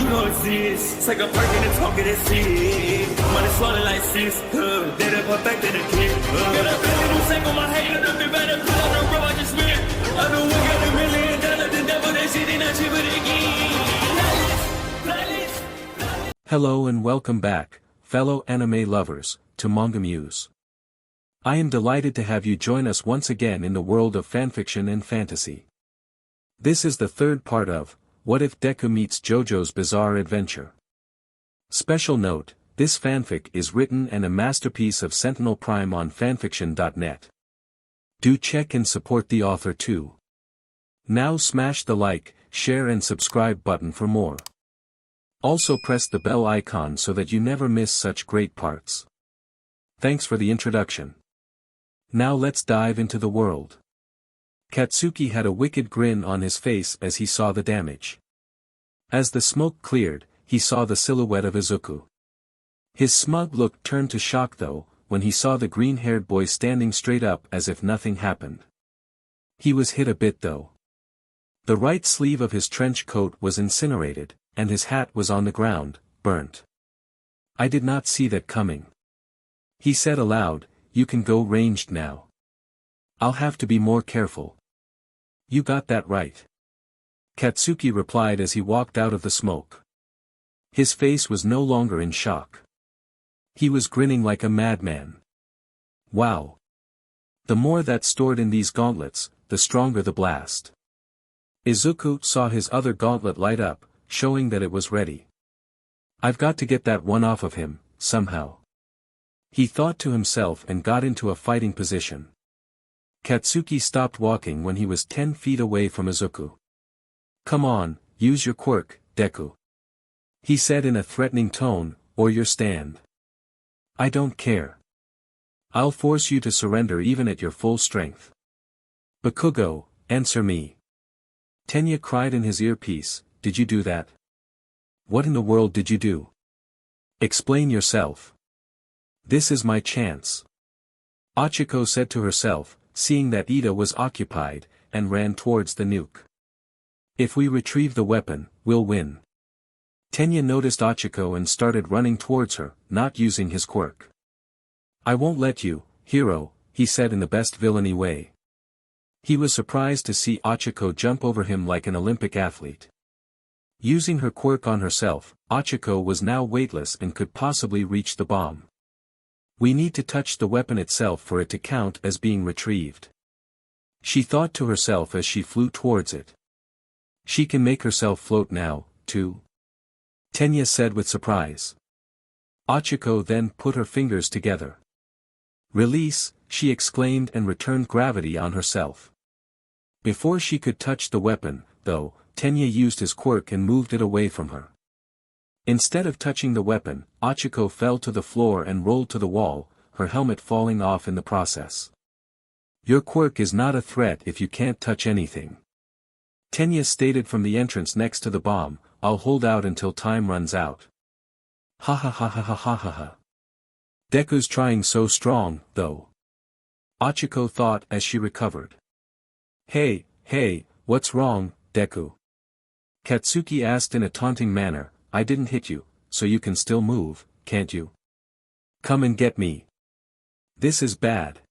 You don't exist. Take a perk and a talk of that shit. Money swallowed like sis. Did it perfect in the kid. Got a billion who take on my hate. Look at better put on the road I just spent. I know we got $1 million. The devil that shit ain't not cheap again. Hello and welcome back, fellow anime lovers, to MangaMuse. I am delighted to have you join us once again in the world of fanfiction and fantasy. This is the third part of What If Deku Meets JoJo's Bizarre Adventure. Special note, this fanfic is written and a masterpiece of Sentinel Prime on FANFICTIONnet. Do check and support the author too. Now smash the like, share and subscribe button for more. Also press the bell icon so that you never miss such great parts. Thanks for the introduction. Now let's dive into the world. Katsuki had a wicked grin on his face as he saw the damage. As the smoke cleared, he saw the silhouette of Izuku. His smug look turned to shock though, when he saw the green-haired boy standing straight up as if nothing happened. He was hit a bit though. The right sleeve of his trench coat was incinerated, and his hat was on the ground, burnt. I did not see that coming. He said aloud, "You can go ranged now. I'll have to be more careful." "You got that right," Katsuki replied as he walked out of the smoke. His face was no longer in shock. He was grinning like a madman. Wow! The more that's stored in these gauntlets, the stronger the blast. Izuku saw his other gauntlet light up, showing that it was ready. "I've got to get that one off of him, somehow," he thought to himself and got into a fighting position. Katsuki stopped walking when he was 10 feet away from Izuku. "Come on, use your quirk, Deku," he said in a threatening tone, "or your stand. I don't care. I'll force you to surrender even at your full strength." "Bakugou, answer me." Tenya cried in his earpiece, "Did you do that? What in the world did you do? Explain yourself. This is my chance." Achiko said to herself, seeing that Ida was occupied, and ran towards the nuke. "If we retrieve the weapon, we'll win." Tenya noticed Achiko and started running towards her, not using his quirk. "I won't let you, hero," he said in the best villainy way. He was surprised to see Achiko jump over him like an Olympic athlete. Using her quirk on herself, Achiko was now weightless and could possibly reach the bomb. "We need to touch the weapon itself for it to count as being retrieved," she thought to herself as she flew towards it. "She can make herself float now, too," Tenya said with surprise. Achiko then put her fingers together. "Release," she exclaimed and returned gravity on herself. Before she could touch the weapon, though, Tenya used his quirk and moved it away from her. Instead of touching the weapon, Achiko fell to the floor and rolled to the wall, her helmet falling off in the process. "Your quirk is not a threat if you can't touch anything," Tenya stated from the entrance next to the bomb. "I'll hold out until time runs out." "Ha ha ha ha ha ha ha ha. Deku's trying so strong, though," Achiko thought as she recovered. Hey, what's wrong, Deku?" Katsuki asked in a taunting manner. "I didn't hit you, so you can still move, can't you? Come and get me. This is bad."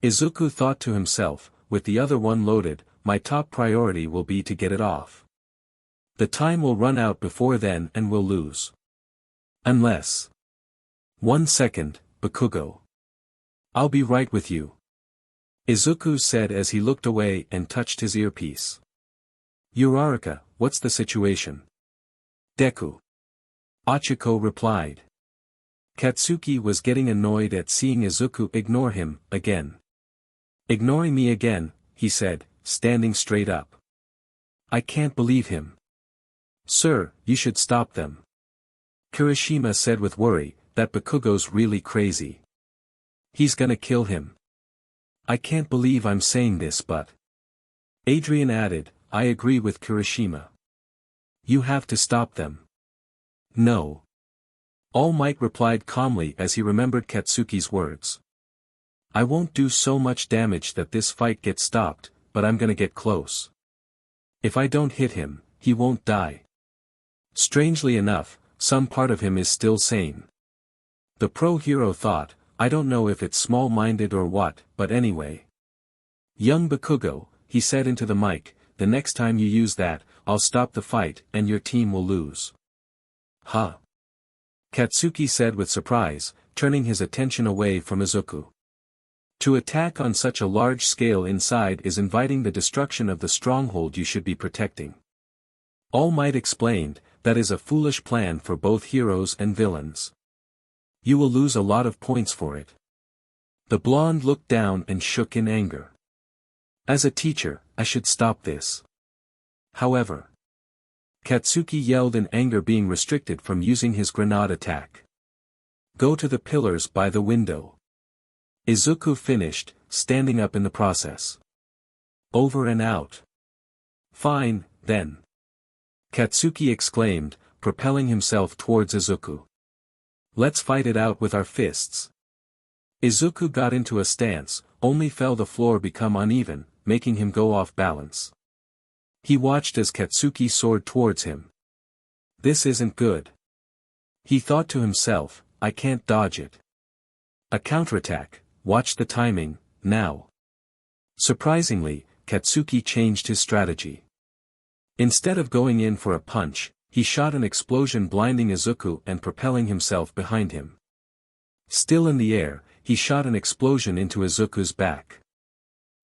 Izuku thought to himself, "With the other one loaded, my top priority will be to get it off. The time will run out before then and we'll lose. Unless... 1 second, Bakugou. I'll be right with you," Izuku said as he looked away and touched his earpiece. "Uraraka, what's the situation?" "Deku," Achiko replied. Katsuki was getting annoyed at seeing Izuku ignore him, again. "Ignoring me again," he said, standing straight up. "I can't believe him." "Sir, you should stop them," Kirishima said with worry, "that Bakugou's really crazy. He's gonna kill him." "I can't believe I'm saying this but..." Adrian added, "I agree with Kirishima. You have to stop them." "No." All Might replied calmly as he remembered Katsuki's words. "I won't do so much damage that this fight gets stopped, but I'm gonna get close. If I don't hit him, he won't die." Strangely enough, some part of him is still sane. The pro-hero thought, I don't know if it's small-minded or what, but anyway. Young Bakugou, he said into the mic, the next time you use that, I'll stop the fight and your team will lose. Huh? Katsuki said with surprise, turning his attention away from Izuku. To attack on such a large scale inside is inviting the destruction of the stronghold you should be protecting. All Might explained, that is a foolish plan for both heroes and villains. You will lose a lot of points for it. The blonde looked down and shook in anger. As a teacher, I should stop this. However, Katsuki yelled in anger, being restricted from using his grenade attack. Go to the pillars by the window. Izuku finished, standing up in the process. Over and out. Fine, then. Katsuki exclaimed, propelling himself towards Izuku. Let's fight it out with our fists. Izuku got into a stance, only felt the floor become uneven, making him go off balance. He watched as Katsuki soared towards him. This isn't good. He thought to himself, I can't dodge it. A counterattack, watch the timing, now. Surprisingly, Katsuki changed his strategy. Instead of going in for a punch, he shot an explosion, blinding Izuku and propelling himself behind him. Still in the air, he shot an explosion into Izuku's back.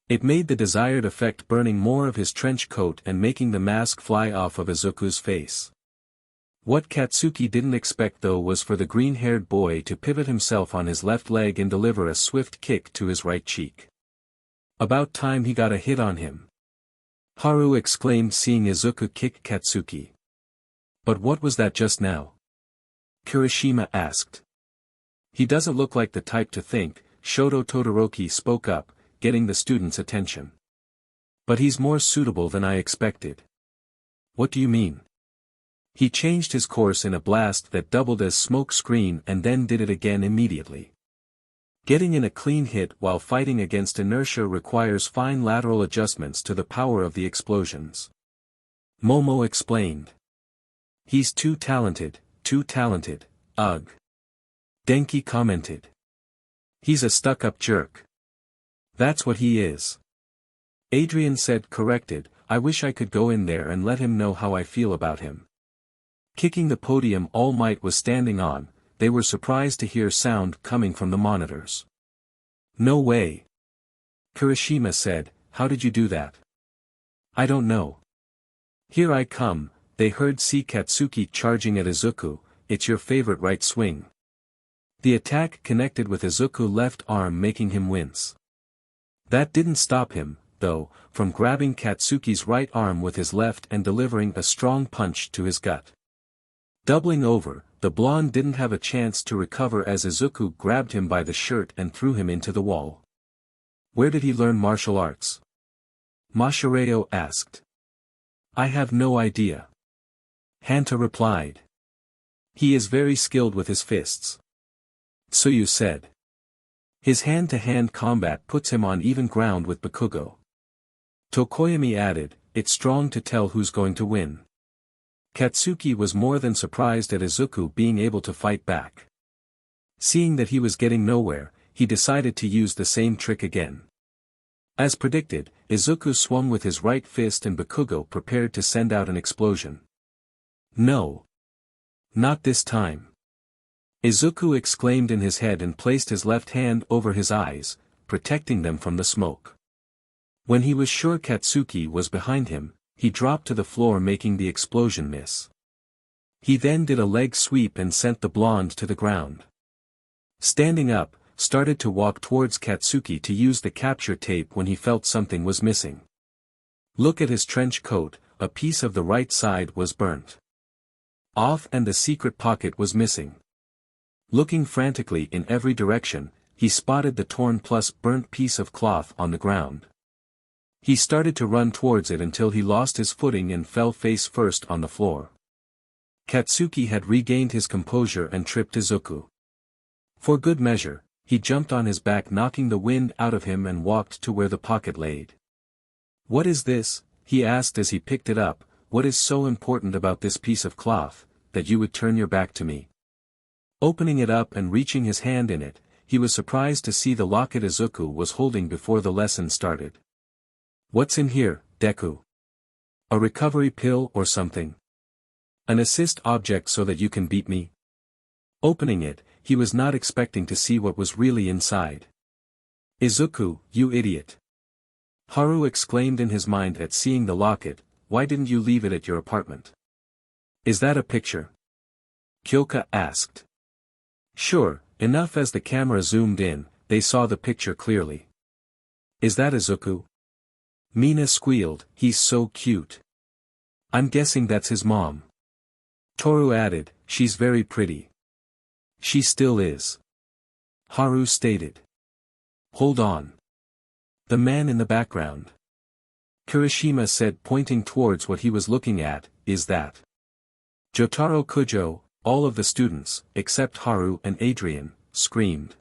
It made the desired effect, burning more of his trench coat and making the mask fly off of Izuku's face. What Katsuki didn't expect though was for the green-haired boy to pivot himself on his left leg and deliver a swift kick to his right cheek. About time he got a hit on him. Haru exclaimed, seeing Izuku kick Katsuki. But what was that just now? Kirishima asked. He doesn't look like the type to think, Shototodoroki spoke up, getting the students' attention. But he's more suitable than I expected. What do you mean? He changed his course in a blast that doubled as smoke screen and then did it again immediately. Getting in a clean hit while fighting against inertia requires fine lateral adjustments to the power of the explosions. Momo explained. He's too talented, ugh. Denki commented. He's a stuck-up jerk. That's what he is. Adrian said, corrected, I wish I could go in there and let him know how I feel about him. Kicking the podium All Might was standing on, they were surprised to hear sound coming from the monitors. No way. Kirishima said, how did you do that? I don't know. Here I come, they heard. See Katsuki charging at Izuku, it's your favorite right swing. The attack connected with Izuku's left arm, making him wince. That didn't stop him, though, from grabbing Katsuki's right arm with his left and delivering a strong punch to his gut. Doubling over, the blonde didn't have a chance to recover as Izuku grabbed him by the shirt and threw him into the wall. Where did he learn martial arts? Mashireo asked. I have no idea. Hanta replied. He is very skilled with his fists. Tsuyu said. His hand-to-hand combat puts him on even ground with Bakugou. Tokoyami added, it's strong to tell who's going to win. Katsuki was more than surprised at Izuku being able to fight back. Seeing that he was getting nowhere, he decided to use the same trick again. As predicted, Izuku swung with his right fist and Bakugou prepared to send out an explosion. No. Not this time. Izuku exclaimed in his head and placed his left hand over his eyes, protecting them from the smoke. When he was sure Katsuki was behind him, he dropped to the floor, making the explosion miss. He then did a leg sweep and sent the blonde to the ground. Standing up, started to walk towards Katsuki to use the capture tape when he felt something was missing. Look at his trench coat, a piece of the right side was burnt off and the secret pocket was missing. Looking frantically in every direction, he spotted the torn plus burnt piece of cloth on the ground. He started to run towards it until he lost his footing and fell face first on the floor. Katsuki had regained his composure and tripped Izuku. For good measure, he jumped on his back, knocking the wind out of him, and walked to where the pocket laid. What is this? He asked as he picked it up, what is so important about this piece of cloth, that you would turn your back to me? Opening it up and reaching his hand in it, he was surprised to see the locket Izuku was holding before the lesson started. What's in here, Deku? A recovery pill or something? An assist object so that you can beat me? Opening it, he was not expecting to see what was really inside. Izuku, you idiot! Haru exclaimed in his mind at seeing the locket, why didn't you leave it at your apartment? Is that a picture? Kyoka asked. Sure, enough. As the camera zoomed in, they saw the picture clearly. Is that Izuku? Mina squealed, he's so cute. I'm guessing that's his mom. Toru added, she's very pretty. She still is. Haru stated. Hold on. The man in the background. Kirishima said, pointing towards what he was looking at, is that Jotaro Kujo? All of the students, except Haru and Adrian, screamed.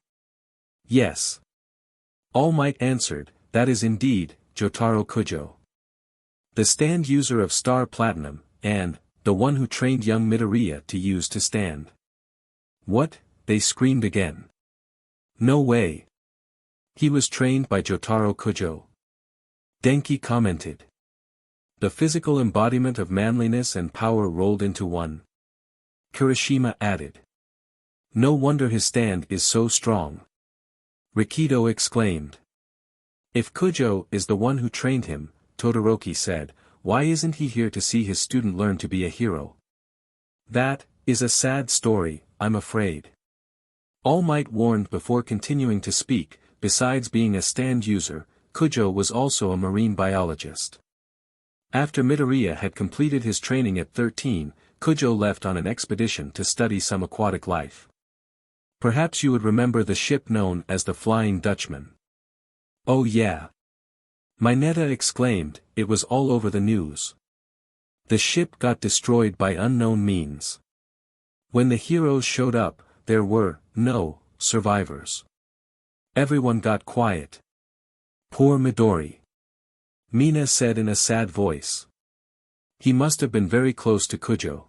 Yes. All Might answered, that is indeed, Jotaro Kujo. The stand user of Star Platinum, and, the one who trained young Midoriya to use to stand. What? They screamed again. No way. He was trained by Jotaro Kujo. Denki commented. The physical embodiment of manliness and power rolled into one. Kirishima added. No wonder his stand is so strong. Rikido exclaimed. If Kujo is the one who trained him, Todoroki said, why isn't he here to see his student learn to be a hero? That is a sad story, I'm afraid. All Might warned before continuing to speak, besides being a stand user, Kujo was also a marine biologist. After Midoriya had completed his training at 13, Kujo left on an expedition to study some aquatic life. Perhaps you would remember the ship known as the Flying Dutchman. Oh yeah. Mineta exclaimed, it was all over the news. The ship got destroyed by unknown means. When the heroes showed up, there were no survivors. Everyone got quiet. Poor Midori. Mina said in a sad voice. He must have been very close to Kujo.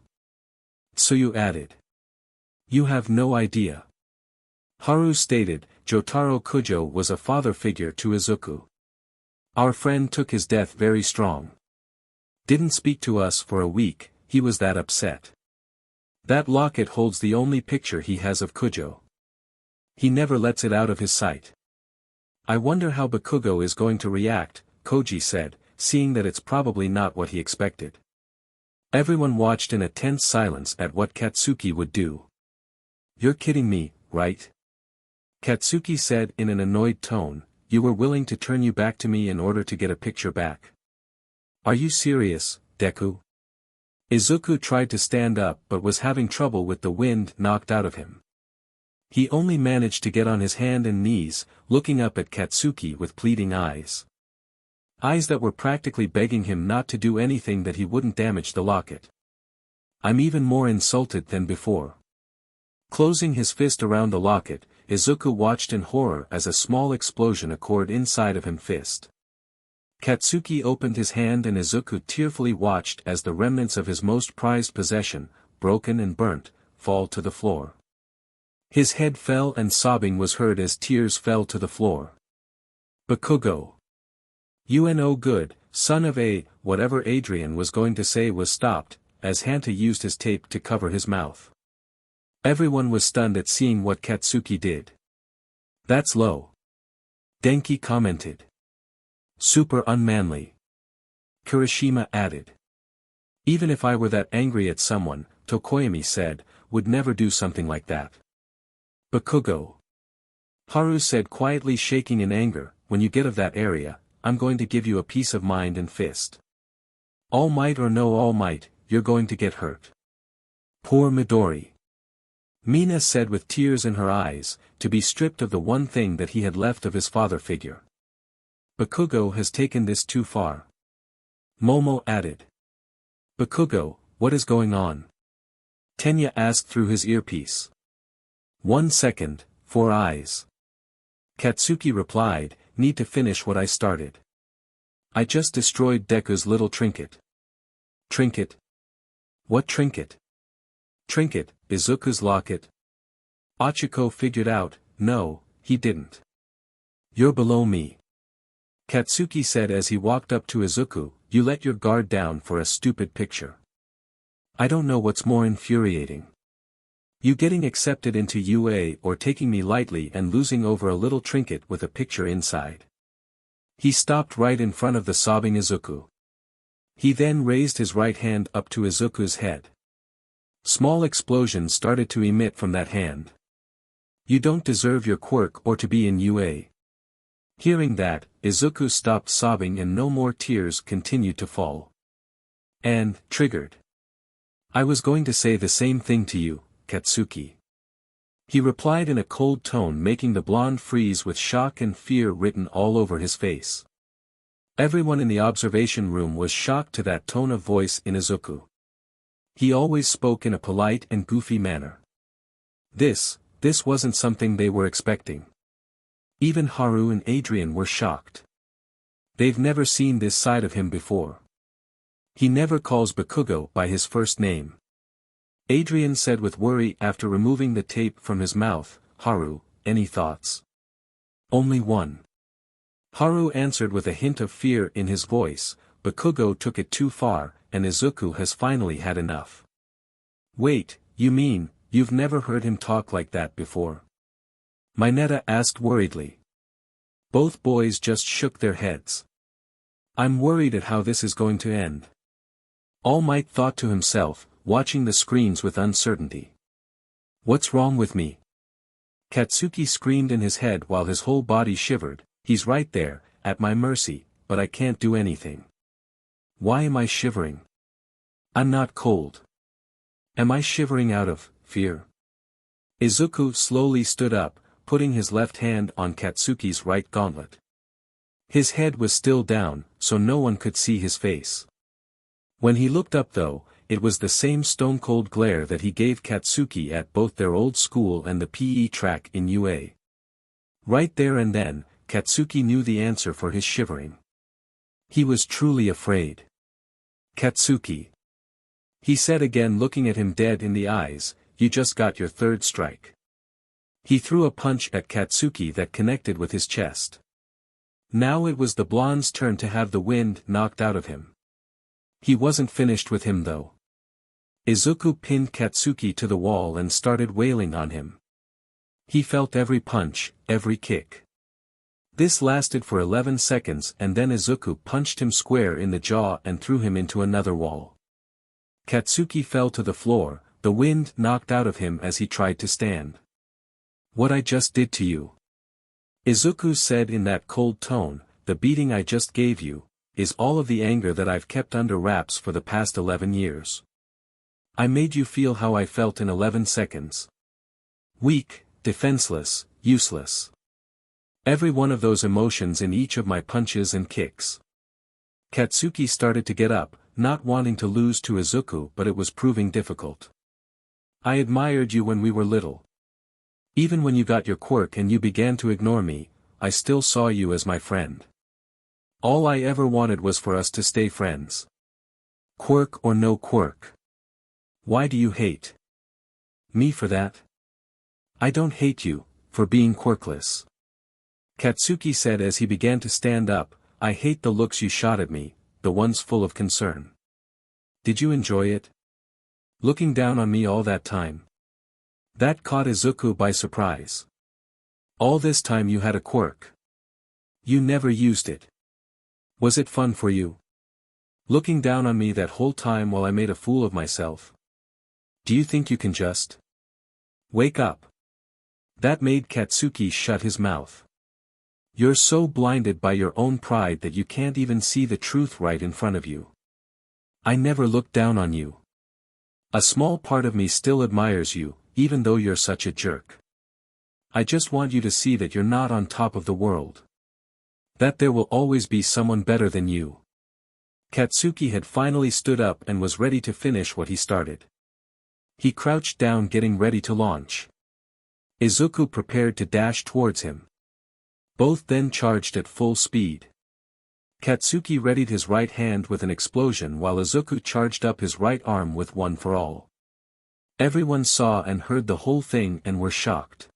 Tsuyu added. You have no idea. Haru stated, Jotaro Kujo was a father figure to Izuku. Our friend took his death very strong. Didn't speak to us for a week, he was that upset. That locket holds the only picture he has of Kujo. He never lets it out of his sight. I wonder how Bakugou is going to react, Koji said, seeing that it's probably not what he expected. Everyone watched in a tense silence at what Katsuki would do. You're kidding me, right? Katsuki said in an annoyed tone, you were willing to turn you back to me in order to get a picture back. Are you serious, Deku? Izuku tried to stand up but was having trouble with the wind knocked out of him. He only managed to get on his hand and knees, looking up at Katsuki with pleading eyes. Eyes that were practically begging him not to do anything that he wouldn't damage the locket. I'm even more insulted than before. Closing his fist around the locket, Izuku watched in horror as a small explosion occurred inside of him fist. Katsuki opened his hand and Izuku tearfully watched as the remnants of his most prized possession, broken and burnt, fall to the floor. His head fell and sobbing was heard as tears fell to the floor. Bakugou. UNO good, son of a, whatever Adrian was going to say was stopped, as Hanta used his tape to cover his mouth. Everyone was stunned at seeing what Katsuki did. That's low. Denki commented. Super unmanly. Kirishima added. Even if I were that angry at someone, Tokoyami said, would never do something like that. Bakugou. Haru said quietly shaking in anger, when you get of that area, I'm going to give you a piece of mind and fist. All Might or no All Might, you're going to get hurt. Poor Midori. Mina said with tears in her eyes, to be stripped of the one thing that he had left of his father figure. Bakugou has taken this too far. Momo added. Bakugou, what is going on? Tenya asked through his earpiece. 1 second, 4 eyes. Katsuki replied, need to finish what I started. I just destroyed Deku's little trinket. Trinket? What trinket? Trinket, Izuku's locket. Ochiko figured out, no, he didn't. You're below me. Katsuki said as he walked up to Izuku, you let your guard down for a stupid picture. I don't know what's more infuriating. You getting accepted into UA or taking me lightly and losing over a little trinket with a picture inside. He stopped right in front of the sobbing Izuku. He then raised his right hand up to Izuku's head. Small explosions started to emit from that hand. You don't deserve your quirk or to be in UA. Hearing that, Izuku stopped sobbing and no more tears continued to fall. And, triggered. I was going to say the same thing to you, Katsuki. He replied in a cold tone, making the blonde freeze with shock and fear written all over his face. Everyone in the observation room was shocked to that tone of voice in Izuku. He always spoke in a polite and goofy manner. This wasn't something they were expecting. Even Haru and Adrian were shocked. They've never seen this side of him before. He never calls Bakugou by his first name. Adrian said with worry after removing the tape from his mouth, Haru, any thoughts? Only one. Haru answered with a hint of fear in his voice, Bakugou took it too far, and Izuku has finally had enough. Wait, you mean, you've never heard him talk like that before? Mineta asked worriedly. Both boys just shook their heads. I'm worried at how this is going to end. All Might thought to himself, watching the screens with uncertainty. What's wrong with me? Katsuki screamed in his head while his whole body shivered. He's right there, at my mercy, but I can't do anything. Why am I shivering? I'm not cold. Am I shivering out of fear? Izuku slowly stood up, putting his left hand on Katsuki's right gauntlet. His head was still down, so no one could see his face. When he looked up though, it was the same stone-cold glare that he gave Katsuki at both their old school and the PE track in UA. Right there and then, Katsuki knew the answer for his shivering. He was truly afraid. Katsuki. He said again, looking at him dead in the eyes, you just got your third strike. He threw a punch at Katsuki that connected with his chest. Now it was the blonde's turn to have the wind knocked out of him. He wasn't finished with him though. Izuku pinned Katsuki to the wall and started wailing on him. He felt every punch, every kick. This lasted for 11 seconds and then Izuku punched him square in the jaw and threw him into another wall. Katsuki fell to the floor, the wind knocked out of him as he tried to stand. What I just did to you. Izuku said in that cold tone, the beating I just gave you, is all of the anger that I've kept under wraps for the past 11 years. I made you feel how I felt in 11 seconds. Weak, defenseless, useless. Every one of those emotions in each of my punches and kicks. Katsuki started to get up, not wanting to lose to Izuku, but it was proving difficult. I admired you when we were little. Even when you got your quirk and you began to ignore me, I still saw you as my friend. All I ever wanted was for us to stay friends. Quirk or no quirk. Why do you hate me for that? I don't hate you, for being quirkless. Katsuki said as he began to stand up, I hate the looks you shot at me, the ones full of concern. Did you enjoy it? Looking down on me all that time? That caught Izuku by surprise. All this time you had a quirk. You never used it. Was it fun for you? Looking down on me that whole time while I made a fool of myself? Do you think you can just wake up? That made Katsuki shut his mouth. You're so blinded by your own pride that you can't even see the truth right in front of you. I never looked down on you. A small part of me still admires you, even though you're such a jerk. I just want you to see that you're not on top of the world. That there will always be someone better than you. Katsuki had finally stood up and was ready to finish what he started. He crouched down getting ready to launch. Izuku prepared to dash towards him. Both then charged at full speed. Katsuki readied his right hand with an explosion while Izuku charged up his right arm with one for all. Everyone saw and heard the whole thing and were shocked.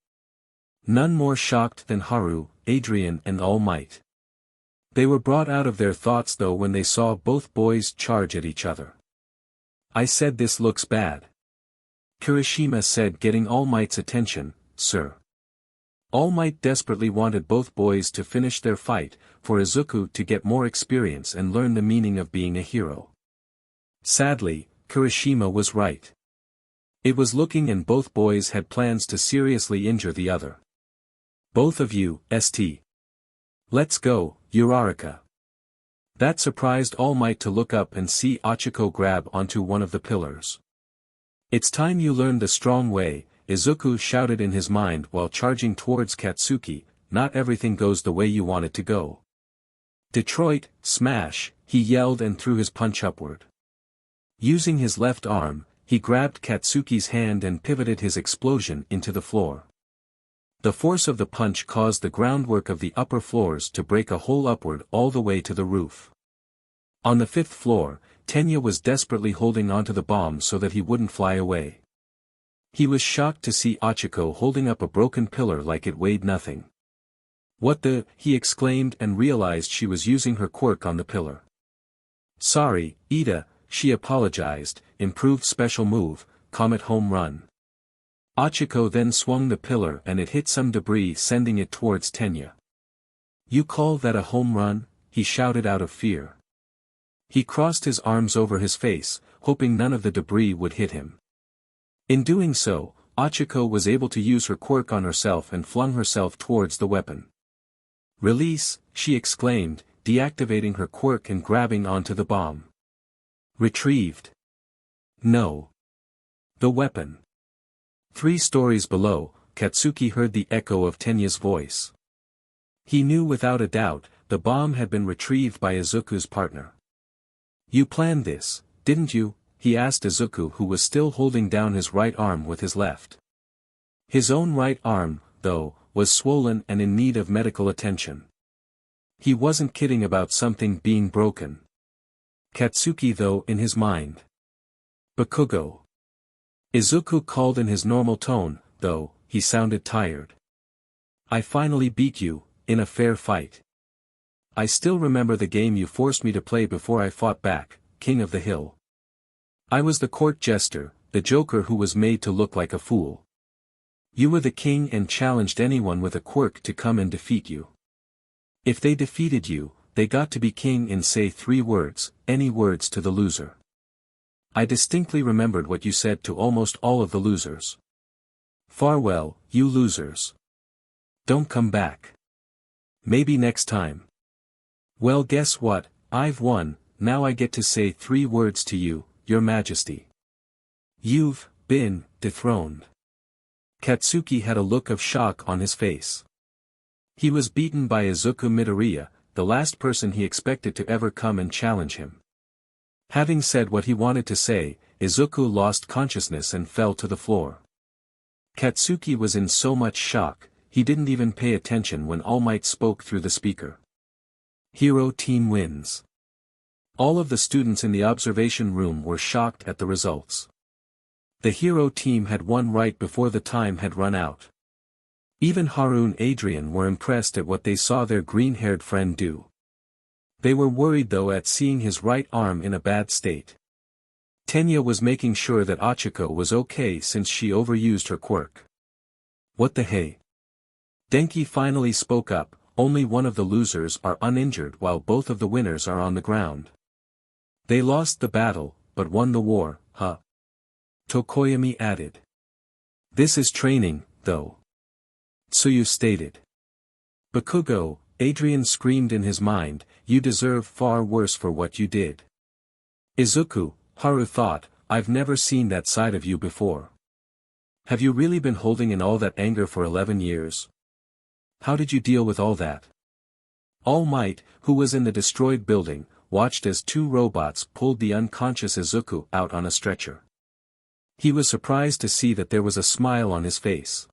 None more shocked than Haru, Adrian and All Might. They were brought out of their thoughts though when they saw both boys charge at each other. "I said this looks bad," Kirishima said, getting All Might's attention. "Sir." All Might desperately wanted both boys to finish their fight, for Izuku to get more experience and learn the meaning of being a hero. Sadly, Kirishima was right. It was looking and both boys had plans to seriously injure the other. "Both of you, St. Let's go, Uraraka." That surprised All Might to look up and see Ochako grab onto one of the pillars. "It's time you learned the strong way," Izuku shouted in his mind while charging towards Katsuki. "Not everything goes the way you want it to go." "Detroit, smash," he yelled and threw his punch upward. Using his left arm, he grabbed Katsuki's hand and pivoted his explosion into the floor. The force of the punch caused the groundwork of the upper floors to break a hole upward all the way to the roof. On the 5th floor, Tenya was desperately holding onto the bomb so that he wouldn't fly away. He was shocked to see Ochako holding up a broken pillar like it weighed nothing. "What the?" he exclaimed and realized she was using her quirk on the pillar. "Sorry, Ida," she apologized. "Improved special move, Comet Home Run." Ochako then swung the pillar and it hit some debris, sending it towards Tenya. "You call that a home run?" he shouted out of fear. He crossed his arms over his face, hoping none of the debris would hit him. In doing so, Ochako was able to use her quirk on herself and flung herself towards the weapon. "Release," she exclaimed, deactivating her quirk and grabbing onto the bomb. "Retrieved." "No. The weapon." 3 stories below, Katsuki heard the echo of Tenya's voice. He knew without a doubt, the bomb had been retrieved by Izuku's partner. "You planned this, didn't you?" he asked Izuku, who was still holding down his right arm with his left. His own right arm, though, was swollen and in need of medical attention. He wasn't kidding about something being broken. Katsuki though in his mind. "Bakugou." Izuku called in his normal tone, though, he sounded tired. "I finally beat you, in a fair fight. I still remember the game you forced me to play before I fought back, King of the Hill. I was the court jester, the joker who was made to look like a fool. You were the king and challenged anyone with a quirk to come and defeat you. If they defeated you, they got to be king in say 3 words, any words to the loser. I distinctly remembered what you said to almost all of the losers. Farewell, you losers. Don't come back. Maybe next time. Well, guess what, I've won, now I get to say 3 words to you, Your Majesty. You've been dethroned." Katsuki had a look of shock on his face. He was beaten by izukumidoriya, the last person he expected to ever come and challenge him. Having said what he wanted to say, Izuku lost consciousness and fell to the floor. Katsuki was in so much shock, he didn't even pay attention when All Might spoke through the speaker. "Hero team wins." All of the students in the observation room were shocked at the results. The hero team had won right before the time had run out. Even Haru and Adrian were impressed at what they saw their green-haired friend do. They were worried though at seeing his right arm in a bad state. Tenya was making sure that Ochako was okay since she overused her quirk. "What the hey?" Denki finally spoke up, "Only one of the losers are uninjured while both of the winners are on the ground. They lost the battle, but won the war, huh?" Tokoyami added. "This is training, though." Tsuyu stated. "Bakugou," Adrian screamed in his mind, "you deserve far worse for what you did." "Izuku," Haru thought, "I've never seen that side of you before. Have you really been holding in all that anger for 11 years? How did you deal with all that?" All Might, who was in the destroyed building, watched as 2 robots pulled the unconscious Izuku out on a stretcher. He was surprised to see that there was a smile on his face.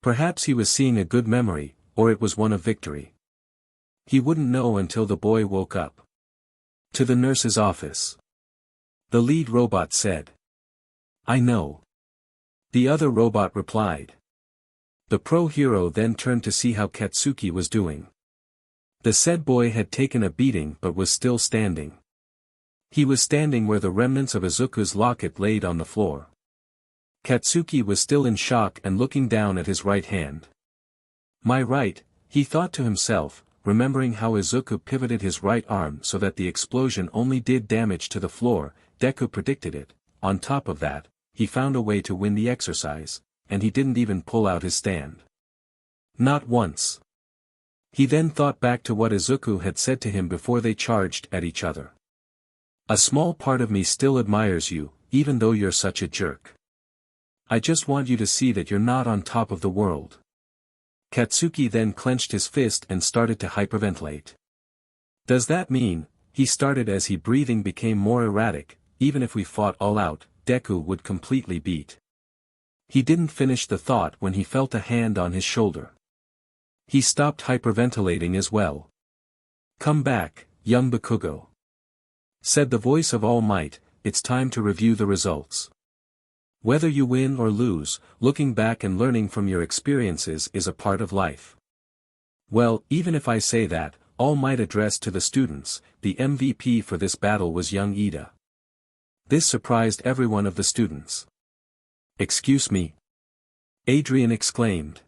Perhaps he was seeing a good memory, or it was one of victory. He wouldn't know until the boy woke up. To the nurse's office. The lead robot said. I know. The other robot replied. The pro hero then turned to see how Katsuki was doing. The said boy had taken a beating but was still standing. He was standing where the remnants of Izuku's locket laid on the floor. Katsuki was still in shock and looking down at his right hand. My right, he thought to himself, remembering how Izuku pivoted his right arm so that the explosion only did damage to the floor. Deku predicted it. On top of that, he found a way to win the exercise, and he didn't even pull out his stand. Not once. He then thought back to what Izuku had said to him before they charged at each other. A small part of me still admires you, even though you're such a jerk. I just want you to see that you're not on top of the world. Katsuki then clenched his fist and started to hyperventilate. Does that mean, he started as he breathing became more erratic, even if we fought all out, Deku would completely beat. He didn't finish the thought when he felt a hand on his shoulder. He stopped hyperventilating as well. Come back, young Bakugou. Said the voice of All Might, it's time to review the results. Whether you win or lose, looking back and learning from your experiences is a part of life. Well, even if I say that, All Might addressed to the students, the MVP for this battle was young Ida. This surprised everyone of the students. Excuse me? Adrian exclaimed.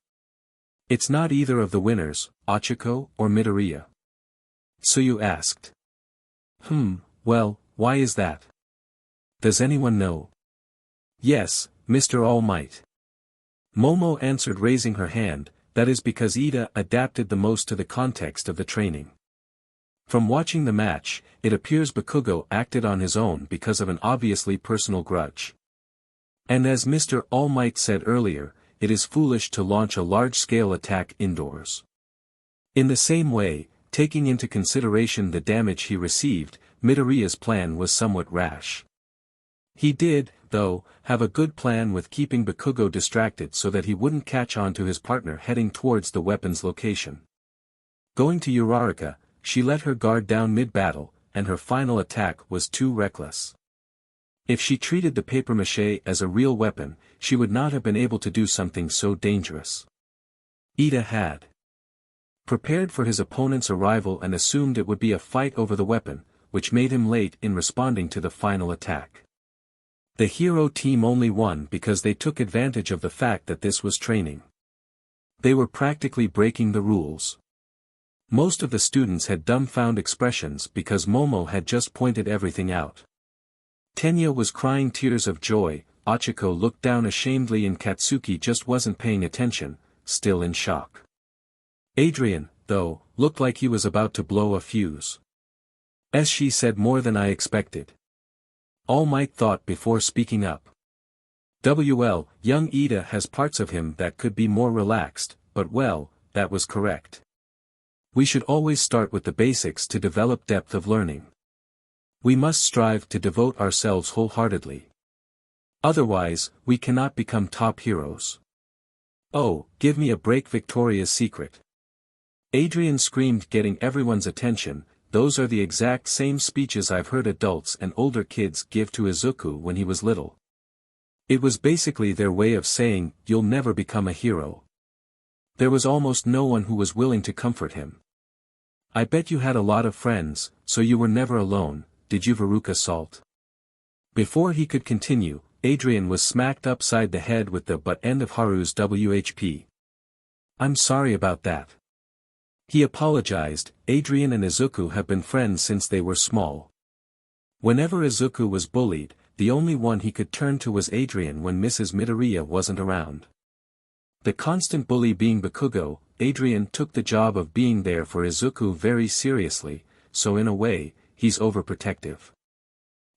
It's not either of the winners, Ochako or Midoriya. So you asked. Well, why is that? Does anyone know? Yes, Mr. All Might. Momo answered raising her hand, that is because Ida adapted the most to the context of the training. From watching the match, it appears Bakugou acted on his own because of an obviously personal grudge. And as Mr. All Might said earlier, it is foolish to launch a large-scale attack indoors. In the same way, taking into consideration the damage he received, Midoriya's plan was somewhat rash. He did, though, have a good plan with keeping Bakugou distracted so that he wouldn't catch on to his partner heading towards the weapon's location. Going to Uraraka, she let her guard down mid-battle, and her final attack was too reckless. If she treated the papier-mâché as a real weapon, she would not have been able to do something so dangerous. Ida had prepared for his opponent's arrival and assumed it would be a fight over the weapon, which made him late in responding to the final attack. The hero team only won because they took advantage of the fact that this was training. They were practically breaking the rules. Most of the students had dumbfounded expressions because Momo had just pointed everything out. Tenya was crying tears of joy, Ochako looked down ashamedly and Katsuki just wasn't paying attention, still in shock. Adrian, though, looked like he was about to blow a fuse. She said more than I expected. All Might thought before speaking up. Well, young Ida has parts of him that could be more relaxed, but well, that was correct. We should always start with the basics to develop depth of learning. We must strive to devote ourselves wholeheartedly. Otherwise, we cannot become top heroes. Oh, give me a break, Victoria's Secret. Adrian screamed, getting everyone's attention. Those are the exact same speeches I've heard adults and older kids give to Izuku when he was little. It was basically their way of saying, you'll never become a hero. There was almost no one who was willing to comfort him. I bet you had a lot of friends, so you were never alone, did you, Veruca Salt? Before he could continue, Adrian was smacked upside the head with the butt end of Haru's WHP. I'm sorry about that. He apologized. Adrian and Izuku have been friends since they were small. Whenever Izuku was bullied, the only one he could turn to was Adrian when Mrs. Midoriya wasn't around. The constant bully being Bakugou, Adrian took the job of being there for Izuku very seriously, so in a way, he's overprotective.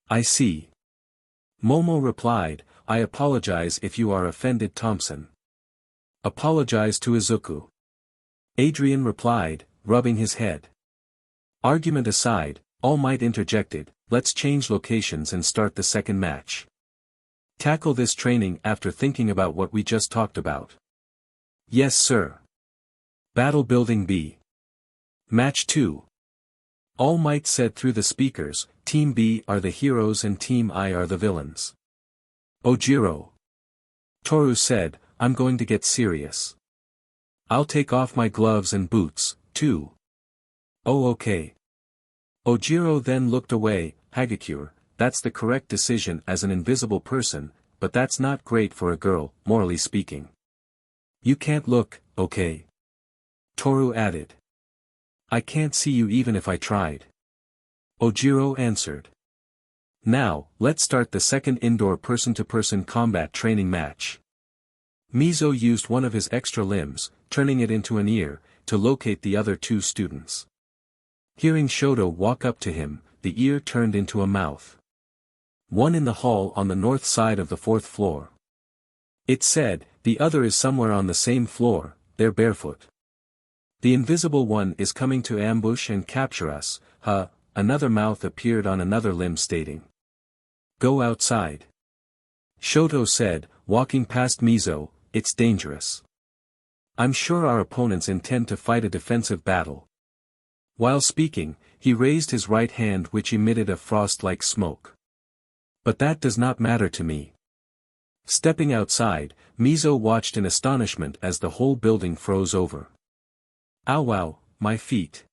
I see. Momo replied, I apologize if you are offended, Thompson. Apologize to Izuku. Adrian replied, rubbing his head. Argument aside, All Might interjected, let's change locations and start the second match. Tackle this training after thinking about what we just talked about. Yes, sir. Battle Building B. Match 2. All Might said through the speakers, Team B are the heroes and Team I are the villains. Gyro. Toru said, I'm going to get serious. I'll take off my gloves and boots, too. Oh okay. Gyro then looked away. Hagakure, that's the correct decision as an invisible person, but that's not great for a girl, morally speaking. You can't look, okay? Toru added. I can't see you even if I tried. Gyro answered. Now, let's start the second indoor person-to-person combat training match. Mizo used one of his extra limbs, turning it into an ear, to locate the other two students. Hearing Shoto walk up to him, the ear turned into a mouth. One in the hall on the north side of the 4th floor. It said, the other is somewhere on the same floor, they're barefoot. The invisible one is coming to ambush and capture us, another mouth appeared on another limb stating. Go outside. Shoto said, walking past Mizo, it's dangerous. I'm sure our opponents intend to fight a defensive battle. While speaking, he raised his right hand which emitted a frost-like smoke. But that does not matter to me. Stepping outside, Mizo watched in astonishment as the whole building froze over. Ow wow, my feet.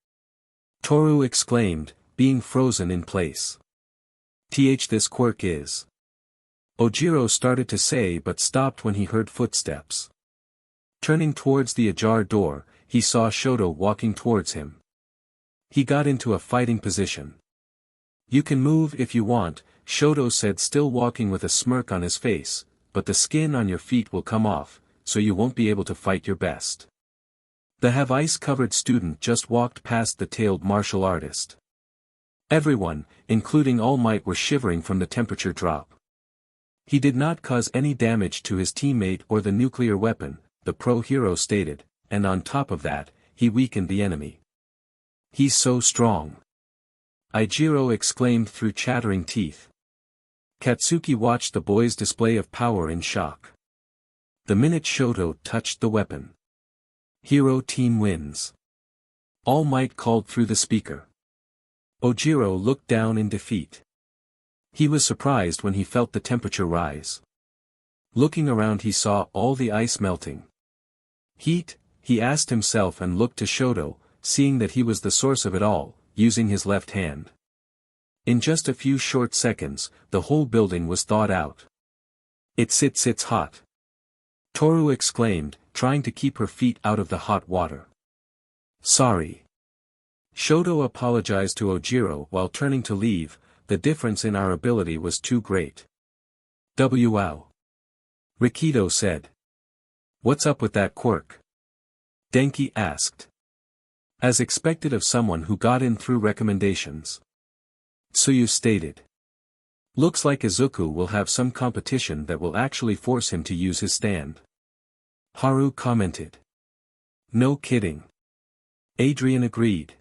Toru exclaimed, being frozen in place. This quirk is. Gyro started to say but stopped when he heard footsteps. Turning towards the ajar door, he saw Shoto walking towards him. He got into a fighting position. You can move if you want, Shoto said, still walking with a smirk on his face, but the skin on your feet will come off, so you won't be able to fight your best. The have ice-covered student just walked past the tailed martial artist. Everyone, including All Might, were shivering from the temperature drop. He did not cause any damage to his teammate or the nuclear weapon, the pro-hero stated, and on top of that, he weakened the enemy. He's so strong. Gyro exclaimed through chattering teeth. Katsuki watched the boy's display of power in shock. The minute Shoto touched the weapon. Hero team wins. All Might called through the speaker. Gyro looked down in defeat. He was surprised when he felt the temperature rise. Looking around he saw all the ice melting. Heat, he asked himself and looked to Shoto, seeing that he was the source of it all, using his left hand. In just a few short seconds, the whole building was thawed out. It's hot. Toru exclaimed, trying to keep her feet out of the hot water. Sorry. Shoto apologized to Gyro while turning to leave, the difference in our ability was too great. Wow. Rikido said. What's up with that quirk? Denki asked. As expected of someone who got in through recommendations. Tsuyu stated. Looks like Izuku will have some competition that will actually force him to use his stand. Haru commented. No kidding. Adrian agreed.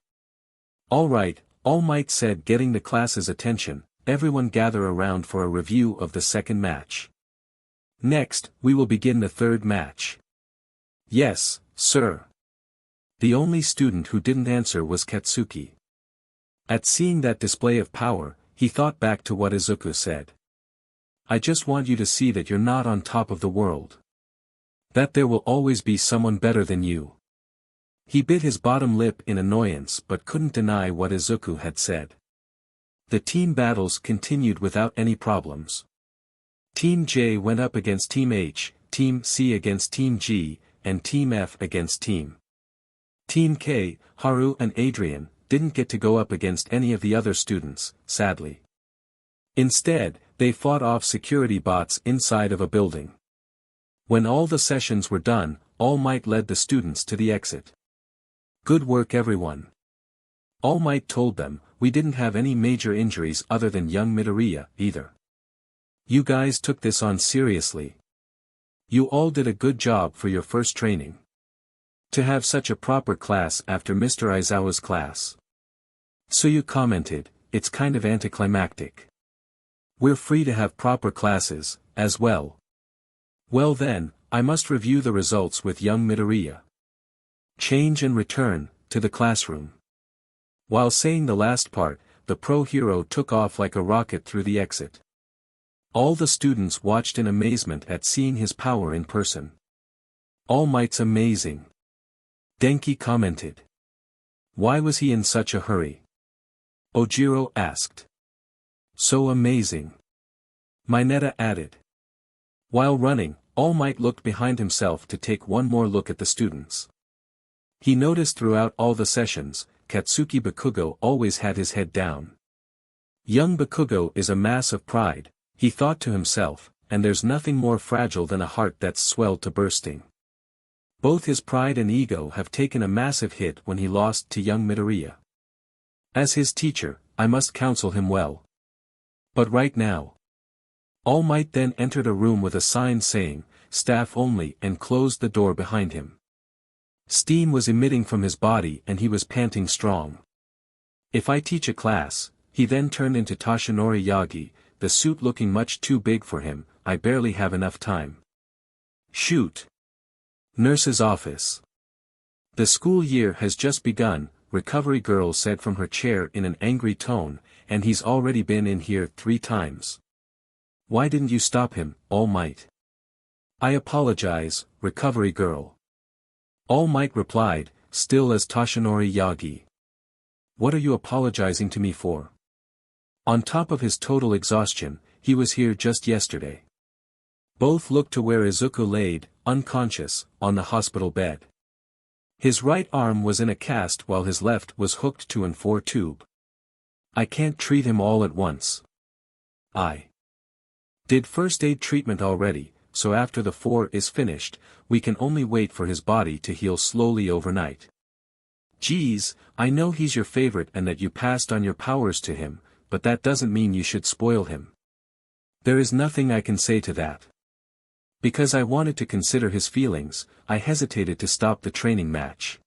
Alright, All Might said, getting the class's attention. Everyone gather around for a review of the second match. Next, we will begin the third match. Yes, sir. The only student who didn't answer was Katsuki. At seeing that display of power, he thought back to what Izuku said. I just want you to see that you're not on top of the world. That there will always be someone better than you. He bit his bottom lip in annoyance but couldn't deny what Izuku had said. The team battles continued without any problems. Team J went up against Team H, Team C against Team G, and Team F against Team K. Haru and Adrian didn't get to go up against any of the other students, sadly. Instead, they fought off security bots inside of a building. When all the sessions were done, All Might led the students to the exit. Good work everyone. All Might told them, we didn't have any major injuries other than young Midoriya, either. You guys took this on seriously. You all did a good job for your first training. To have such a proper class after Mr. Aizawa's class. Tsuyu commented, it's kind of anticlimactic. We're free to have proper classes, as well. Well then, I must review the results with young Midoriya. Change and return, to the classroom. While saying the last part, the pro hero took off like a rocket through the exit. All the students watched in amazement at seeing his power in person. All Might's amazing. Denki commented. Why was he in such a hurry? Ojiro asked. So amazing. Mineta added. While running, All Might looked behind himself to take one more look at the students. He noticed throughout all the sessions, Katsuki Bakugou always had his head down. Young Bakugou is a mass of pride, he thought to himself, and there's nothing more fragile than a heart that's swelled to bursting. Both his pride and ego have taken a massive hit when he lost to young Midoriya. As his teacher, I must counsel him well. But right now. All Might then entered a room with a sign saying, staff only, and closed the door behind him. Steam was emitting from his body and he was panting strong. If I teach a class, he then turned into Toshinori Yagi, the suit looking much too big for him, I barely have enough time. Shoot. Nurse's office. The school year has just begun, Recovery Girl said from her chair in an angry tone, and he's already been in here 3 times. Why didn't you stop him, All Might? I apologize, Recovery Girl. All Might replied, still as Toshinori Yagi. What are you apologizing to me for? On top of his total exhaustion, he was here just yesterday. Both looked to where Izuku laid, unconscious, on the hospital bed. His right arm was in a cast while his left was hooked to an 4-tube. I can't treat him all at once. I did first aid treatment already, so after the 4 is finished, we can only wait for his body to heal slowly overnight. Geez, I know he's your favorite and that you passed on your powers to him, but that doesn't mean you should spoil him. There is nothing I can say to that. Because I wanted to consider his feelings, I hesitated to stop the training match.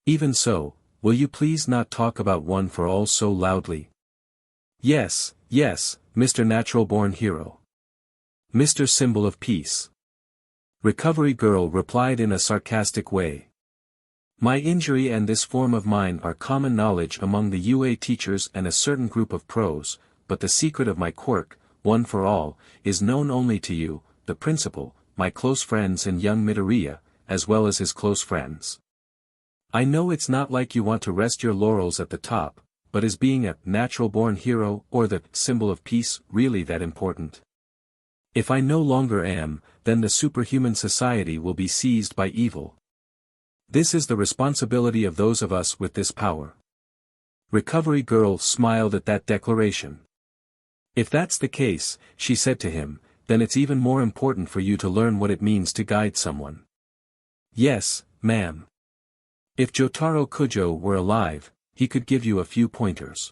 Even so, will you please not talk about One for All so loudly? Yes, yes, Mr. Natural-born Hero. Mr. Symbol of Peace. Recovery Girl replied in a sarcastic way. My injury and this form of mine are common knowledge among the UA teachers and a certain group of pros, but the secret of my quirk, One for All, is known only to you, the principal, my close friends and young Midoriya, as well as his close friends. I know it's not like you want to rest your laurels at the top, but is being a natural-born hero or the symbol of peace really that important? If I no longer am, then the superhuman society will be seized by evil. This is the responsibility of those of us with this power. Recovery Girl smiled at that declaration. If that's the case, she said to him, then it's even more important for you to learn what it means to guide someone. Yes, ma'am. If Jotaro Kujo were alive, he could give you a few pointers.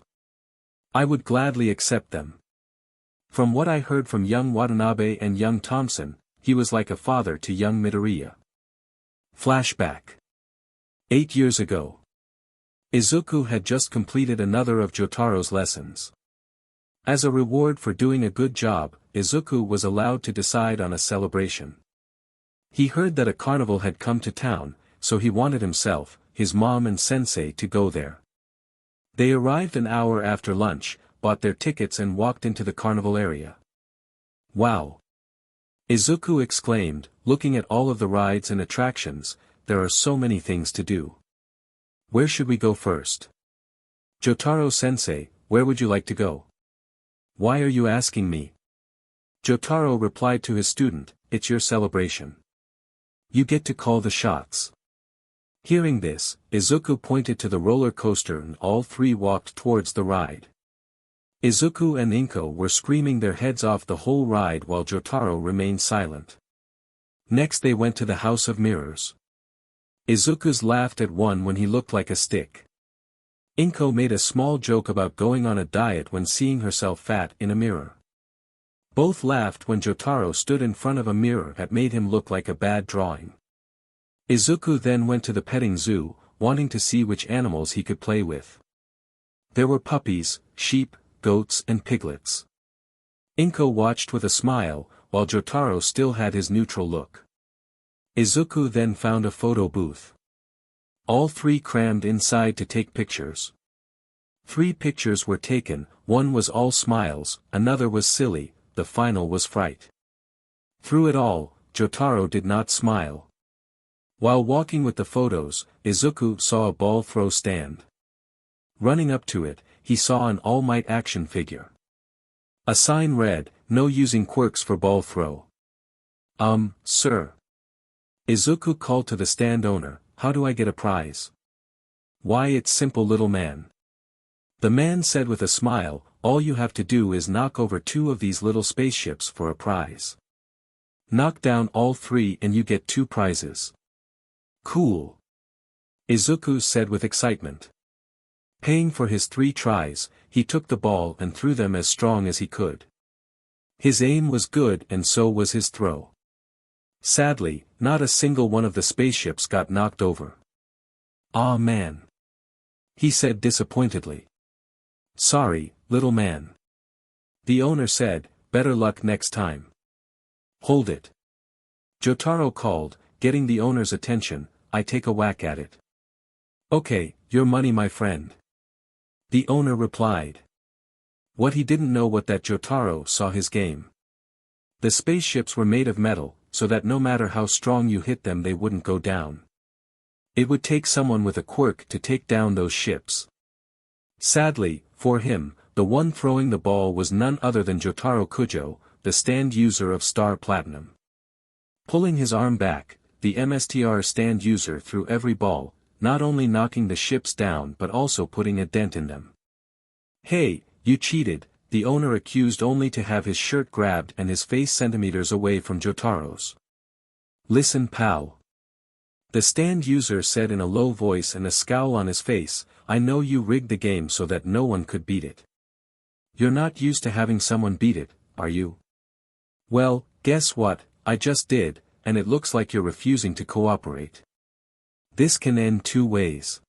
I would gladly accept them. From what I heard from young Watanabe and young Thompson, he was like a father to young Midoriya. Flashback. 8 years ago. Izuku had just completed another of Jotaro's lessons. As a reward for doing a good job, Izuku was allowed to decide on a celebration. He heard that a carnival had come to town, so he wanted himself, his mom and sensei to go there. They arrived an hour after lunch, bought their tickets and walked into the carnival area. Wow! Izuku exclaimed, looking at all of the rides and attractions, there are so many things to do. Where should we go first? Jotaro-sensei, where would you like to go? Why are you asking me? Jotaro replied to his student, it's your celebration. You get to call the shots. Hearing this, Izuku pointed to the roller coaster and all 3 walked towards the ride. Izuku and Inko were screaming their heads off the whole ride while Jotaro remained silent. Next they went to the House of Mirrors. Izuku's laughed at one when he looked like a stick. Inko made a small joke about going on a diet when seeing herself fat in a mirror. Both laughed when Jotaro stood in front of a mirror that made him look like a bad drawing. Izuku then went to the petting zoo, wanting to see which animals he could play with. There were puppies, sheep, goats and piglets. Inko watched with a smile, while Jotaro still had his neutral look. Izuku then found a photo booth. All 3 crammed inside to take pictures. 3 pictures were taken, one was all smiles, another was silly, the final was fright. Through it all, Jotaro did not smile. While walking with the photos, Izuku saw a ball throw stand. Running up to it, he saw an All Might action figure. A sign read, "No using quirks for ball throw." Sir. Izuku called to the stand owner, "How do I get a prize?" "Why, it's simple, little man." The man said with a smile, "All you have to do is knock over 2 of these little spaceships for a prize. Knock down all 3 and you get 2 prizes. Cool. Izuku said with excitement. Paying for his 3 tries, he took the ball and threw them as strong as he could. His aim was good and so was his throw. Sadly, not a single one of the spaceships got knocked over. "Aw man," he said disappointedly. "Sorry, little man." The owner said, "Better luck next time." "Hold it." Jotaro called, getting the owner's attention, "I take a whack at it." "Okay, your money my friend." The owner replied. What he didn't know was that Jotaro saw his game. The spaceships were made of metal, so that no matter how strong you hit them they wouldn't go down. It would take someone with a quirk to take down those ships. Sadly, for him, the one throwing the ball was none other than Jotaro Kujo, the stand user of Star Platinum. Pulling his arm back, the MSTR stand user threw every ball, not only knocking the ships down but also putting a dent in them. "Hey, you cheated," the owner accused only to have his shirt grabbed and his face centimeters away from Jotaro's. "Listen pal," the stand user said in a low voice and a scowl on his face, "I know you rigged the game so that no one could beat it. You're not used to having someone beat it, are you? Well, guess what, I just did, and it looks like you're refusing to cooperate. This can end 2 ways.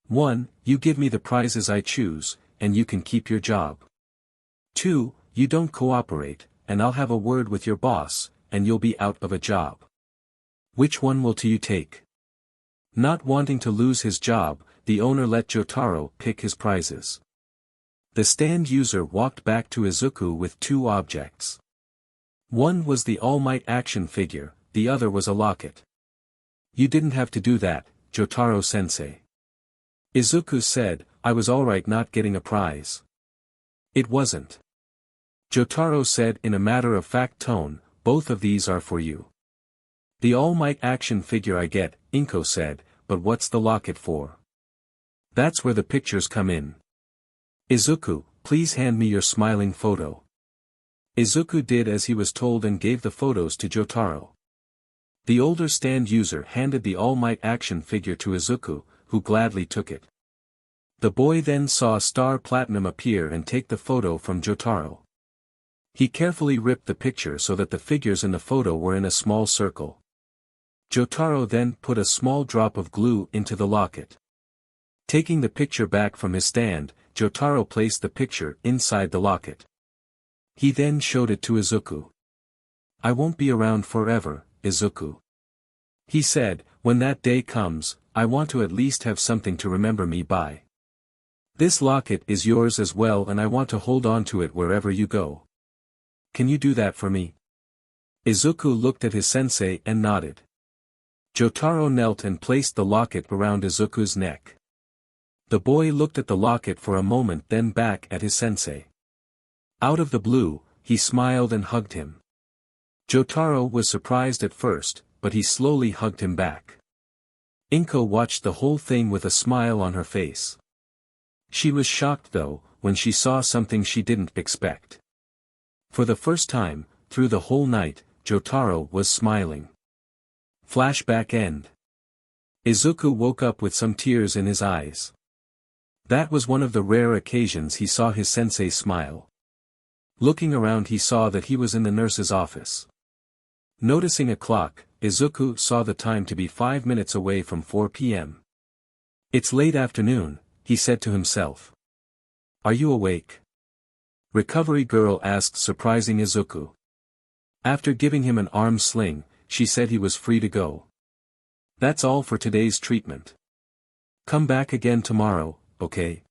1, you give me the prizes I choose, and you can keep your job. 2, you don't cooperate, and I'll have a word with your boss, and you'll be out of a job. Which one will you take?" Not wanting to lose his job, the owner let Jotaro pick his prizes. The stand user walked back to Izuku with 2 objects. One was the All Might action figure, the other was a locket. "You didn't have to do that, Jotaro-sensei." Izuku said, "I was alright not getting a prize." "It wasn't." Jotaro said in a matter-of-fact tone, "Both of these are for you." "The All Might action figure I get," Inko said, "but what's the locket for?" "That's where the pictures come in. Izuku, please hand me your smiling photo." Izuku did as he was told and gave the photos to Jotaro. The older stand user handed the All Might action figure to Izuku, who gladly took it. The boy then saw Star Platinum appear and take the photo from Jotaro. He carefully ripped the picture so that the figures in the photo were in a small circle. Jotaro then put a small drop of glue into the locket. Taking the picture back from his stand, Jotaro placed the picture inside the locket. He then showed it to Izuku. "I won't be around forever, Izuku," he said, "when that day comes, I want to at least have something to remember me by. This locket is yours as well and I want to hold on to it wherever you go. Can you do that for me?" Izuku looked at his sensei and nodded. Jotaro knelt and placed the locket around Izuku's neck. The boy looked at the locket for a moment then back at his sensei. Out of the blue, he smiled and hugged him. Jotaro was surprised at first, but he slowly hugged him back. Inko watched the whole thing with a smile on her face. She was shocked though, when she saw something she didn't expect. For the first time, through the whole night, Jotaro was smiling. Flashback end. Izuku woke up with some tears in his eyes. That was one of the rare occasions he saw his sensei smile. Looking around he saw that he was in the nurse's office. Noticing a clock, Izuku saw the time to be 5 minutes away from 4 p.m. "It's late afternoon," he said to himself. "Are you awake?" Recovery girl asked, surprising Izuku. After giving him an arm sling, she said he was free to go. "That's all for today's treatment. Come back again tomorrow, okay?"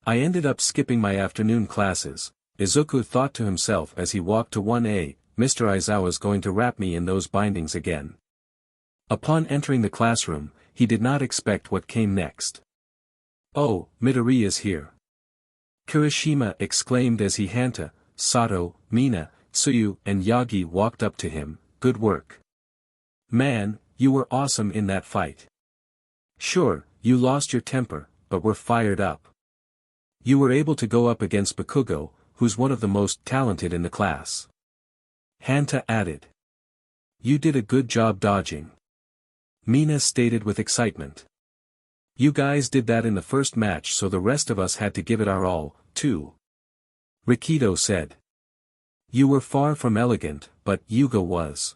I ended up skipping my afternoon classes, Izuku thought to himself as he walked to 1A, Mr. Aizawa's going to wrap me in those bindings again. Upon entering the classroom, he did not expect what came next. Oh, Midori is here. Kirishima exclaimed as he Hanta, Sato, Mina, Tsuyu and Yagi walked up to him, good work. Man, you were awesome in that fight. Sure, you lost your temper, but were fired up. You were able to go up against Bakugou, who's one of the most talented in the class. Hanta added. You did a good job dodging. Mina stated with excitement. You guys did that in the first match so the rest of us had to give it our all, too. Rikido said. You were far from elegant, but Yuga was.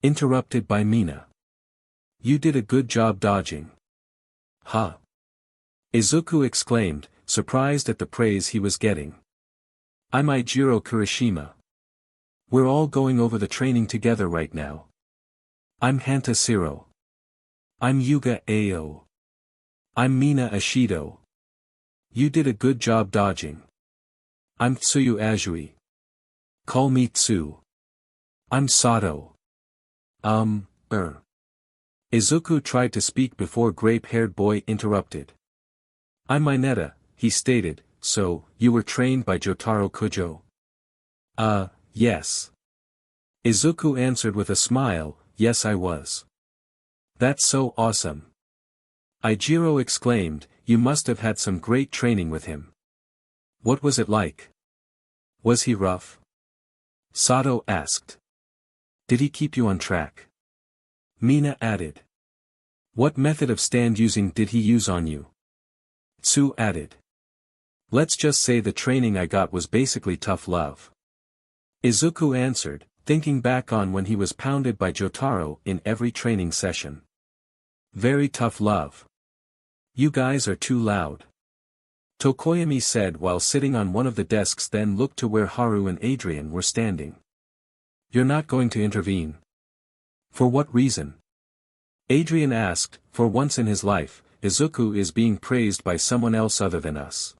Interrupted by Mina. You did a good job dodging. Huh. Izuku exclaimed, surprised at the praise he was getting. I'm Gyro Kirishima. We're all going over the training together right now. I'm Hanta Siro. I'm Yuga Ao. I'm Mina Ashido. You did a good job dodging. I'm Tsuyu Azui. Call me Tsu. I'm Sato. Izuku tried to speak before grape-haired boy interrupted. I'm Mineta, he stated, so, you were trained by Jotaro Kujo? Yes. Izuku answered with a smile, yes I was. That's so awesome. Gyro exclaimed, you must have had some great training with him. What was it like? Was he rough? Sato asked. Did he keep you on track? Mina added. What method of stand using did he use on you? Tsu added. Let's just say the training I got was basically tough love. Izuku answered, thinking back on when he was pounded by Jotaro in every training session. Very tough love. You guys are too loud. Tokoyami said while sitting on one of the desks, then looked to where Haru and Adrian were standing. You're not going to intervene. For what reason? Adrian asked. For once in his life, Izuku is being praised by someone else other than us.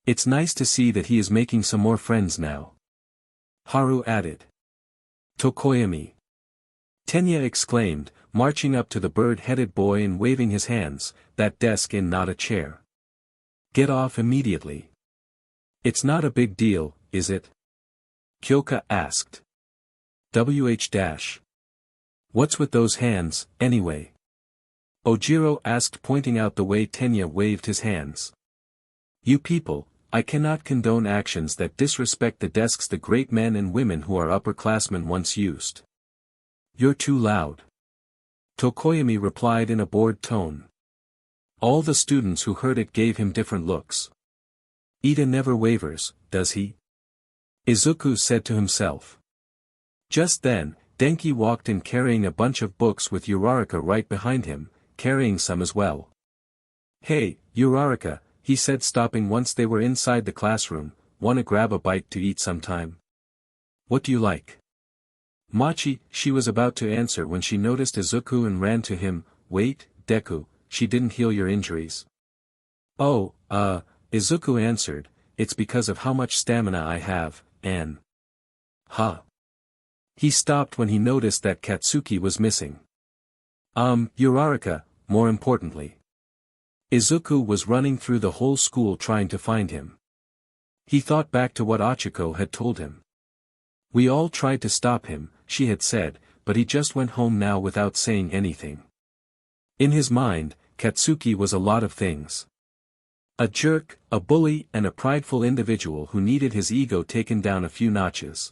It's nice to see that he is making some more friends now. Haru added. Tokoyami. Tenya exclaimed, marching up to the bird-headed boy and waving his hands, that desk in not a chair. Get off immediately. It's not a big deal, is it? Kyoka asked. What's with those hands, anyway? Ojiro asked, pointing out the way Tenya waved his hands. You people, I cannot condone actions that disrespect the desks the great men and women who our upperclassmen once used. You're too loud. Tokoyami replied in a bored tone. All the students who heard it gave him different looks. Ida never wavers, does he? Izuku said to himself. Just then, Denki walked in carrying a bunch of books with Uraraka right behind him, carrying some as well. Hey, Uraraka, he said, stopping once they were inside the classroom, wanna grab a bite to eat sometime? What do you like? Machi, she was about to answer when she noticed Izuku and ran to him. Wait, Deku, she didn't heal your injuries. Oh, Izuku answered, it's because of how much stamina I have, and... Huh. He stopped when he noticed that Katsuki was missing. Uraraka, more importantly. Izuku was running through the whole school trying to find him. He thought back to what Achiko had told him. We all tried to stop him, she had said, but he just went home now without saying anything. In his mind, Katsuki was a lot of things. A jerk, a bully, and a prideful individual who needed his ego taken down a few notches.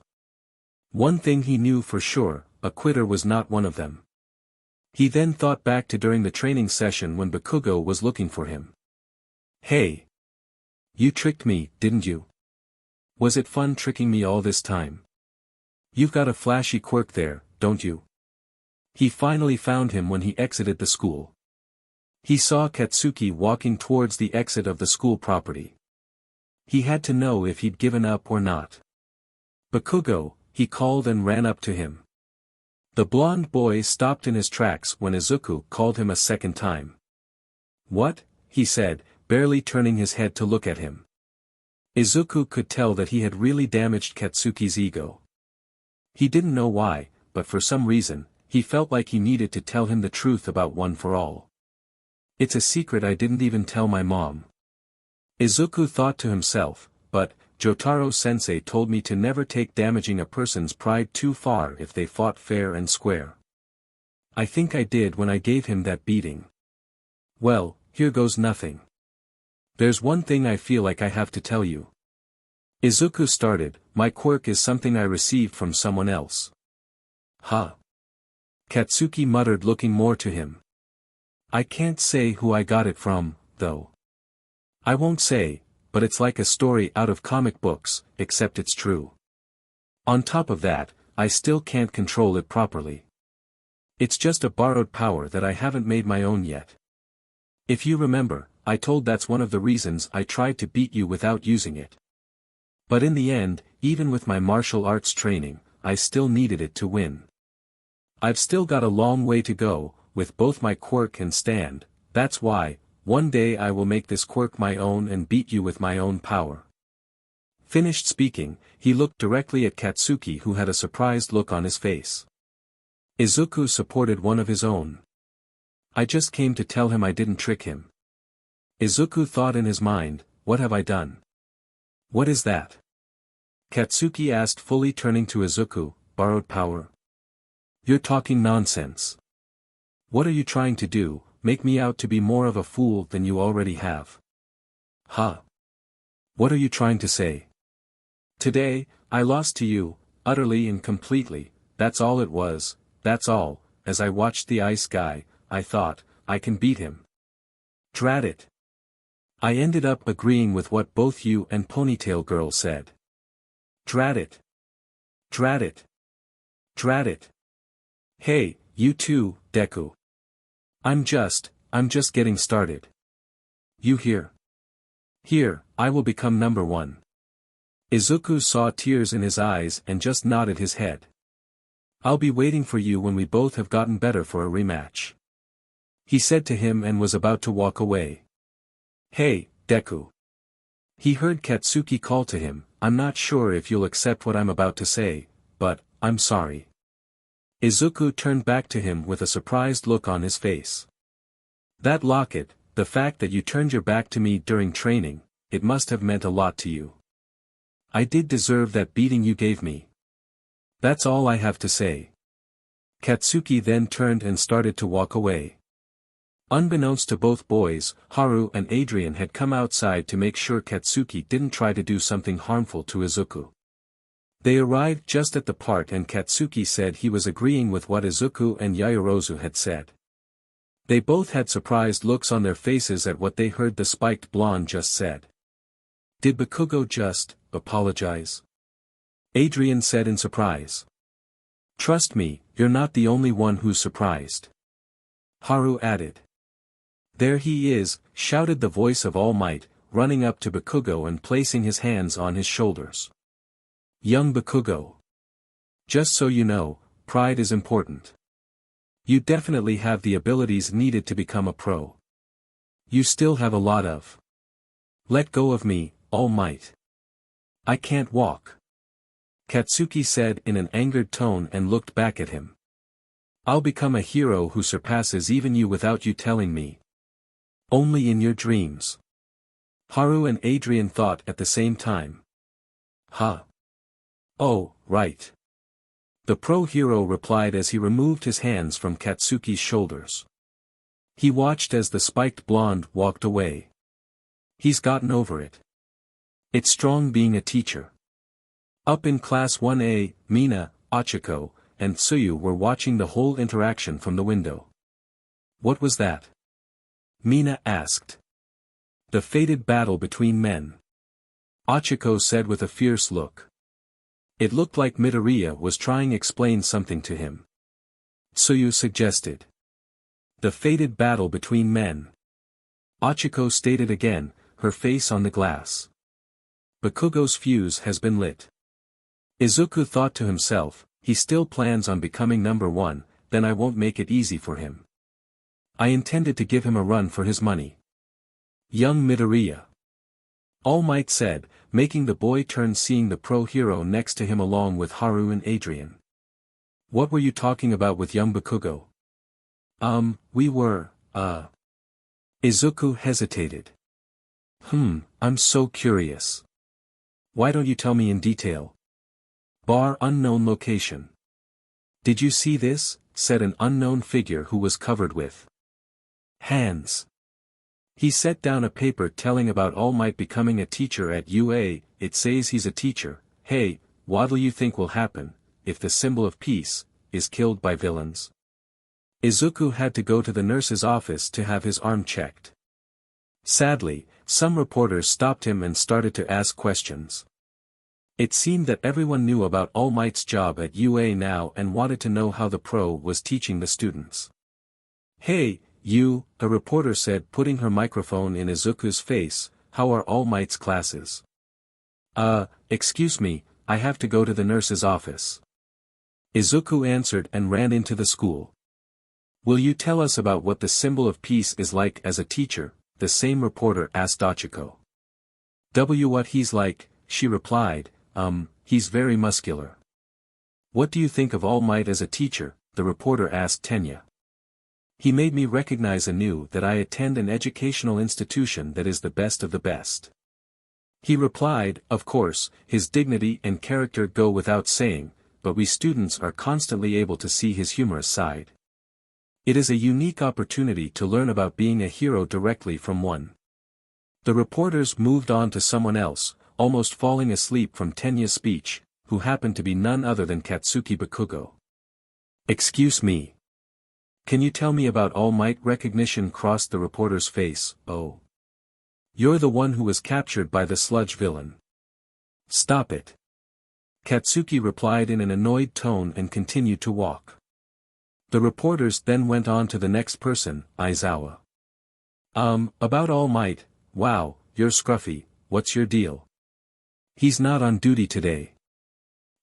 One thing he knew for sure, a quitter was not one of them. He then thought back to during the training session when Bakugou was looking for him. Hey! You tricked me, didn't you? Was it fun tricking me all this time? You've got a flashy quirk there, don't you? He finally found him when he exited the school. He saw Katsuki walking towards the exit of the school property. He had to know if he'd given up or not. Bakugou, he called and ran up to him. The blonde boy stopped in his tracks when Izuku called him a second time. What? He said, barely turning his head to look at him. Izuku could tell that he had really damaged Katsuki's ego. He didn't know why, but for some reason, he felt like he needed to tell him the truth about One for All. It's a secret I didn't even tell my mom. Izuku thought to himself, but, Jotaro-sensei told me to never take damaging a person's pride too far if they fought fair and square. I think I did when I gave him that beating. Well, here goes nothing. There's one thing I feel like I have to tell you. Izuku started, my quirk is something I received from someone else. Huh? Katsuki muttered, looking more to him. I can't say who I got it from, though. I won't say, but it's like a story out of comic books, except it's true. On top of that, I still can't control it properly. It's just a borrowed power that I haven't made my own yet. If you remember, I told that's one of the reasons I tried to beat you without using it. But in the end, even with my martial arts training, I still needed it to win. I've still got a long way to go, with both my quirk and stand, that's why, one day I will make this quirk my own and beat you with my own power. Finished speaking, he looked directly at Katsuki, who had a surprised look on his face. Izuku supported one of his own. I just came to tell him I didn't trick him. Izuku thought in his mind, what have I done? What is that? Katsuki asked, fully turning to Izuku, borrowed power? You're talking nonsense. What are you trying to do, make me out to be more of a fool than you already have? Huh? What are you trying to say? Today, I lost to you, utterly and completely, that's all it was, that's all. As I watched the ice guy, I thought, I can beat him. Drat it. I ended up agreeing with what both you and Ponytail Girl said. Drat it. Drat it. Drat it. Hey, you too, Deku. I'm just getting started. You hear? Here, I will become number one. Izuku saw tears in his eyes and just nodded his head. I'll be waiting for you when we both have gotten better for a rematch. He said to him and was about to walk away. Hey, Deku. He heard Katsuki call to him, I'm not sure if you'll accept what I'm about to say, but, I'm sorry. Izuku turned back to him with a surprised look on his face. That locket, the fact that you turned your back to me during training, it must have meant a lot to you. I did deserve that beating you gave me. That's all I have to say. Katsuki then turned and started to walk away. Unbeknownst to both boys, Haru and Adrian had come outside to make sure Katsuki didn't try to do something harmful to Izuku. They arrived just at the part and Katsuki said he was agreeing with what Izuku and Yaoyorozu had said. They both had surprised looks on their faces at what they heard the spiked blonde just said. Did Bakugou just apologize? Adrian said in surprise. Trust me, you're not the only one who's surprised. Haru added. There he is, shouted the voice of All Might, running up to Bakugou and placing his hands on his shoulders. Young Bakugou. Just so you know, pride is important. You definitely have the abilities needed to become a pro. You still have a lot of. Let go of me, All Might. I can't walk. Katsuki said in an angered tone and looked back at him. I'll become a hero who surpasses even you without you telling me. Only in your dreams. Haru and Adrian thought at the same time. Huh. Oh, right. The pro hero replied as he removed his hands from Katsuki's shoulders. He watched as the spiked blonde walked away. He's gotten over it. It's strong being a teacher. Up in Class 1A, Mina, Ochiko, and Tsuyu were watching the whole interaction from the window. What was that? Mina asked. The fated battle between men. Ochiko said with a fierce look. It looked like Midoriya was trying to explain something to him. Tsuyu suggested. The fated battle between men. Ochiko stated again, her face on the glass. Bakugou's fuse has been lit. Izuku thought to himself, he still plans on becoming number one, then I won't make it easy for him. I intended to give him a run for his money. Young Midoriya. All Might said, making the boy turn seeing the pro hero next to him along with Haru and Adrian. What were you talking about with young Bakugou? We were, Izuku hesitated. I'm so curious. Why don't you tell me in detail? Unknown location. Did you see this? Said an unknown figure who was covered with hands. He set down a paper telling about All Might becoming a teacher at UA. It says he's a teacher. Hey, what'll you think will happen, if the symbol of peace is killed by villains? Izuku had to go to the nurse's office to have his arm checked. Sadly, some reporters stopped him and started to ask questions. It seemed that everyone knew about All Might's job at UA now and wanted to know how the pro was teaching the students. Hey, you, a reporter said, putting her microphone in Izuku's face, how are All Might's classes? Excuse me, I have to go to the nurse's office. Izuku answered and ran into the school. Will you tell us about what the symbol of peace is like as a teacher? The same reporter asked Dachiko. What he's like, she replied, he's very muscular. What do you think of All Might as a teacher? The reporter asked Tenya. He made me recognize anew that I attend an educational institution that is the best of the best. He replied, of course, his dignity and character go without saying, but we students are constantly able to see his humorous side. It is a unique opportunity to learn about being a hero directly from one. The reporters moved on to someone else, almost falling asleep from Tenya's speech, who happened to be none other than Katsuki Bakugou. Excuse me. Can you tell me about All Might? Recognition crossed the reporter's face. Oh. You're the one who was captured by the sludge villain. Stop it. Katsuki replied in an annoyed tone and continued to walk. The reporters then went on to the next person, Aizawa. About All Might, wow, you're scruffy, what's your deal? He's not on duty today.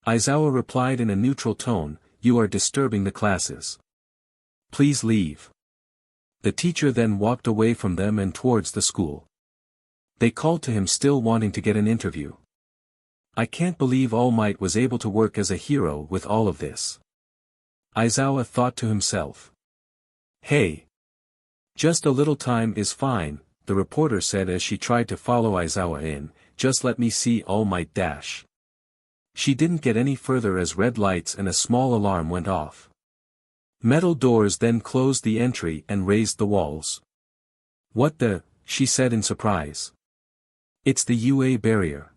Aizawa replied in a neutral tone, you are disturbing the classes. Please leave. The teacher then walked away from them and towards the school. They called to him still wanting to get an interview. I can't believe All Might was able to work as a hero with all of this. Aizawa thought to himself. Hey. Just a little time is fine, the reporter said as she tried to follow Aizawa in, just let me see All Might dash. She didn't get any further as red lights and a small alarm went off. Metal doors then closed the entry and raised the walls. What the, she said in surprise. It's the UA barrier.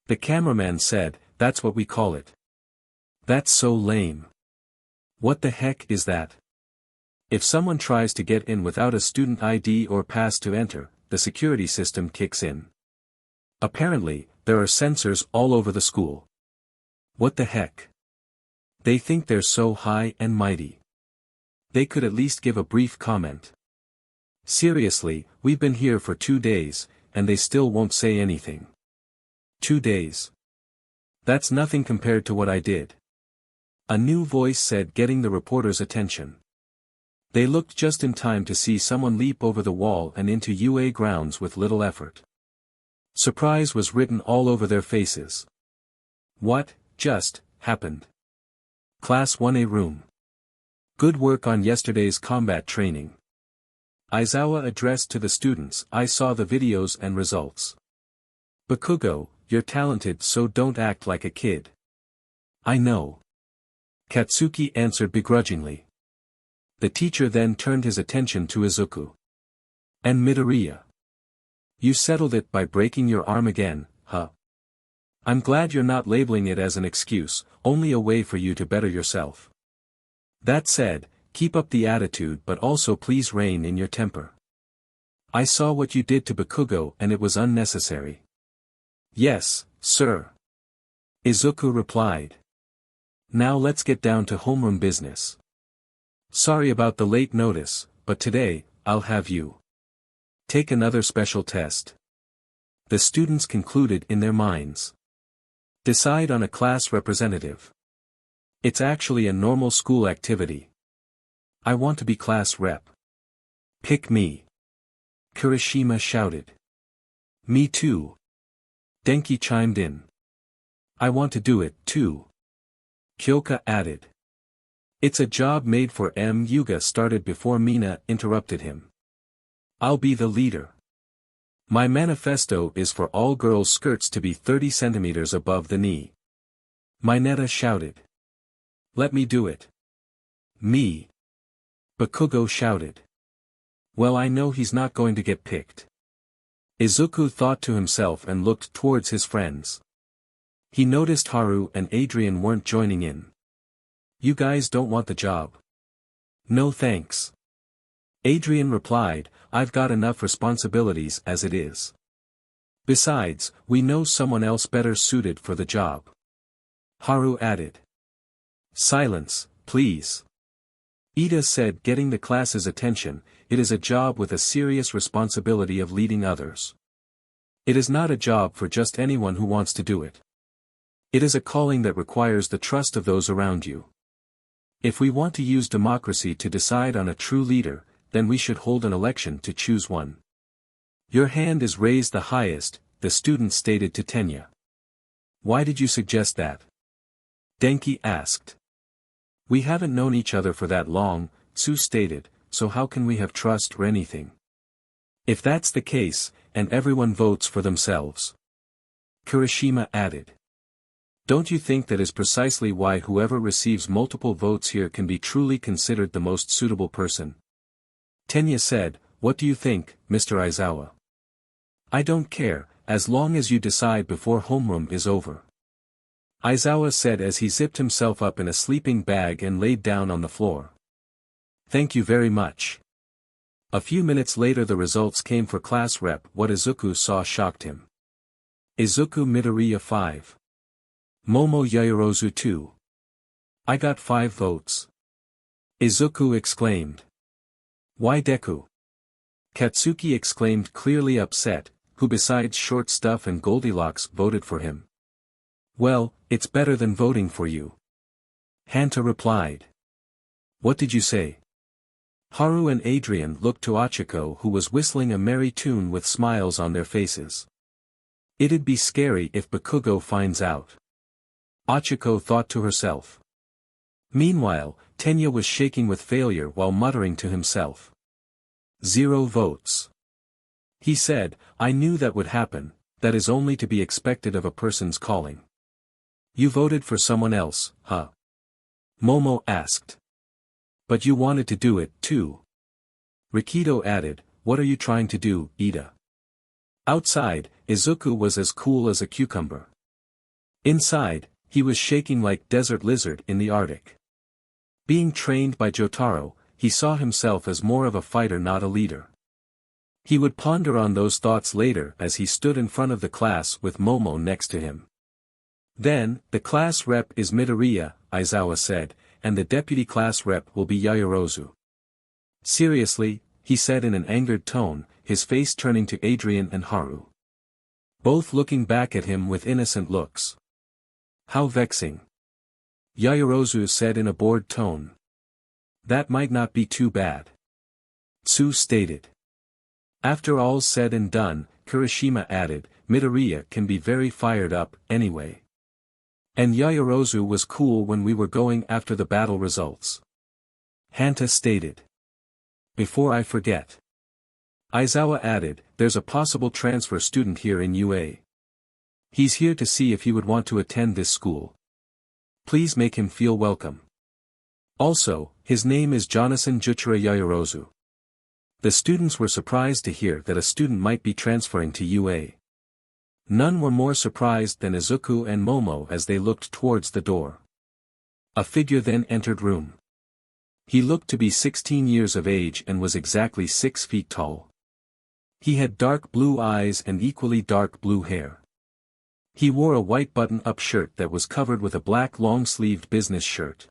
The cameraman said, that's what we call it. That's so lame. What the heck is that? If someone tries to get in without a student ID or pass to enter, the security system kicks in. Apparently, there are sensors all over the school. What the heck? They think they're so high and mighty. They could at least give a brief comment. Seriously, we've been here for 2 days, and they still won't say anything. 2 days. That's nothing compared to what I did. A new voice said, getting the reporter's attention. They looked just in time to see someone leap over the wall and into UA grounds with little effort. Surprise was written all over their faces. What, just, happened? Class 1A room. Good work on yesterday's combat training. Aizawa addressed to the students, I saw the videos and results. Bakugou, you're talented, so don't act like a kid. I know. Katsuki answered begrudgingly. The teacher then turned his attention to Izuku. And Midoriya. You settled it by breaking your arm again, huh? I'm glad you're not labeling it as an excuse, only a way for you to better yourself. That said, keep up the attitude but also please rein in your temper. I saw what you did to Bakugou and it was unnecessary. Yes, sir. Izuku replied. Now let's get down to homeroom business. Sorry about the late notice, but today, I'll have you take another special test. The students concluded in their minds. Decide on a class representative. It's actually a normal school activity. I want to be class rep. Pick me. Kirishima shouted. Me too. Denki chimed in. I want to do it, too. Kyoka added. It's a job made for M. Yuga started before Mina interrupted him. I'll be the leader. My manifesto is for all girls' skirts to be 30 centimeters above the knee. Mineta shouted. Let me do it. Me. Bakugou shouted. Well, I know he's not going to get picked. Izuku thought to himself and looked towards his friends. He noticed Haru and Adrian weren't joining in. You guys don't want the job? No thanks. Adrian replied, I've got enough responsibilities as it is. Besides, we know someone else better suited for the job. Haru added. Silence, please. Ida said, getting the class's attention, it is a job with a serious responsibility of leading others. It is not a job for just anyone who wants to do it. It is a calling that requires the trust of those around you. If we want to use democracy to decide on a true leader, then we should hold an election to choose one. Your hand is raised the highest, the student stated to Tenya. Why did you suggest that? Denki asked. We haven't known each other for that long, Tsu stated, so how can we have trust or anything? If that's the case, and everyone votes for themselves. Kirishima added. Don't you think that is precisely why whoever receives multiple votes here can be truly considered the most suitable person? Tenya said, what do you think, Mr. Aizawa? I don't care, as long as you decide before homeroom is over. Aizawa said as he zipped himself up in a sleeping bag and laid down on the floor. Thank you very much. A few minutes later the results came for class rep. What Izuku saw shocked him. Izukumidoriya 5. Momo Yaoyorozu 2. I got 5 votes. Izuku exclaimed. Why Deku? Katsuki exclaimed, clearly upset, who besides short stuff and Goldilocks voted for him. Well, it's better than voting for you. Hanta replied. What did you say? Haru and Adrian looked to Achiko, who was whistling a merry tune with smiles on their faces. It'd be scary if Bakugou finds out. Achiko thought to herself. Meanwhile, Tenya was shaking with failure while muttering to himself. 0 votes. He said, I knew that would happen, that is only to be expected of a person's calling. You voted for someone else, huh? Momo asked. But you wanted to do it, too. Rikido added, what are you trying to do, Ida? Outside, Izuku was as cool as a cucumber. Inside, he was shaking like desert lizard in the Arctic. Being trained by Jotaro, he saw himself as more of a fighter, not a leader. He would ponder on those thoughts later as he stood in front of the class with Momo next to him. Then, the class rep is Midoriya, Aizawa said, and the deputy class rep will be Yaoyorozu. Seriously, he said in an angered tone, his face turning to Adrian and Haru. Both looking back at him with innocent looks. How vexing. Yaoyorozu said in a bored tone. That might not be too bad. Tsu stated. After all's said and done, Kirishima added, Midoriya can be very fired up, anyway. And Yaoyorozu was cool when we were going after the battle results. Hanta stated. Before I forget. Aizawa added, there's a possible transfer student here in UA. He's here to see if he would want to attend this school. Please make him feel welcome. Also, his name is Jonathan Juchira Yaoyorozu. The students were surprised to hear that a student might be transferring to UA. None were more surprised than Izuku and Momo as they looked towards the door. A figure then entered room. He looked to be 16 years of age and was exactly 6 feet tall. He had dark blue eyes and equally dark blue hair. He wore a white button-up shirt that was covered with a black long-sleeved business shirt.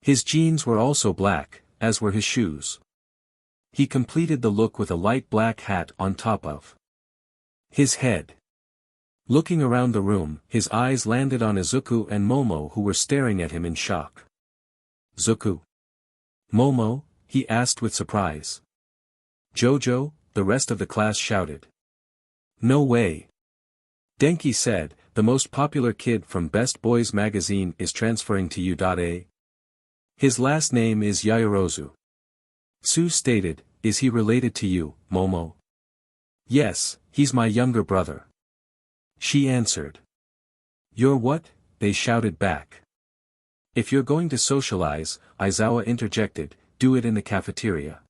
His jeans were also black, as were his shoes. He completed the look with a light black hat on top of his head. Looking around the room, his eyes landed on Izuku and Momo, who were staring at him in shock. Zuku? Momo? He asked with surprise. Jojo? the rest of the class shouted. No way. Denki said, the most popular kid from Best Boys magazine is transferring to U.A. His last name is Yaoyorozu. Sue stated, is he related to you, Momo? Yes, he's my younger brother. She answered. You're what? They shouted back. If you're going to socialize, Aizawa interjected, do it in the cafeteria.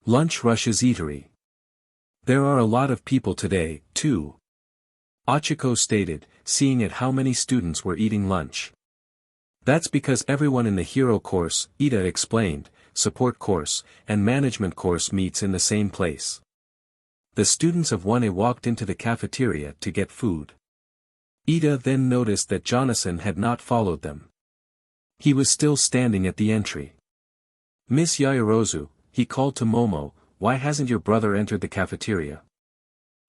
Lunch rushes eatery. There are a lot of people today, too. Achiko stated, seeing at how many students were eating lunch. That's because everyone in the hero course, Ida explained, support course, and management course meets in the same place. The students of 1A walked into the cafeteria to get food. Ida then noticed that Jonathan had not followed them. He was still standing at the entry. Miss Yaoyorozu, he called to Momo, why hasn't your brother entered the cafeteria?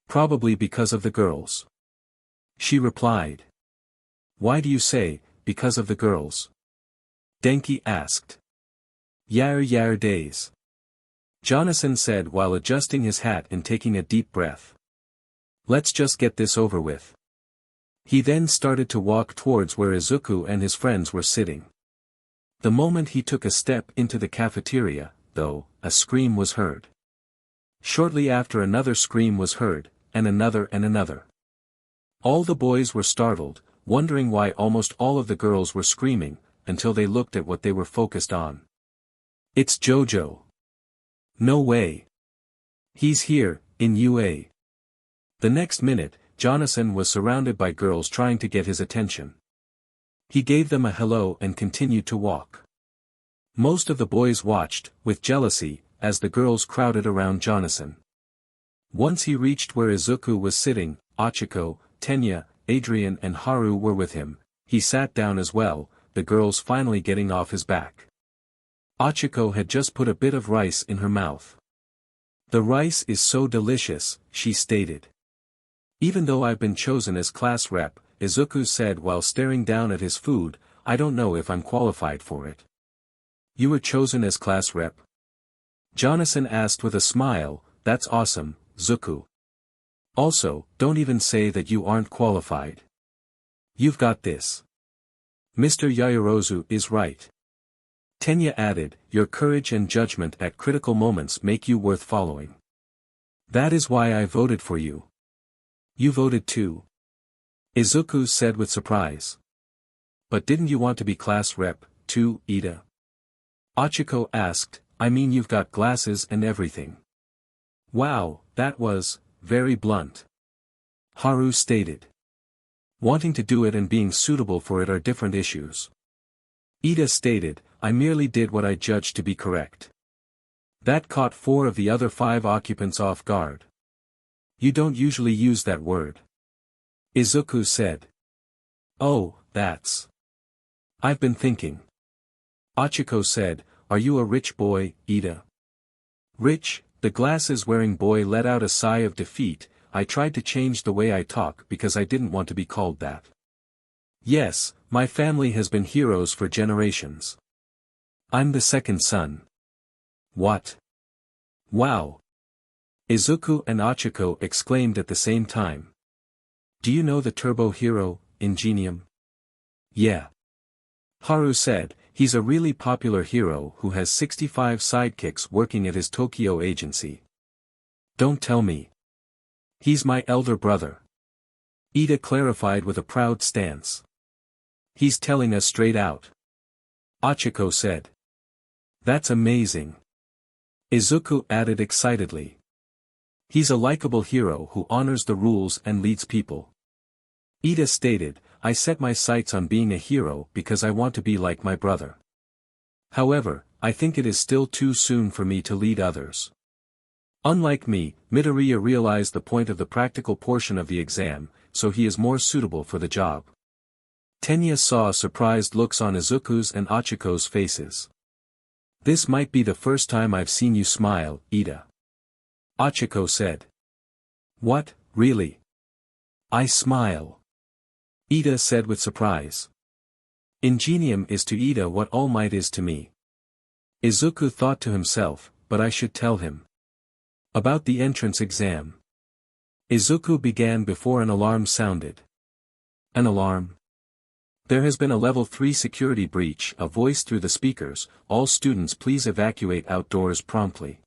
Probably because of the girls. She replied. Why do you say, because of the girls? Denki asked. Yar days. Jonathan said while adjusting his hat and taking a deep breath. Let's just get this over with. He then started to walk towards where Izuku and his friends were sitting. The moment he took a step into the cafeteria, though, a scream was heard. Shortly after another scream was heard, and another and another. All the boys were startled, wondering why almost all of the girls were screaming, until they looked at what they were focused on. It's JoJo. No way. He's here, in UA. The next minute, Jonathan was surrounded by girls trying to get his attention. He gave them a hello and continued to walk. Most of the boys watched, with jealousy, as the girls crowded around Jonathan. Once he reached where Izuku was sitting, Achiko, Tenya, Adrian and Haru were with him, he sat down as well, the girls finally getting off his back. Achiko had just put a bit of rice in her mouth. The rice is so delicious, she stated. Even though I've been chosen as class rep, Izuku said while staring down at his food, I don't know if I'm qualified for it. You were chosen as class rep? Jonathan asked with a smile, that's awesome, Zuku. Also, don't even say that you aren't qualified. You've got this. Mr. Yaoyorozu is right. Tenya added, your courage and judgment at critical moments make you worth following. That is why I voted for you. You voted too? Izuku said with surprise. But didn't you want to be class rep, too, Ida? Achiko asked, I mean you've got glasses and everything. Wow, that was, very blunt. Haru stated. Wanting to do it and being suitable for it are different issues. Ida stated, I merely did what I judged to be correct. That caught 4 of the other 5 occupants off guard. You don't usually use that word. Izuku said. Oh, that's. I've been thinking. Achiko said, are you a rich boy, Ida? Rich? The glasses-wearing boy let out a sigh of defeat. I tried to change the way I talk because I didn't want to be called that. Yes, my family has been heroes for generations. I'm the second son. What? Wow! Izuku and Achiko exclaimed at the same time. Do you know the turbo hero, Ingenium? Yeah. Haru said, he's a really popular hero who has 65 sidekicks working at his Tokyo agency. Don't tell me. He's my elder brother. Ida clarified with a proud stance. He's telling us straight out. Achiko said. That's amazing. Izuku added excitedly. He's a likable hero who honors the rules and leads people. Ida stated, I set my sights on being a hero because I want to be like my brother. However, I think it is still too soon for me to lead others. Unlike me, Midoriya realized the point of the practical portion of the exam, so he is more suitable for the job. Tenya saw surprised looks on Izuku's and Achiko's faces. This might be the first time I've seen you smile, Ida. Achiko said. What, really? I smile. Ida said with surprise. Ingenium is to Ida what All Might is to me. Izuku thought to himself, but I should tell him. About the entrance exam. Izuku began before an alarm sounded. An alarm? There has been a level 3 security breach, a voice through the speakers, all students please evacuate outdoors promptly.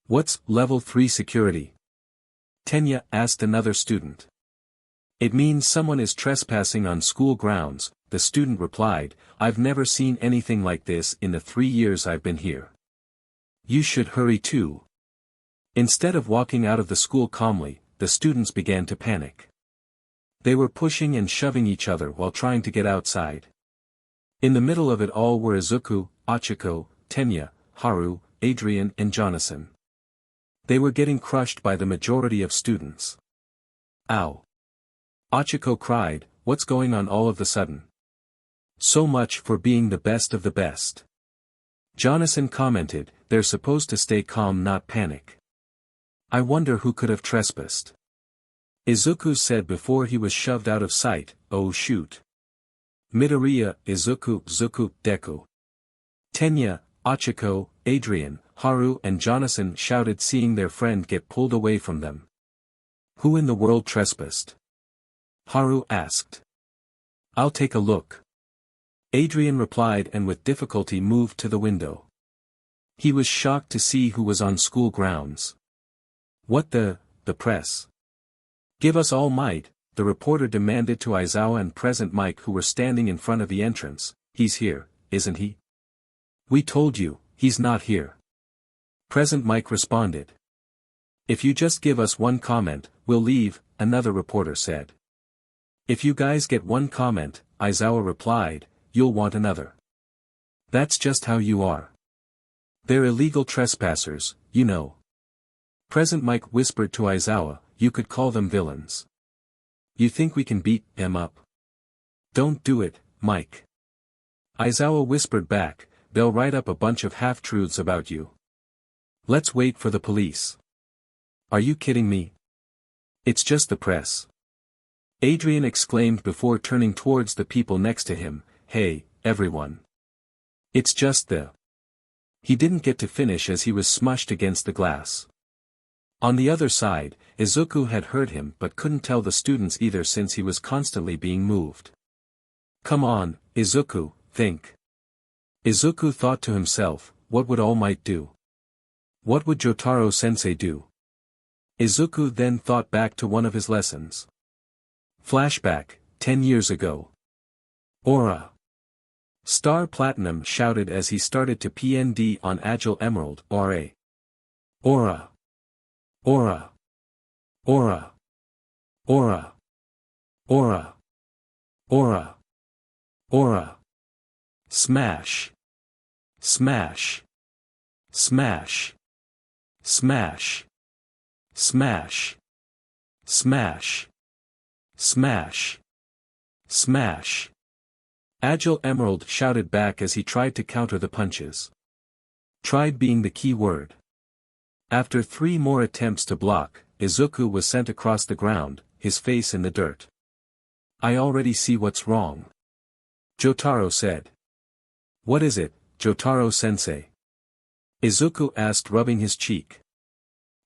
What's level 3 security? Tenya asked another student. It means someone is trespassing on school grounds, the student replied. I've never seen anything like this in the 3 years I've been here. You should hurry too. Instead of walking out of the school calmly, the students began to panic. They were pushing and shoving each other while trying to get outside. In the middle of it all were Izuku, Achiko, Tenya, Haru, Adrian and Jonathan. They were getting crushed by the majority of students. Ow! Achiko cried, what's going on all of the sudden? So much for being the best of the best. Jonathan commented, they're supposed to stay calm, not panic. I wonder who could have trespassed. Izuku said before he was shoved out of sight, oh shoot. Midoriya, Izuku, Zuku, Deku. Tenya, Achiko, Adrian, Haru and Jonathan shouted seeing their friend get pulled away from them. Who in the world trespassed? Haru asked. I'll take a look. Adrian replied and with difficulty moved to the window. He was shocked to see who was on school grounds. What the press? Give us all might, the reporter demanded to Aizawa and Present Mike who were standing in front of the entrance. He's here, isn't he? We told you, he's not here. Present Mike responded. If you just give us one comment, we'll leave, another reporter said. If you guys get one comment, Aizawa replied, you'll want another. That's just how you are. They're illegal trespassers, you know. Present Mike whispered to Aizawa, you could call them villains. You think we can beat them up? Don't do it, Mike. Aizawa whispered back, they'll write up a bunch of half-truths about you. Let's wait for the police. Are you kidding me? It's just the press. Adrian exclaimed before turning towards the people next to him, hey, everyone. It's just the... He didn't get to finish as he was smushed against the glass. On the other side, Izuku had heard him but couldn't tell the students either since he was constantly being moved. Come on, Izuku, think. Izuku thought to himself, what would All Might do? What would Jotaro-sensei do? Izuku then thought back to one of his lessons. Flashback, 10 years ago. Aura. Star Platinum shouted as he started to PND on Agile Emerald, Aura. Aura. Aura. Aura. Aura. Aura. Aura. Aura. Smash. Smash. Smash. Smash. Smash. Smash. Smash. Smash. Agile Emerald shouted back as he tried to counter the punches. Tried being the key word. After 3 more attempts to block, Izuku was sent across the ground, his face in the dirt. I already see what's wrong. Jotaro said. What is it, Jotaro-sensei? Izuku asked rubbing his cheek.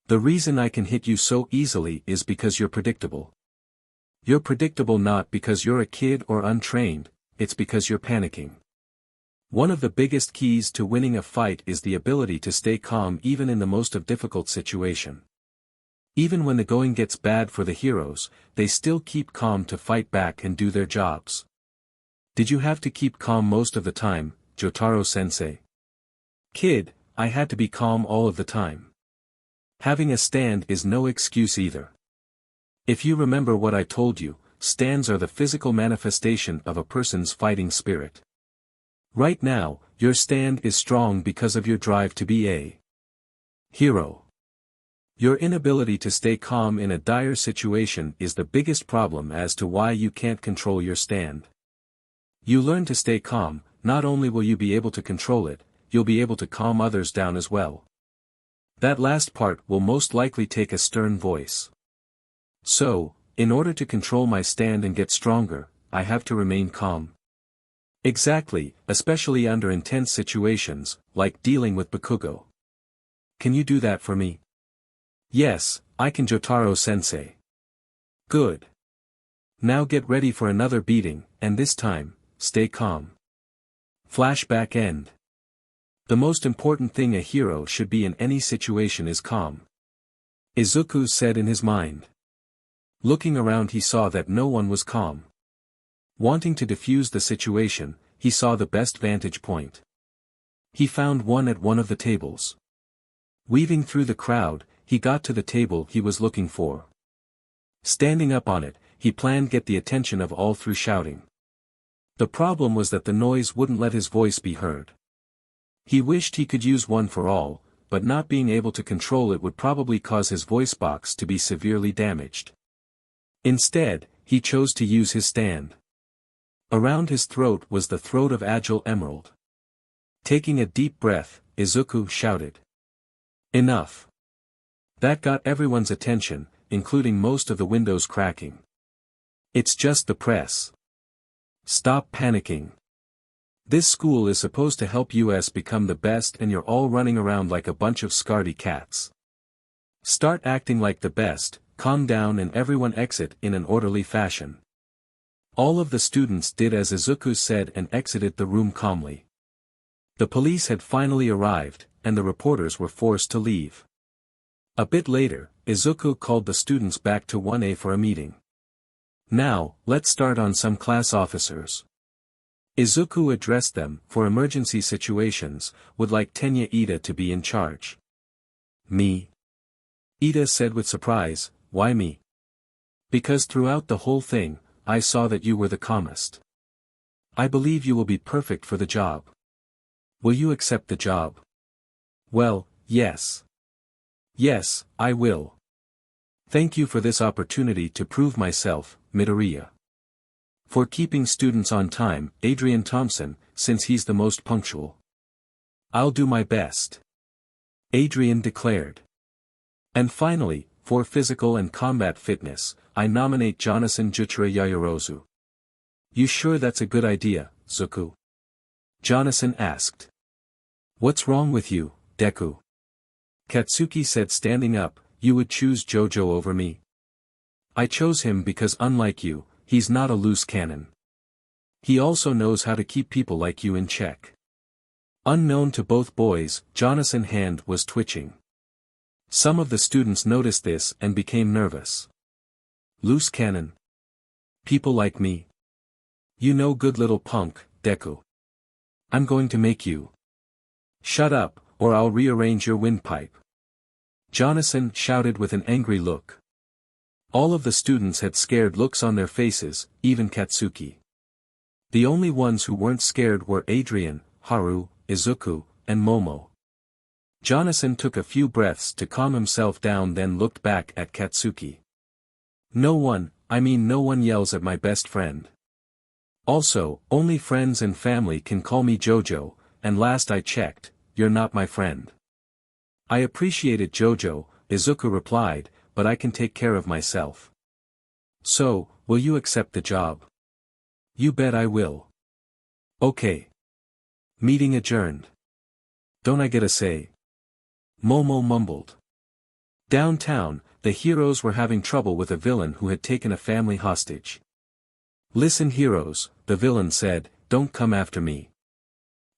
The reason I can hit you so easily is because you're predictable. You're predictable not because you're a kid or untrained, it's because you're panicking. One of the biggest keys to winning a fight is the ability to stay calm even in the most difficult situation. Even when the going gets bad for the heroes, they still keep calm to fight back and do their jobs. Did you have to keep calm most of the time, Jotaro-sensei? Kid, I had to be calm all of the time. Having a stand is no excuse either. If you remember what I told you, stands are the physical manifestation of a person's fighting spirit. Right now, your stand is strong because of your drive to be a hero. Your inability to stay calm in a dire situation is the biggest problem as to why you can't control your stand. You learn to stay calm, not only will you be able to control it, you'll be able to calm others down as well. That last part will most likely take a stern voice. So, in order to control my stand and get stronger, I have to remain calm. Exactly, especially under intense situations, like dealing with bakugou. Can you do that for me? Yes, I can Jotaro-sensei. Good. Now get ready for another beating, and this time, stay calm. Flashback end. The most important thing a hero should be in any situation is calm. Izuku said in his mind. Looking around he saw that no one was calm. Wanting to defuse the situation, he saw the best vantage point. He found one at one of the tables. Weaving through the crowd, he got to the table he was looking for. Standing up on it, he planned get the attention of all through shouting. The problem was that the noise wouldn't let his voice be heard. He wished he could use one for all, but not being able to control it would probably cause his voice box to be severely damaged. Instead, he chose to use his stand. Around his throat was the throat of Agile Emerald. Taking a deep breath, Izuku shouted. Enough. That got everyone's attention, including most of the windows cracking. It's just the press. Stop panicking. This school is supposed to help us become the best and you're all running around like a bunch of scaredy cats. Start acting like the best, calm down and everyone exit in an orderly fashion. All of the students did as Izuku said and exited the room calmly. The police had finally arrived, and the reporters were forced to leave. A bit later, Izuku called the students back to 1A for a meeting. Now, let's start on some class officers. Izuku addressed them, for emergency situations, would like Tenya Ida to be in charge. Me? Ida said with surprise, why me? Because throughout the whole thing, I saw that you were the calmest. I believe you will be perfect for the job. Will you accept the job? Well, yes. Yes, I will. Thank you for this opportunity to prove myself, Midoriya. For keeping students on time, Adrian Thompson, since he's the most punctual. I'll do my best. Adrian declared. And finally, for physical and combat fitness, I nominate Jonathan Jutra Yayorozu. You sure that's a good idea, Zuku? Jonathan asked. What's wrong with you, Deku? Katsuki said standing up, you would choose JoJo over me? I chose him because unlike you, he's not a loose cannon. He also knows how to keep people like you in check. Unknown to both boys, Jonathan's hand was twitching. Some of the students noticed this and became nervous. Loose cannon. People like me. You know good little punk, Deku. I'm going to make you. Shut up, or I'll rearrange your windpipe. Jonathan shouted with an angry look. All of the students had scared looks on their faces, even Katsuki. The only ones who weren't scared were Adrian, Haru, Izuku, and Momo. Jonathan took a few breaths to calm himself down then looked back at Katsuki. No one yells at my best friend. Also, only friends and family can call me JoJo, and last I checked, you're not my friend. I appreciate it JoJo, Izuku replied, but I can take care of myself. So, will you accept the job? You bet I will. Okay. Meeting adjourned. Don't I get a say? Momo mumbled. Downtown, the heroes were having trouble with a villain who had taken a family hostage. Listen heroes, the villain said, don't come after me.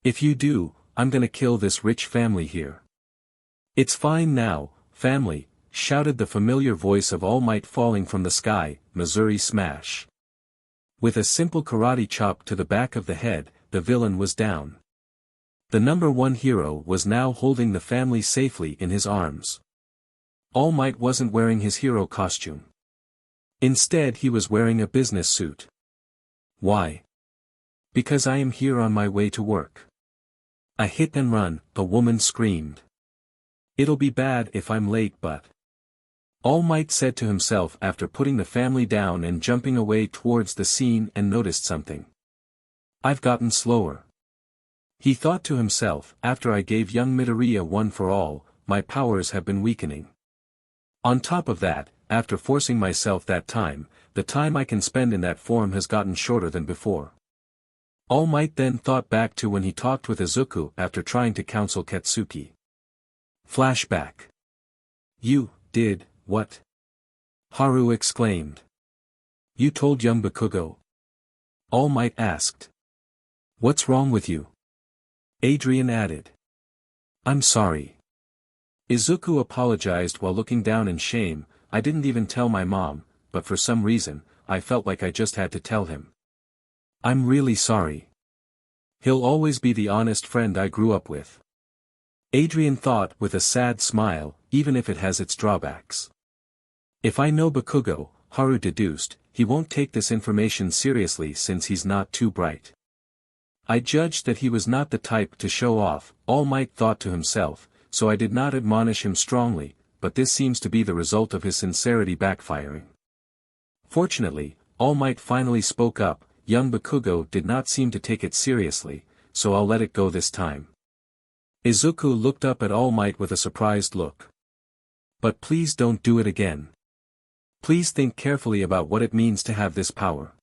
If you do, I'm gonna kill this rich family here. It's fine now, family, shouted the familiar voice of All Might falling from the sky, Missouri Smash. With a simple karate chop to the back of the head, the villain was down. The number one hero was now holding the family safely in his arms. All Might wasn't wearing his hero costume. Instead he was wearing a business suit. Why? Because I am here on my way to work. A hit and run, the woman screamed. It'll be bad if I'm late but... All Might said to himself after putting the family down and jumping away towards the scene and noticed something. I've gotten slower. He thought to himself, after I gave young Midoriya one for all, my powers have been weakening. On top of that, after forcing myself that time, the time I can spend in that form has gotten shorter than before. All Might then thought back to when he talked with Izuku after trying to counsel Katsuki. Flashback. You, did, what? Haru exclaimed. You told young Bakugou? All Might asked. What's wrong with you? Adrian added. I'm sorry. Izuku apologized while looking down in shame. I didn't even tell my mom, but for some reason, I felt like I just had to tell him. I'm really sorry. He'll always be the honest friend I grew up with. Adrian thought with a sad smile, even if it has its drawbacks. If I know Bakugou, Haru deduced, he won't take this information seriously since he's not too bright. I judged that he was not the type to show off, All Might thought to himself, so I did not admonish him strongly, but this seems to be the result of his sincerity backfiring. Fortunately, All Might finally spoke up. Young Bakugou did not seem to take it seriously, so I'll let it go this time. Izuku looked up at All Might with a surprised look. But please don't do it again. Please think carefully about what it means to have this power.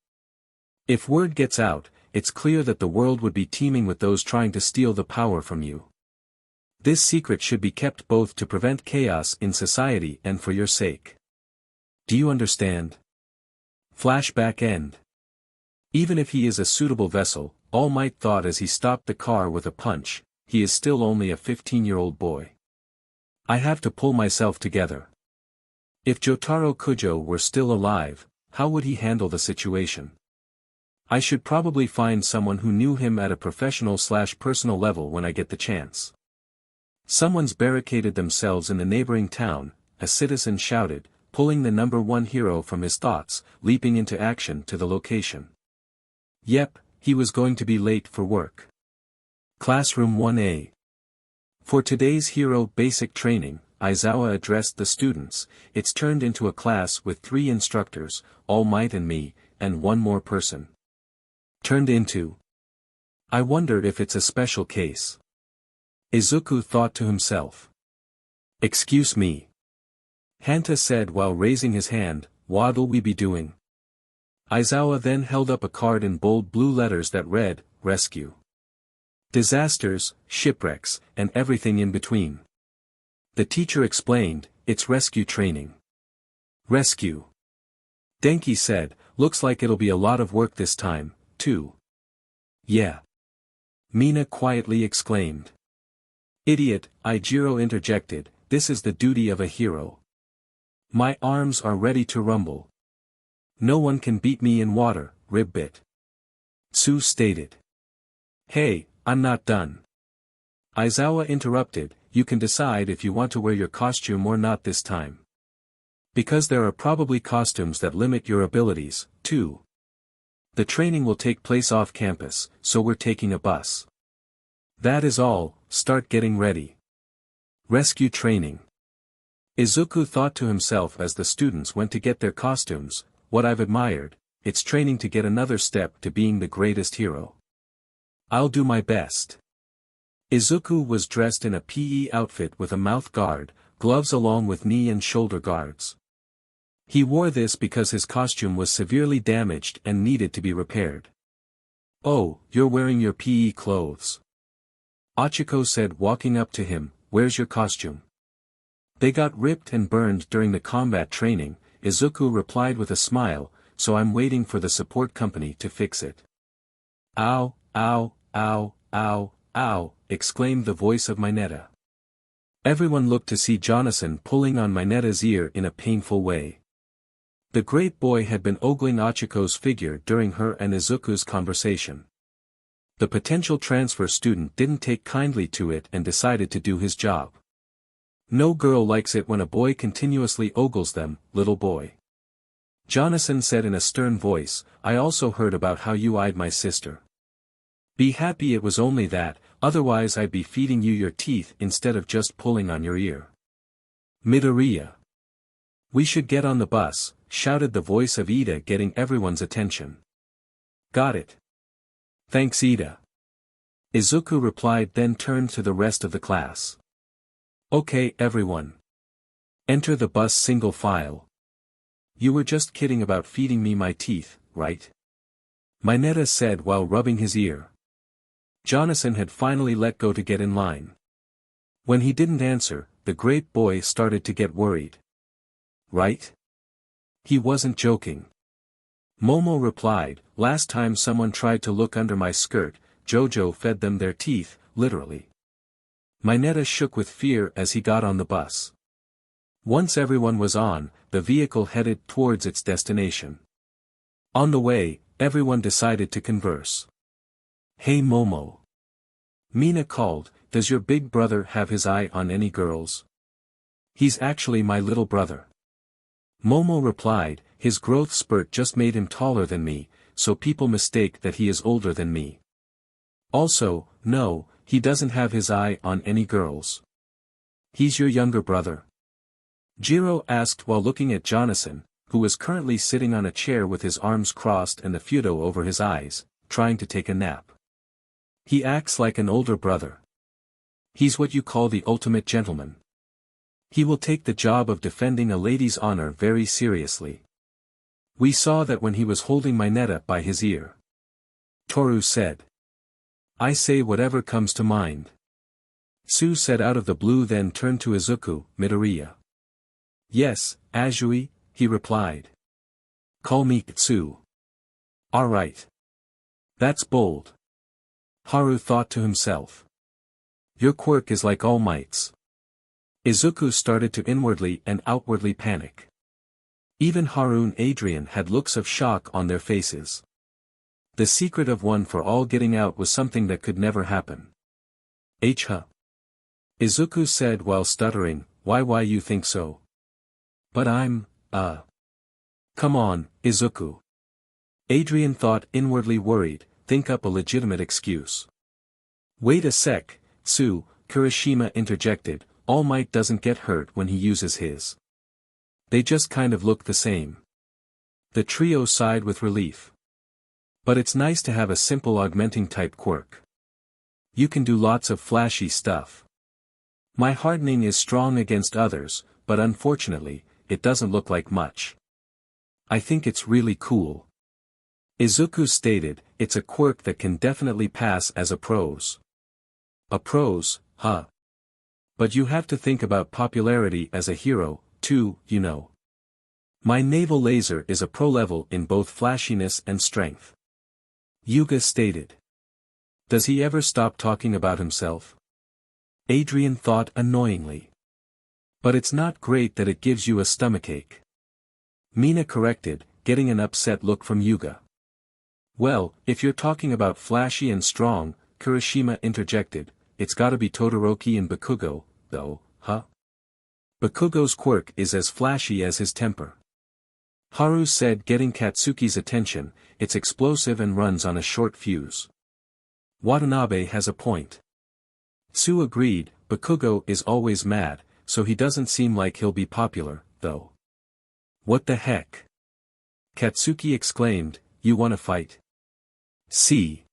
If word gets out, it's clear that the world would be teeming with those trying to steal the power from you. This secret should be kept both to prevent chaos in society and for your sake. Do you understand? Flashback end. Even if he is a suitable vessel, All Might thought as he stopped the car with a punch, he is still only a 15-year-old boy. I have to pull myself together. If Jotaro Kujo were still alive, how would he handle the situation? I should probably find someone who knew him at a professional/personal level when I get the chance. Someone's barricaded themselves in the neighboring town, a citizen shouted, pulling the number one hero from his thoughts, leaping into action to the location. Yep, he was going to be late for work. Classroom 1A. For today's hero basic training, Aizawa addressed the students. It's turned into a class with 3 instructors, All Might and me, and one more person. Turned into. I wonder if it's a special case. Izuku thought to himself. Excuse me. Hanta said while raising his hand, what'll we be doing? Aizawa then held up a card in bold blue letters that read, Rescue. Disasters, shipwrecks, and everything in between. The teacher explained, it's rescue training. Rescue. Denki said, looks like it'll be a lot of work this time, too. Yeah. Mina quietly exclaimed. Idiot, Gyro interjected, this is the duty of a hero. My arms are ready to rumble. No one can beat me in water, Ribbit. Tsu stated. Hey, I'm not done. Aizawa interrupted, you can decide if you want to wear your costume or not this time. Because there are probably costumes that limit your abilities, too. The training will take place off campus, so we're taking a bus. That is all, start getting ready. Rescue training. Izuku thought to himself as the students went to get their costumes, what I've admired, it's training to get another step to being the greatest hero. I'll do my best. Izuku was dressed in a PE outfit with a mouth guard, gloves along with knee and shoulder guards. He wore this because his costume was severely damaged and needed to be repaired. Oh, you're wearing your PE clothes. Achiko said walking up to him, where's your costume? They got ripped and burned during the combat training, Izuku replied with a smile, so I'm waiting for the support company to fix it. Ow, ow, ow, ow, ow, exclaimed the voice of Mineta. Everyone looked to see Jonathan pulling on Mineta's ear in a painful way. The great boy had been ogling Achiko's figure during her and Izuku's conversation. The potential transfer student didn't take kindly to it and decided to do his job. No girl likes it when a boy continuously ogles them, little boy. Jonathan said in a stern voice, I also heard about how you eyed my sister. Be happy it was only that, otherwise I'd be feeding you your teeth instead of just pulling on your ear. Midoriya. We should get on the bus, shouted the voice of Ida, getting everyone's attention. Got it. Thanks Ida. Izuku replied, then turned to the rest of the class. Okay everyone. Enter the bus single file. You were just kidding about feeding me my teeth, right? Mineta said while rubbing his ear. Jonathan had finally let go to get in line. When he didn't answer, the great boy started to get worried. right? He wasn't joking. Momo replied, last time someone tried to look under my skirt, Jojo fed them their teeth, literally. Mineta shook with fear as he got on the bus. Once everyone was on, the vehicle headed towards its destination. On the way, everyone decided to converse. Hey Momo. Mina called, does your big brother have his eye on any girls? He's actually my little brother. Momo replied, his growth spurt just made him taller than me, so people mistake that he is older than me. Also, no, he doesn't have his eye on any girls. He's your younger brother? Gyro asked while looking at Jonathan, who was currently sitting on a chair with his arms crossed and the fudo over his eyes, trying to take a nap. He acts like an older brother. He's what you call the ultimate gentleman. He will take the job of defending a lady's honor very seriously. We saw that when he was holding Mineta by his ear. Toru said. I say whatever comes to mind. Tsu said out of the blue, then turned to Izukumidoriya. Yes, Azui, he replied. Call me Tsu. Alright. That's bold. Haru thought to himself. Your quirk is like All Might's. Izuku started to inwardly and outwardly panic. Even Haru and Adrian had looks of shock on their faces. The secret of one for all getting out was something that could never happen. Huh? Izuku said while stuttering, why you think so? But I'm, Come on, Izuku. Adrian thought, inwardly worried, think up a legitimate excuse. Wait a sec, Tsu, Kirishima interjected, All Might doesn't get hurt when he uses his. They just kind of look the same. The trio sighed with relief. But it's nice to have a simple augmenting type quirk. You can do lots of flashy stuff. My hardening is strong against others, but unfortunately, it doesn't look like much. I think it's really cool. Izuku stated, it's a quirk that can definitely pass as a pros. A pros, huh? But you have to think about popularity as a hero, too, you know. My naval laser is a pro level in both flashiness and strength. Yuga stated. Does he ever stop talking about himself? Adrian thought annoyingly. But it's not great that it gives you a stomachache. Mina corrected, getting an upset look from Yuga. Well, if you're talking about flashy and strong, Kirishima interjected, it's gotta be Todoroki and Bakugou, though, huh? Bakugou's quirk is as flashy as his temper. Haru said, getting Katsuki's attention, it's explosive and runs on a short fuse. Watanabe has a point. Tsu agreed, Bakugou is always mad, so he doesn't seem like he'll be popular, though. What the heck? Katsuki exclaimed, you wanna fight? See.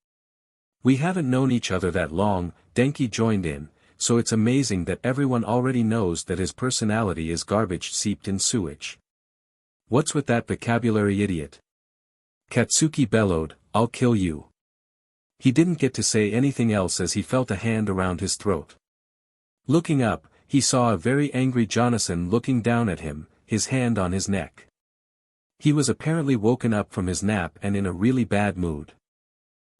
We haven't known each other that long, Denki joined in, so it's amazing that everyone already knows that his personality is garbage seeped in sewage. What's with that vocabulary, idiot? Katsuki bellowed, I'll kill you. He didn't get to say anything else as he felt a hand around his throat. Looking up, he saw a very angry Jonathan looking down at him, his hand on his neck. He was apparently woken up from his nap and in a really bad mood.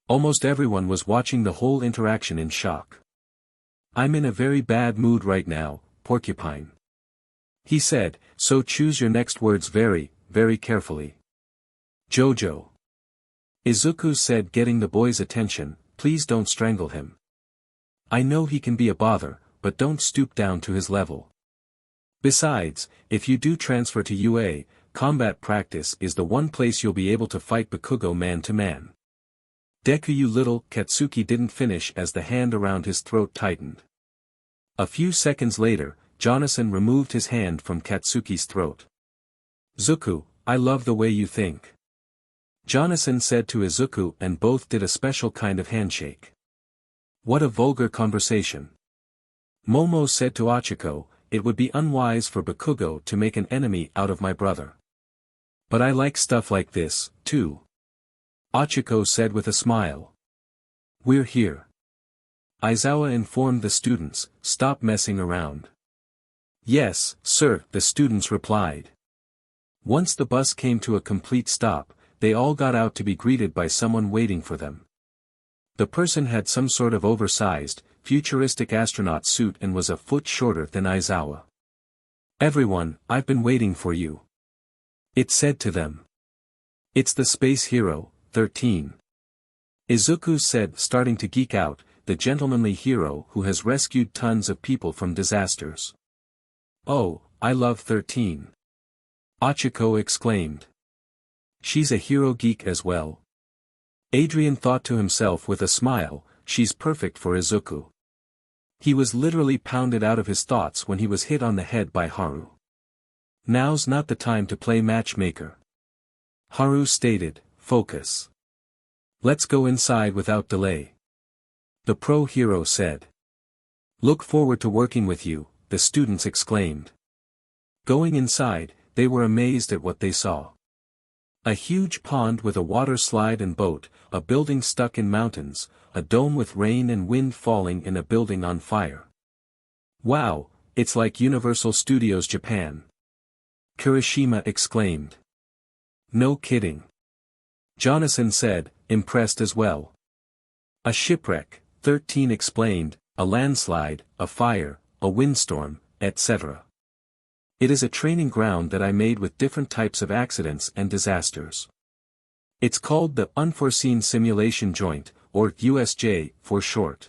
Almost everyone was watching the whole interaction in shock. I'm in a very bad mood right now, Porcupine. He said, so choose your next words very, very carefully. Jojo. Izuku said, getting the boy's attention, please don't strangle him. I know he can be a bother, but don't stoop down to his level. Besides, if you do transfer to UA, combat practice is the one place you'll be able to fight Bakugou man to man. Deku, you little. Katsuki didn't finish as the hand around his throat tightened. A few seconds later, Jonathan removed his hand from Katsuki's throat. Zuku, I love the way you think. Jonathan said to Izuku, and both did a special kind of handshake. What a vulgar conversation. Momo said to Achiko, it would be unwise for Bakugou to make an enemy out of my brother. But I like stuff like this, too. Achiko said with a smile. We're here. Aizawa informed the students, stop messing around. Yes, sir, the students replied. Once the bus came to a complete stop, they all got out to be greeted by someone waiting for them. The person had some sort of oversized, futuristic astronaut suit and was a foot shorter than Aizawa. "Everyone, I've been waiting for you," it said to them. "It's the space hero, 13. Izuku said, starting to geek out, the gentlemanly hero who has rescued tons of people from disasters. "Oh, I love 13. Achiko exclaimed. "She's a hero geek as well." Adrian thought to himself with a smile, "She's perfect for Izuku." He was literally pounded out of his thoughts when he was hit on the head by Haru. "Now's not the time to play matchmaker," Haru stated. "Focus. Let's go inside without delay," the pro hero said. "Look forward to working with you," the students exclaimed. Going inside, they were amazed at what they saw. A huge pond with a water slide and boat, a building stuck in mountains, a dome with rain and wind falling in a building on fire. "Wow, it's like Universal Studios Japan," Kirishima exclaimed. "No kidding," Jonathan said, impressed as well. "A shipwreck," 13 explained, "a landslide, a fire, a windstorm, etc. It is a training ground that I made with different types of accidents and disasters. It's called the Unforeseen Simulation Joint, or USJ, for short."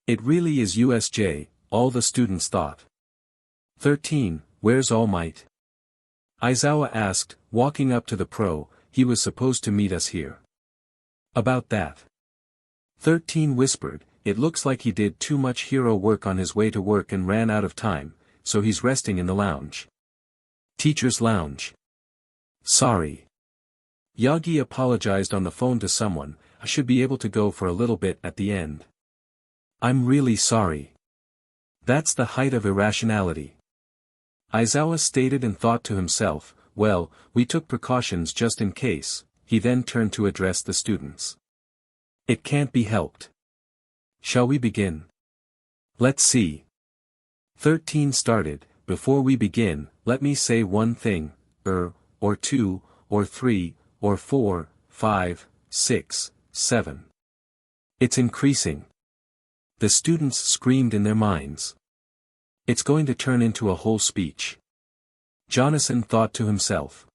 "It really is USJ, all the students thought. 13, where's All Might?" Aizawa asked, walking up to the pro. "He was supposed to meet us here." "About that?" 13 whispered, "It looks like he did too much hero work on his way to work and ran out of time, so he's resting in the lounge." Teacher's lounge. "Sorry." Yagi apologized on the phone to someone, "I should be able to go for a little bit at the end." "I'm really sorry." That's the height of irrationality. Aizawa stated and thought to himself, "Well, we took precautions just in case." He then turned to address the students. "It can't be helped. Shall we begin?" "Let's see." 13 started. "Before we begin, let me say one thing, or two, or three, or 4, 5, 6, 7. It's increasing." The students screamed in their minds. "It's going to turn into a whole speech." Jonathan thought to himself.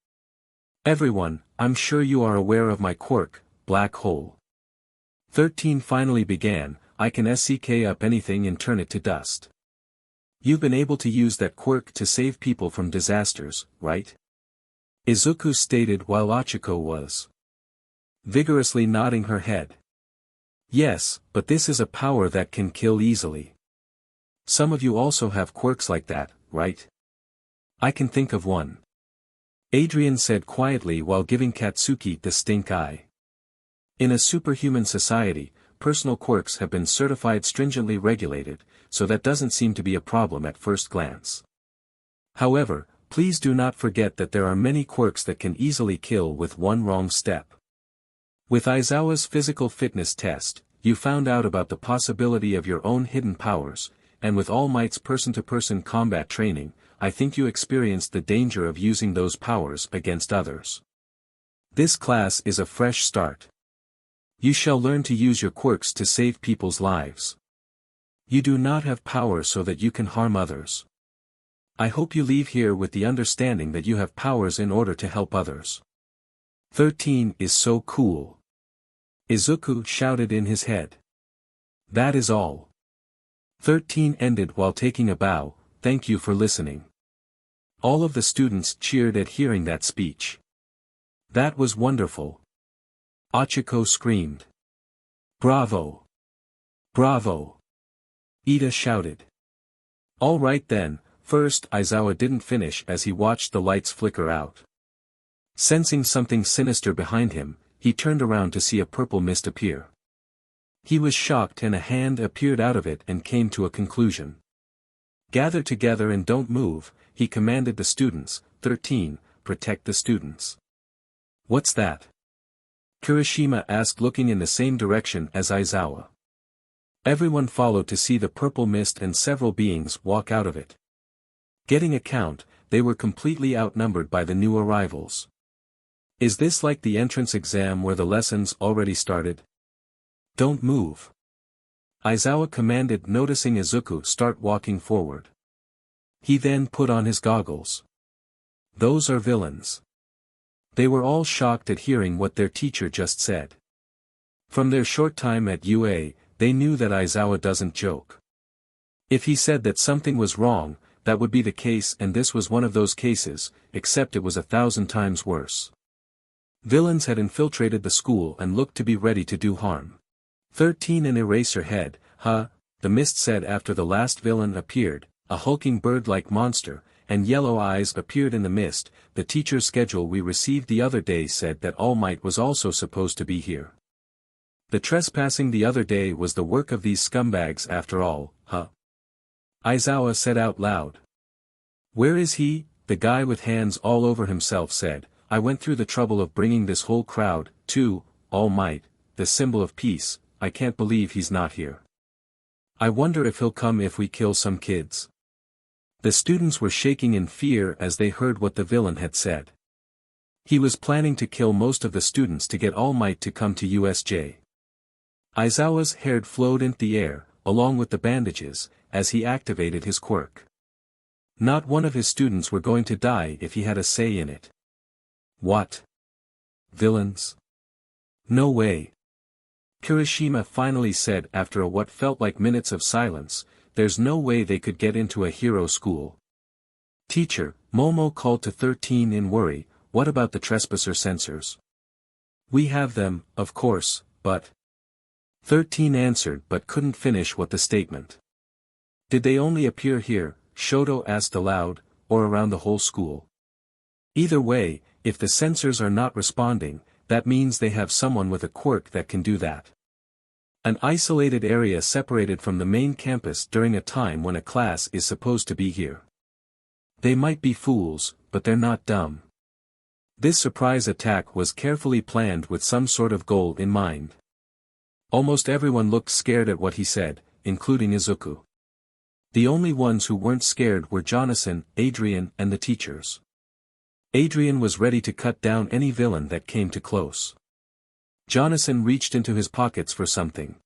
"Everyone, I'm sure you are aware of my quirk, black hole." 13 finally began, "I can SCK up anything and turn it to dust. You've been able to use that quirk to save people from disasters, right?" Izuku stated while Achiko was vigorously nodding her head. "Yes, but this is a power that can kill easily. Some of you also have quirks like that, right?" "I can think of one," Adrian said quietly while giving Katsuki the stink eye. In a superhuman society, personal quirks have been certified stringently regulated, so that doesn't seem to be a problem at first glance. However, please do not forget that there are many quirks that can easily kill with one wrong step. With Aizawa's physical fitness test, you found out about the possibility of your own hidden powers, and with All Might's person-to-person combat training, I think you experienced the danger of using those powers against others. This class is a fresh start. You shall learn to use your quirks to save people's lives. You do not have power so that you can harm others. I hope you leave here with the understanding that you have powers in order to help others." 13 is so cool. Izuku shouted in his head. "That is all." 13 ended while taking a bow, "Thank you for listening." All of the students cheered at hearing that speech. "That was wonderful." Achiko screamed. "Bravo! Bravo!" Ida shouted. "All right then." First Aizawa didn't finish as he watched the lights flicker out. Sensing something sinister behind him, he turned around to see a purple mist appear. He was shocked and a hand appeared out of it and came to a conclusion. "Gather together and don't move," he commanded the students. 13, protect the students. "What's that?" Kirishima asked, looking in the same direction as Aizawa. Everyone followed to see the purple mist and several beings walk out of it. Getting a count, they were completely outnumbered by the new arrivals. Is this like the entrance exam where the lessons already started? Don't move. Aizawa commanded, noticing Izuku start walking forward. He then put on his goggles. Those are villains. They were all shocked at hearing what their teacher just said. From their short time at UA, they knew that Aizawa doesn't joke. If he said that something was wrong, that would be the case, and this was one of those cases, except it was 1,000 times worse. Villains had infiltrated the school and looked to be ready to do harm. 13 and Eraserhead, the mist said after the last villain appeared, a hulking bird-like monster, and yellow eyes appeared in the mist. The teacher's schedule we received the other day said that All Might was also supposed to be here. The trespassing the other day was the work of these scumbags after all, Aizawa said out loud. Where is he? The guy with hands all over himself said. I went through the trouble of bringing this whole crowd, to All Might, the symbol of peace. I can't believe he's not here. I wonder if he'll come if we kill some kids. The students were shaking in fear as they heard what the villain had said. He was planning to kill most of the students to get All Might to come to USJ. Aizawa's hair flowed into the air, along with the bandages, as he activated his quirk. Not one of his students were going to die if he had a say in it. What? Villains? No way. Kirishima finally said after what felt like minutes of silence, there's no way they could get into a hero school. Teacher, Momo called to 13 in worry, what about the trespasser sensors? We have them, of course, but... 13 answered but couldn't finish what the statement. Did they only appear here, Shoto asked aloud, or around the whole school? Either way, if the sensors are not responding, that means they have someone with a quirk that can do that. An isolated area separated from the main campus during a time when a class is supposed to be here. They might be fools, but they're not dumb. This surprise attack was carefully planned with some sort of goal in mind. Almost everyone looked scared at what he said, including Izuku. The only ones who weren't scared were Jonathan, Adrian, and the teachers. Adrian was ready to cut down any villain that came too close. Jonathan reached into his pockets for something.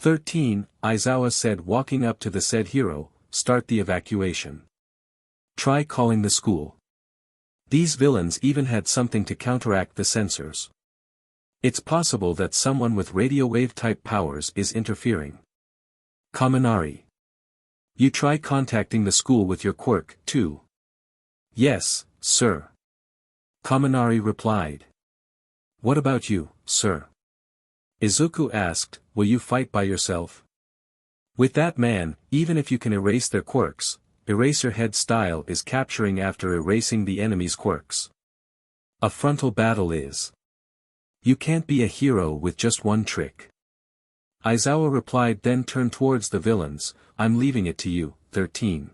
13, Aizawa said, walking up to the said hero, start the evacuation. Try calling the school. These villains even had something to counteract the sensors. It's possible that someone with radio wave type powers is interfering. Kaminari. You try contacting the school with your quirk, too. Yes, sir. Kaminari replied. What about you, sir? Izuku asked, will you fight by yourself? With that man, even if you can erase their quirks, Eraserhead style is capturing after erasing the enemy's quirks. A frontal battle is. You can't be a hero with just one trick. Aizawa replied, then turned towards the villains, I'm leaving it to you, 13.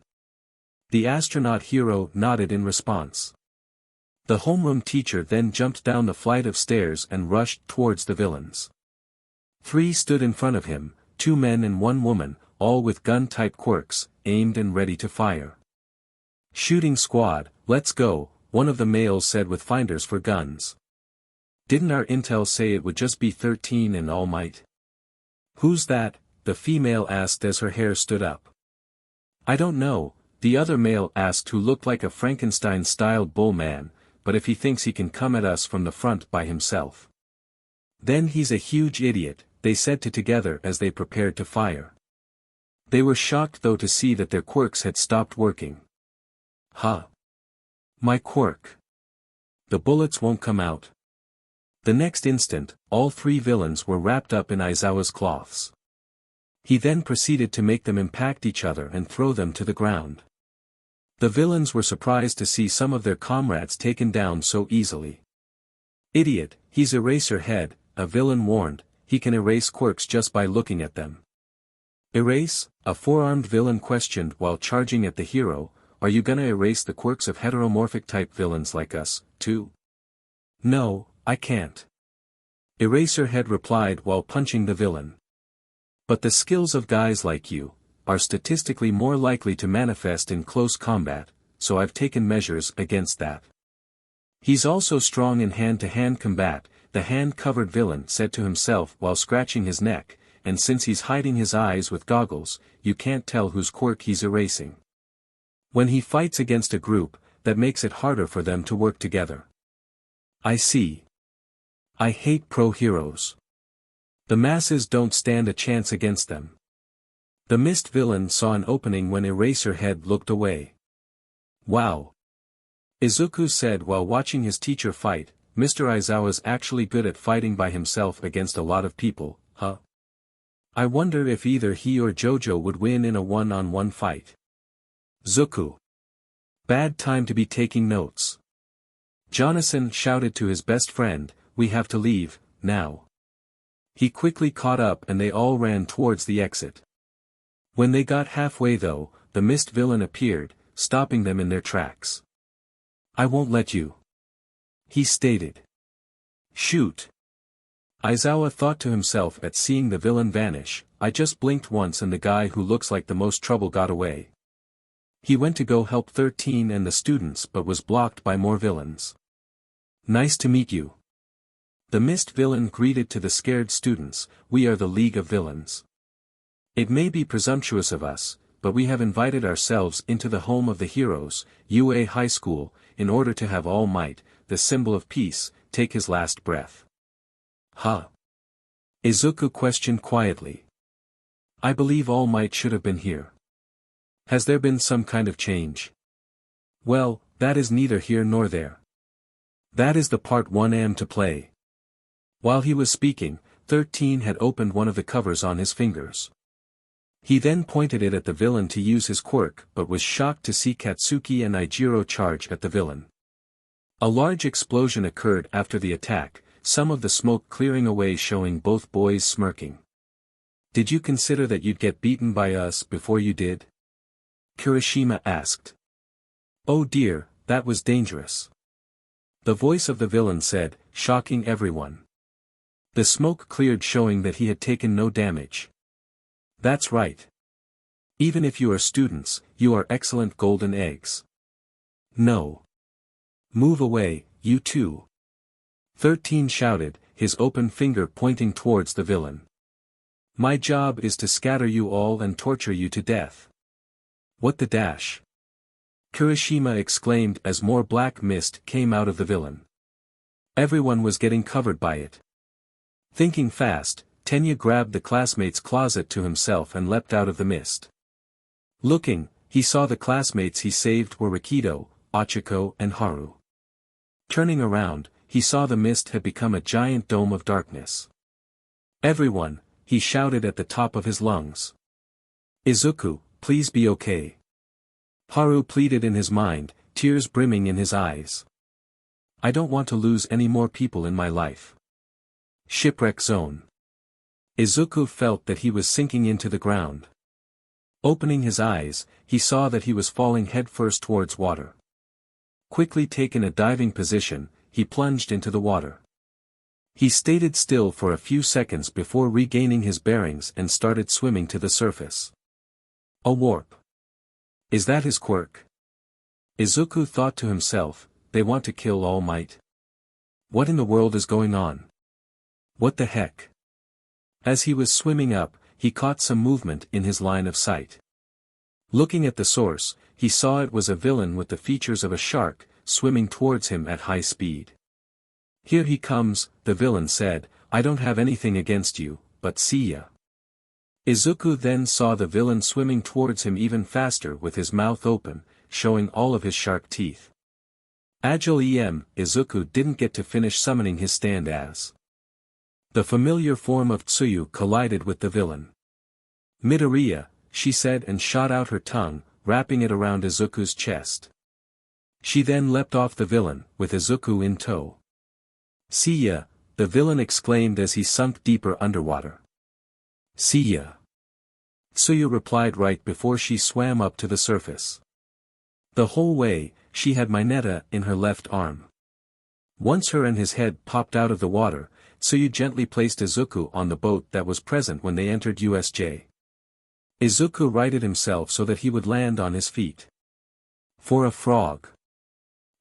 The astronaut hero nodded in response. The homeroom teacher then jumped down the flight of stairs and rushed towards the villains. 3 stood in front of him, 2 men and 1 woman, all with gun-type quirks, aimed and ready to fire. Shooting squad, let's go, one of the males said with finders for guns. Didn't our intel say it would just be 13 and All Might? Who's that? The female asked as her hair stood up. I don't know, the other male asked, who looked like a Frankenstein-style bull man, but if he thinks he can come at us from the front by himself. Then he's a huge idiot, they said together as they prepared to fire. They were shocked though to see that their quirks had stopped working. My quirk. The bullets won't come out. The next instant, all 3 villains were wrapped up in Aizawa's cloths. He then proceeded to make them impact each other and throw them to the ground. The villains were surprised to see some of their comrades taken down so easily. Idiot, he's Eraserhead, a villain warned, he can erase quirks just by looking at them. Erase? A 4-armed villain questioned while charging at the hero, are you gonna erase the quirks of heteromorphic type villains like us, too? No, I can't. Eraserhead replied while punching the villain. But the skills of guys like you are statistically more likely to manifest in close combat, so I've taken measures against that. He's also strong in hand-to-hand combat, the hand-covered villain said to himself while scratching his neck, and since he's hiding his eyes with goggles, you can't tell whose quirk he's erasing. When he fights against a group, that makes it harder for them to work together. I see. I hate pro-heroes. The masses don't stand a chance against them. The mist villain saw an opening when Eraserhead looked away. Wow. Izuku said while watching his teacher fight, Mr. Aizawa's actually good at fighting by himself against a lot of people, huh? I wonder if either he or JoJo would win in a one-on-one fight. Zuku. Bad time to be taking notes. Jonathan shouted to his best friend, we have to leave, now. He quickly caught up and they all ran towards the exit. When they got halfway though, the mist villain appeared, stopping them in their tracks. I won't let you. He stated. Shoot. Aizawa thought to himself at seeing the villain vanish, I just blinked once and the guy who looks like the most trouble got away. He went to go help 13 and the students but was blocked by more villains. Nice to meet you. The mist villain greeted to the scared students, we are the League of Villains. It may be presumptuous of us, but we have invited ourselves into the home of the heroes, UA High School, in order to have All Might, the symbol of peace, take his last breath. Huh? Izuku questioned quietly. I believe All Might should have been here. Has there been some kind of change? Well, that is neither here nor there. That is the part 1 to play. While he was speaking, 13 had opened one of the covers on his fingers. He then pointed it at the villain to use his quirk but was shocked to see Katsuki and Ijiro charge at the villain. A large explosion occurred after the attack, some of the smoke clearing away showing both boys smirking. Did you consider that you'd get beaten by us before you did? Kirishima asked. Oh dear, that was dangerous. The voice of the villain said, shocking everyone. The smoke cleared showing that he had taken no damage. That's right. Even if you are students, you are excellent golden eggs. No. Move away, you two. 13 shouted, his open finger pointing towards the villain. My job is to scatter you all and torture you to death. What the dash? Kirishima exclaimed as more black mist came out of the villain. Everyone was getting covered by it. Thinking fast, Tenya grabbed the classmate's closet to himself and leapt out of the mist. Looking, he saw the classmates he saved were Rikido, Ochiko and Haru. Turning around, he saw the mist had become a giant dome of darkness. Everyone, he shouted at the top of his lungs. Izuku, please be okay. Haru pleaded in his mind, tears brimming in his eyes. I don't want to lose any more people in my life. Shipwreck zone. Izuku felt that he was sinking into the ground. Opening his eyes, he saw that he was falling headfirst towards water. Quickly taking a diving position, he plunged into the water. He stayed still for a few seconds before regaining his bearings and started swimming to the surface. A warp. Is that his quirk? Izuku thought to himself, they want to kill All Might. What in the world is going on? What the heck? As he was swimming up, he caught some movement in his line of sight. Looking at the source, he saw it was a villain with the features of a shark, swimming towards him at high speed. Here he comes, the villain said, I don't have anything against you, but see ya. Izuku then saw the villain swimming towards him even faster with his mouth open, showing all of his shark teeth. Agile Izuku didn't get to finish summoning his stand as. The familiar form of Tsuyu collided with the villain. Midoriya, she said and shot out her tongue, wrapping it around Izuku's chest. She then leapt off the villain, with Izuku in tow. See ya, the villain exclaimed as he sunk deeper underwater. See ya. Tsuyu replied right before she swam up to the surface. The whole way, she had Mineta in her left arm. Once her and his head popped out of the water, Tsuyu gently placed Izuku on the boat that was present when they entered USJ. Izuku righted himself so that he would land on his feet. For a frog.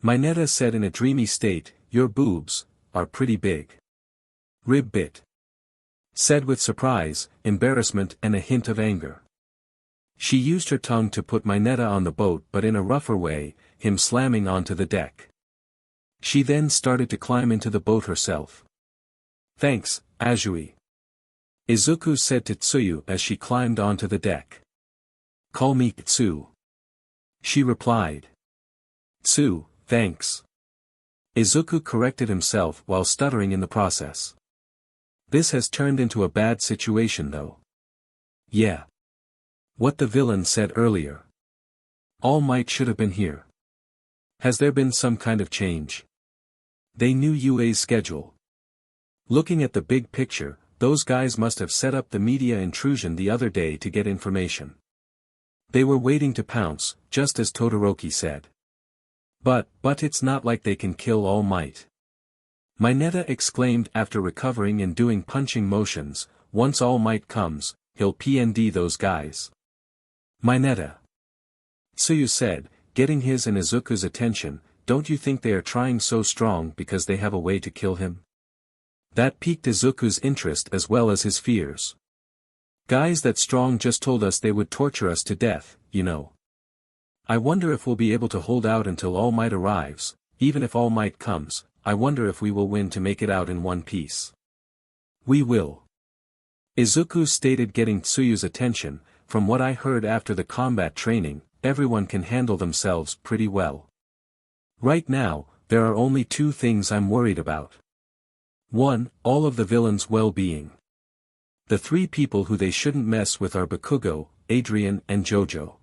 Mineta said in a dreamy state, your boobs are pretty big. Ribbit. Said with surprise, embarrassment and a hint of anger. She used her tongue to put Mineta on the boat but in a rougher way, him slamming onto the deck. She then started to climb into the boat herself. Thanks, Azui. Izuku said to Tsuyu as she climbed onto the deck. Call me Tsu. She replied. Tsu, thanks. Izuku corrected himself while stuttering in the process. This has turned into a bad situation though. Yeah. What the villain said earlier. All Might should have been here. Has there been some kind of change? They knew UA's schedule. Looking at the big picture, those guys must have set up the media intrusion the other day to get information. They were waiting to pounce, just as Todoroki said. But it's not like they can kill All Might. Mineta exclaimed after recovering and doing punching motions, once All Might comes, he'll PND those guys. Mineta. Tsuyu said, getting his and Izuku's attention, don't you think they are trying so strong because they have a way to kill him? That piqued Izuku's interest as well as his fears. Guys that strong just told us they would torture us to death, you know. I wonder if we'll be able to hold out until All Might arrives, even if All Might comes, I wonder if we will win to make it out in one piece. We will. Izuku stated, getting Tsuyu's attention. From what I heard after the combat training, everyone can handle themselves pretty well. Right now, there are only two things I'm worried about. 1. All of the villains' well-being. The three people who they shouldn't mess with are Bakugou, Adrian and JoJo.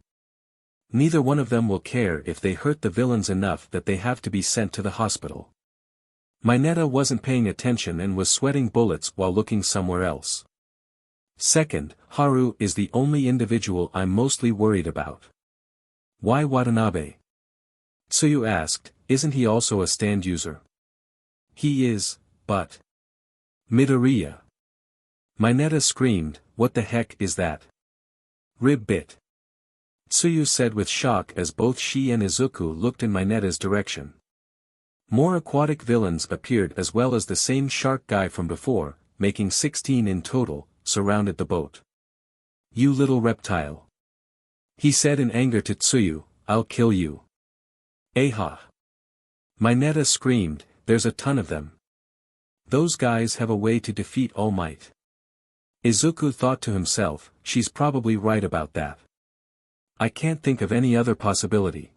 Neither one of them will care if they hurt the villains enough that they have to be sent to the hospital. Mineta wasn't paying attention and was sweating bullets while looking somewhere else. Second, Haru is the only individual I'm mostly worried about. Why Watanabe? Tsuyu asked, isn't he also a stand user? He is, but... Midoriya. Mineta screamed, what the heck is that? Ribbit. Tsuyu said with shock as both she and Izuku looked in Mineta's direction. More aquatic villains appeared as well as the same shark guy from before, making 16 in total, surrounded the boat. You little reptile. He said in anger to Tsuyu, I'll kill you. Aha. Mineta screamed, there's a ton of them. Those guys have a way to defeat All Might. Izuku thought to himself, she's probably right about that. I can't think of any other possibility.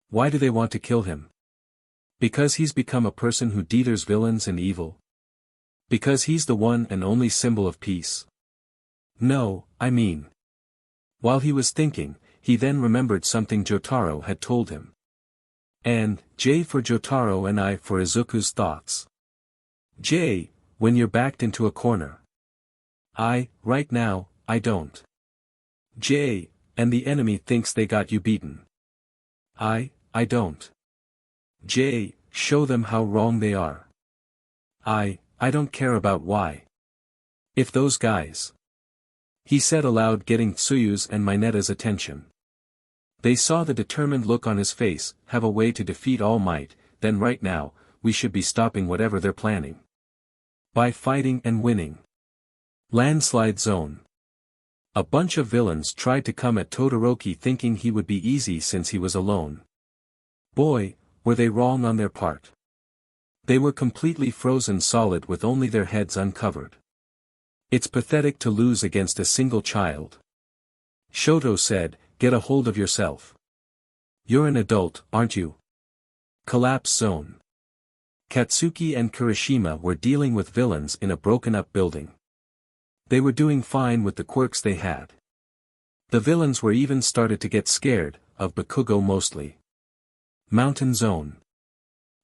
Why do they want to kill him? Because he's become a person who deters villains and evil? Because he's the one and only symbol of peace? No, I mean. While he was thinking, he then remembered something Jotaro had told him. And, J for Jotaro and I for Izuku's thoughts. J, when you're backed into a corner. Right now, I don't. J, and the enemy thinks they got you beaten. I don't. J, show them how wrong they are. I don't care about why. If those guys. He said aloud, getting Tsuyu's and Mineta's attention. They saw the determined look on his face, have a way to defeat All Might, then right now, we should be stopping whatever they're planning. By fighting and winning. Landslide zone. A bunch of villains tried to come at Todoroki thinking he would be easy since he was alone. Boy, were they wrong on their part. They were completely frozen solid with only their heads uncovered. It's pathetic to lose against a single child. Shoto said, get a hold of yourself. You're an adult, aren't you? Collapse zone. Katsuki and Kirishima were dealing with villains in a broken-up building. They were doing fine with the quirks they had. The villains were even started to get scared, of Bakugou mostly. Mountain zone.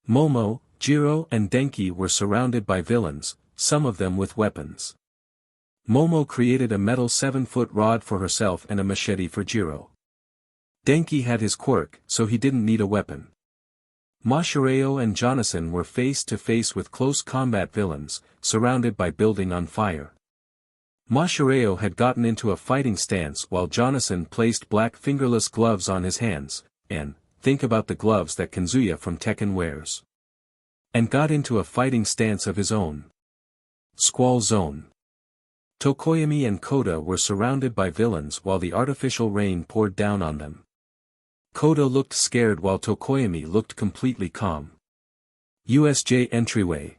Momo, Gyro and Denki were surrounded by villains, some of them with weapons. Momo created a metal 7-foot rod for herself and a machete for Gyro. Denki had his quirk, so he didn't need a weapon. Mashireo and Jonathan were face to face with close combat villains, surrounded by building on fire. Mashireo had gotten into a fighting stance while Jonathan placed black fingerless gloves on his hands, and, think about the gloves that Kanzuya from Tekken wears. And got into a fighting stance of his own. Squall Zone. Tokoyami and Koda were surrounded by villains while the artificial rain poured down on them. Koda looked scared while Tokoyami looked completely calm. USJ entryway.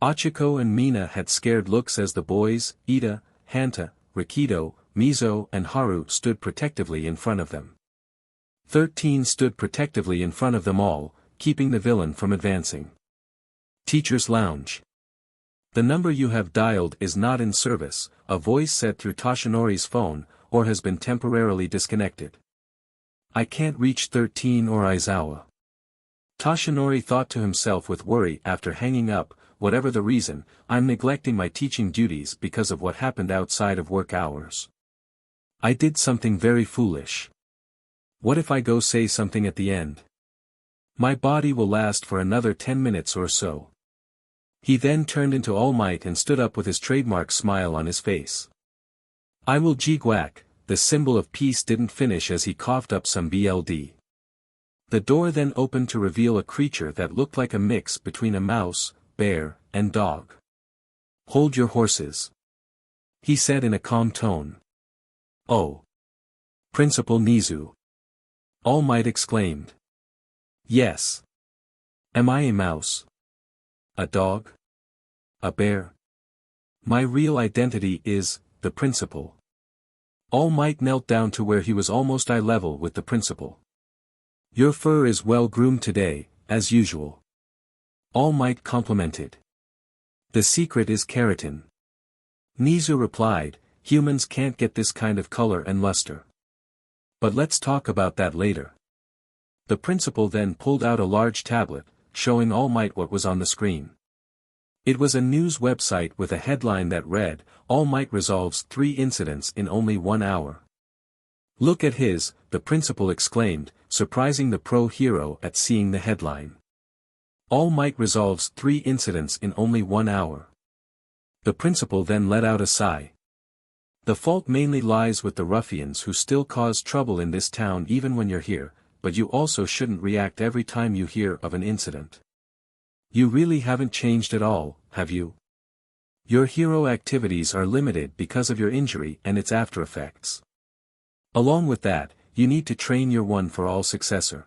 Achiko and Mina had scared looks as the boys, Ida, Hanta, Rikido, Mizo and Haru stood protectively in front of them. 13 stood protectively in front of them all, keeping the villain from advancing. Teacher's Lounge. The number you have dialed is not in service, a voice said through Toshinori's phone, or has been temporarily disconnected. I can't reach 13 or Aizawa. Toshinori thought to himself with worry after hanging up, whatever the reason, I'm neglecting my teaching duties because of what happened outside of work hours. I did something very foolish. What if I go say something at the end? My body will last for another 10 minutes or so. He then turned into All Might and stood up with his trademark smile on his face. I will jigwak, the symbol of peace didn't finish as he coughed up some BLD. The door then opened to reveal a creature that looked like a mix between a mouse, bear, and dog. Hold your horses. He said in a calm tone. Oh. Principal Nizu. All Might exclaimed. Yes. Am I a mouse? A dog? A bear? My real identity is, the principal. All Might knelt down to where he was almost eye level with the principal. Your fur is well groomed today, as usual. All Might complimented. The secret is keratin. Nizu replied, humans can't get this kind of color and luster. But let's talk about that later. The principal then pulled out a large tablet, showing All Might what was on the screen. It was a news website with a headline that read, All Might resolves 3 incidents in only 1 hour. Look at his, the principal exclaimed, surprising the pro hero at seeing the headline. All Might resolves 3 incidents in only 1 hour. The principal then let out a sigh. The fault mainly lies with the ruffians who still cause trouble in this town even when you're here, but you also shouldn't react every time you hear of an incident. You really haven't changed at all, have you? Your hero activities are limited because of your injury and its after effects. Along with that, you need to train your one for all successor.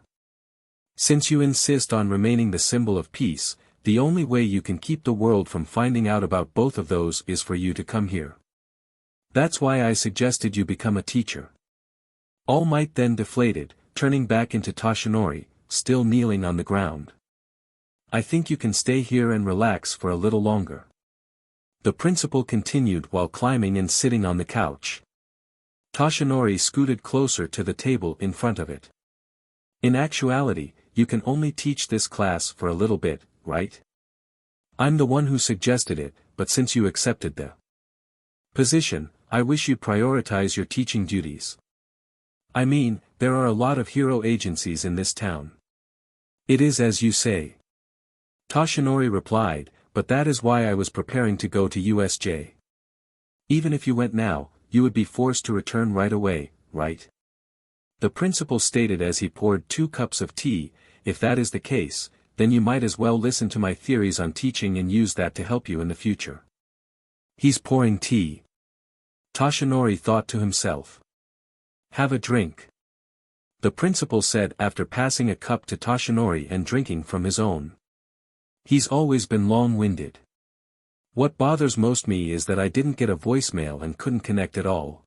Since you insist on remaining the symbol of peace, the only way you can keep the world from finding out about both of those is for you to come here. That's why I suggested you become a teacher. All Might then deflated, turning back into Toshinori, still kneeling on the ground. I think you can stay here and relax for a little longer. The principal continued while climbing and sitting on the couch. Toshinori scooted closer to the table in front of it. In actuality, you can only teach this class for a little bit, right? I'm the one who suggested it, but since you accepted the position, I wish you'd prioritize your teaching duties. I mean, there are a lot of hero agencies in this town. It is as you say. Toshinori replied, but that is why I was preparing to go to USJ. Even if you went now, you would be forced to return right away, right? The principal stated as he poured 2 cups of tea, if that is the case, then you might as well listen to my theories on teaching and use that to help you in the future. He's pouring tea. Toshinori thought to himself. Have a drink. The principal said after passing a cup to Toshinori and drinking from his own. He's always been long-winded. What bothers most me is that I didn't get a voicemail and couldn't connect at all.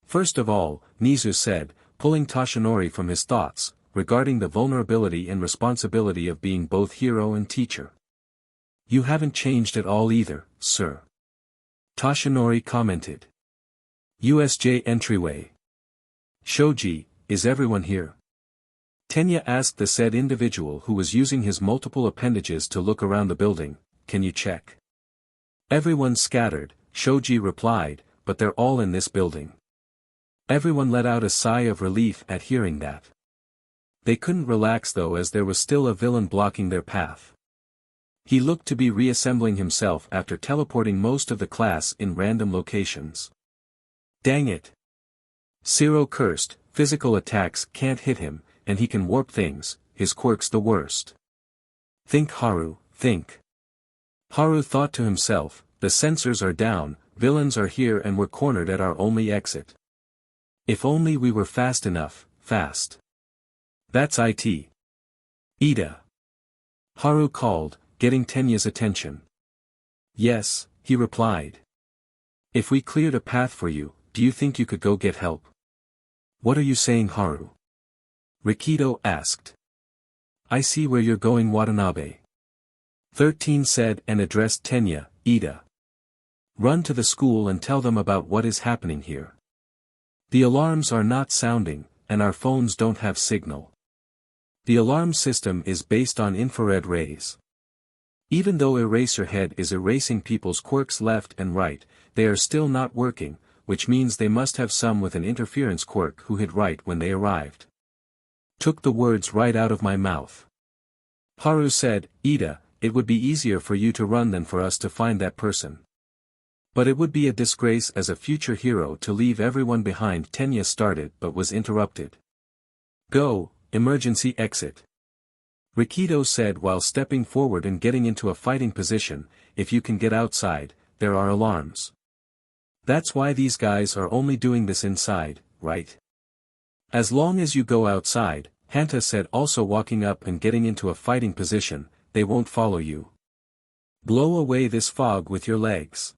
First of all, Nizu said, pulling Toshinori from his thoughts, regarding the vulnerability and responsibility of being both hero and teacher. You haven't changed at all either, sir. Toshinori commented. USJ entryway. Shoji, is everyone here? Tenya asked the said individual who was using his multiple appendages to look around the building, can you check? Everyone's scattered, Shoji replied, but they're all in this building. Everyone let out a sigh of relief at hearing that. They couldn't relax though as there was still a villain blocking their path. He looked to be reassembling himself after teleporting most of the class in random locations. Dang it! Zero cursed, physical attacks can't hit him, and he can warp things, his quirk's the worst. Think Haru, think. Haru thought to himself, the sensors are down, villains are here and we're cornered at our only exit. If only we were fast enough, fast. That's it. Ida. Haru called, getting Tenya's attention. Yes, he replied. If we cleared a path for you, do you think you could go get help? What are you saying, Haru? Rikido asked. I see where you're going, Watanabe. 13 said and addressed Tenya, Ida. Run to the school and tell them about what is happening here. The alarms are not sounding, and our phones don't have signal. The alarm system is based on infrared rays. Even though Eraserhead is erasing people's quirks left and right, they are still not working, which means they must have some with an interference quirk who hit right when they arrived. Took the words right out of my mouth. Haru said, Ida, it would be easier for you to run than for us to find that person. But it would be a disgrace as a future hero to leave everyone behind. Tenya started but was interrupted. Go, emergency exit. Rikido said while stepping forward and getting into a fighting position, if you can get outside, there are alarms. That's why these guys are only doing this inside, right? As long as you go outside, Hanta said, also walking up and getting into a fighting position, they won't follow you. Blow away this fog with your legs.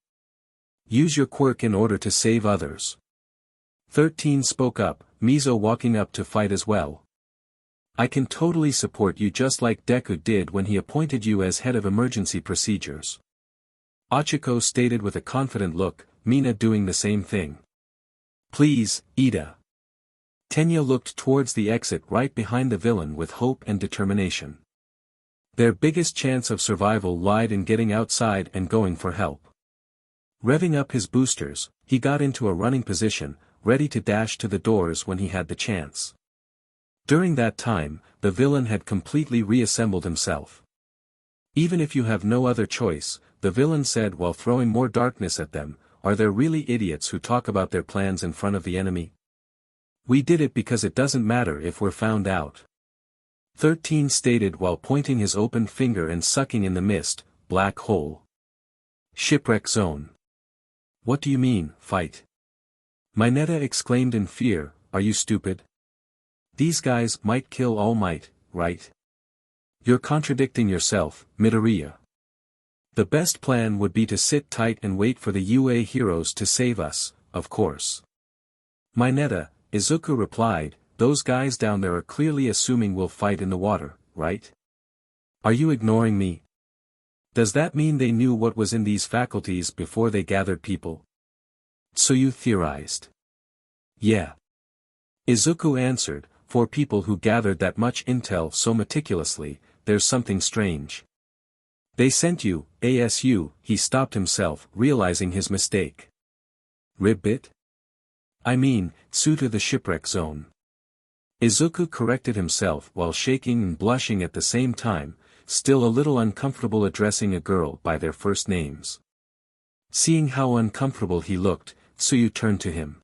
Use your quirk in order to save others. 13 spoke up, Mizo walking up to fight as well. I can totally support you just like Deku did when he appointed you as head of emergency procedures. Achiko stated with a confident look, Mina doing the same thing. Please, Ida. Tenya looked towards the exit right behind the villain with hope and determination. Their biggest chance of survival lied in getting outside and going for help. Revving up his boosters, he got into a running position, ready to dash to the doors when he had the chance. During that time, the villain had completely reassembled himself. Even if you have no other choice, the villain said while throwing more darkness at them, are there really idiots who talk about their plans in front of the enemy? We did it because it doesn't matter if we're found out. 13 stated while pointing his open finger and sucking in the mist, black hole. Shipwreck zone. What do you mean, fight? Mineta exclaimed in fear, are you stupid? These guys might kill All Might, right? You're contradicting yourself, Midoriya. The best plan would be to sit tight and wait for the UA heroes to save us, of course. Mineta, Izuku replied, those guys down there are clearly assuming we'll fight in the water, right? Are you ignoring me? Does that mean they knew what was in these faculties before they gathered people? So you theorized. Yeah. Izuku answered, for people who gathered that much intel so meticulously, there's something strange. They sent you, ASU, he stopped himself, realizing his mistake. Ribbit? I mean, Tsu to the shipwreck zone. Izuku corrected himself while shaking and blushing at the same time, still a little uncomfortable addressing a girl by their first names. Seeing how uncomfortable he looked, Tsuyu turned to him.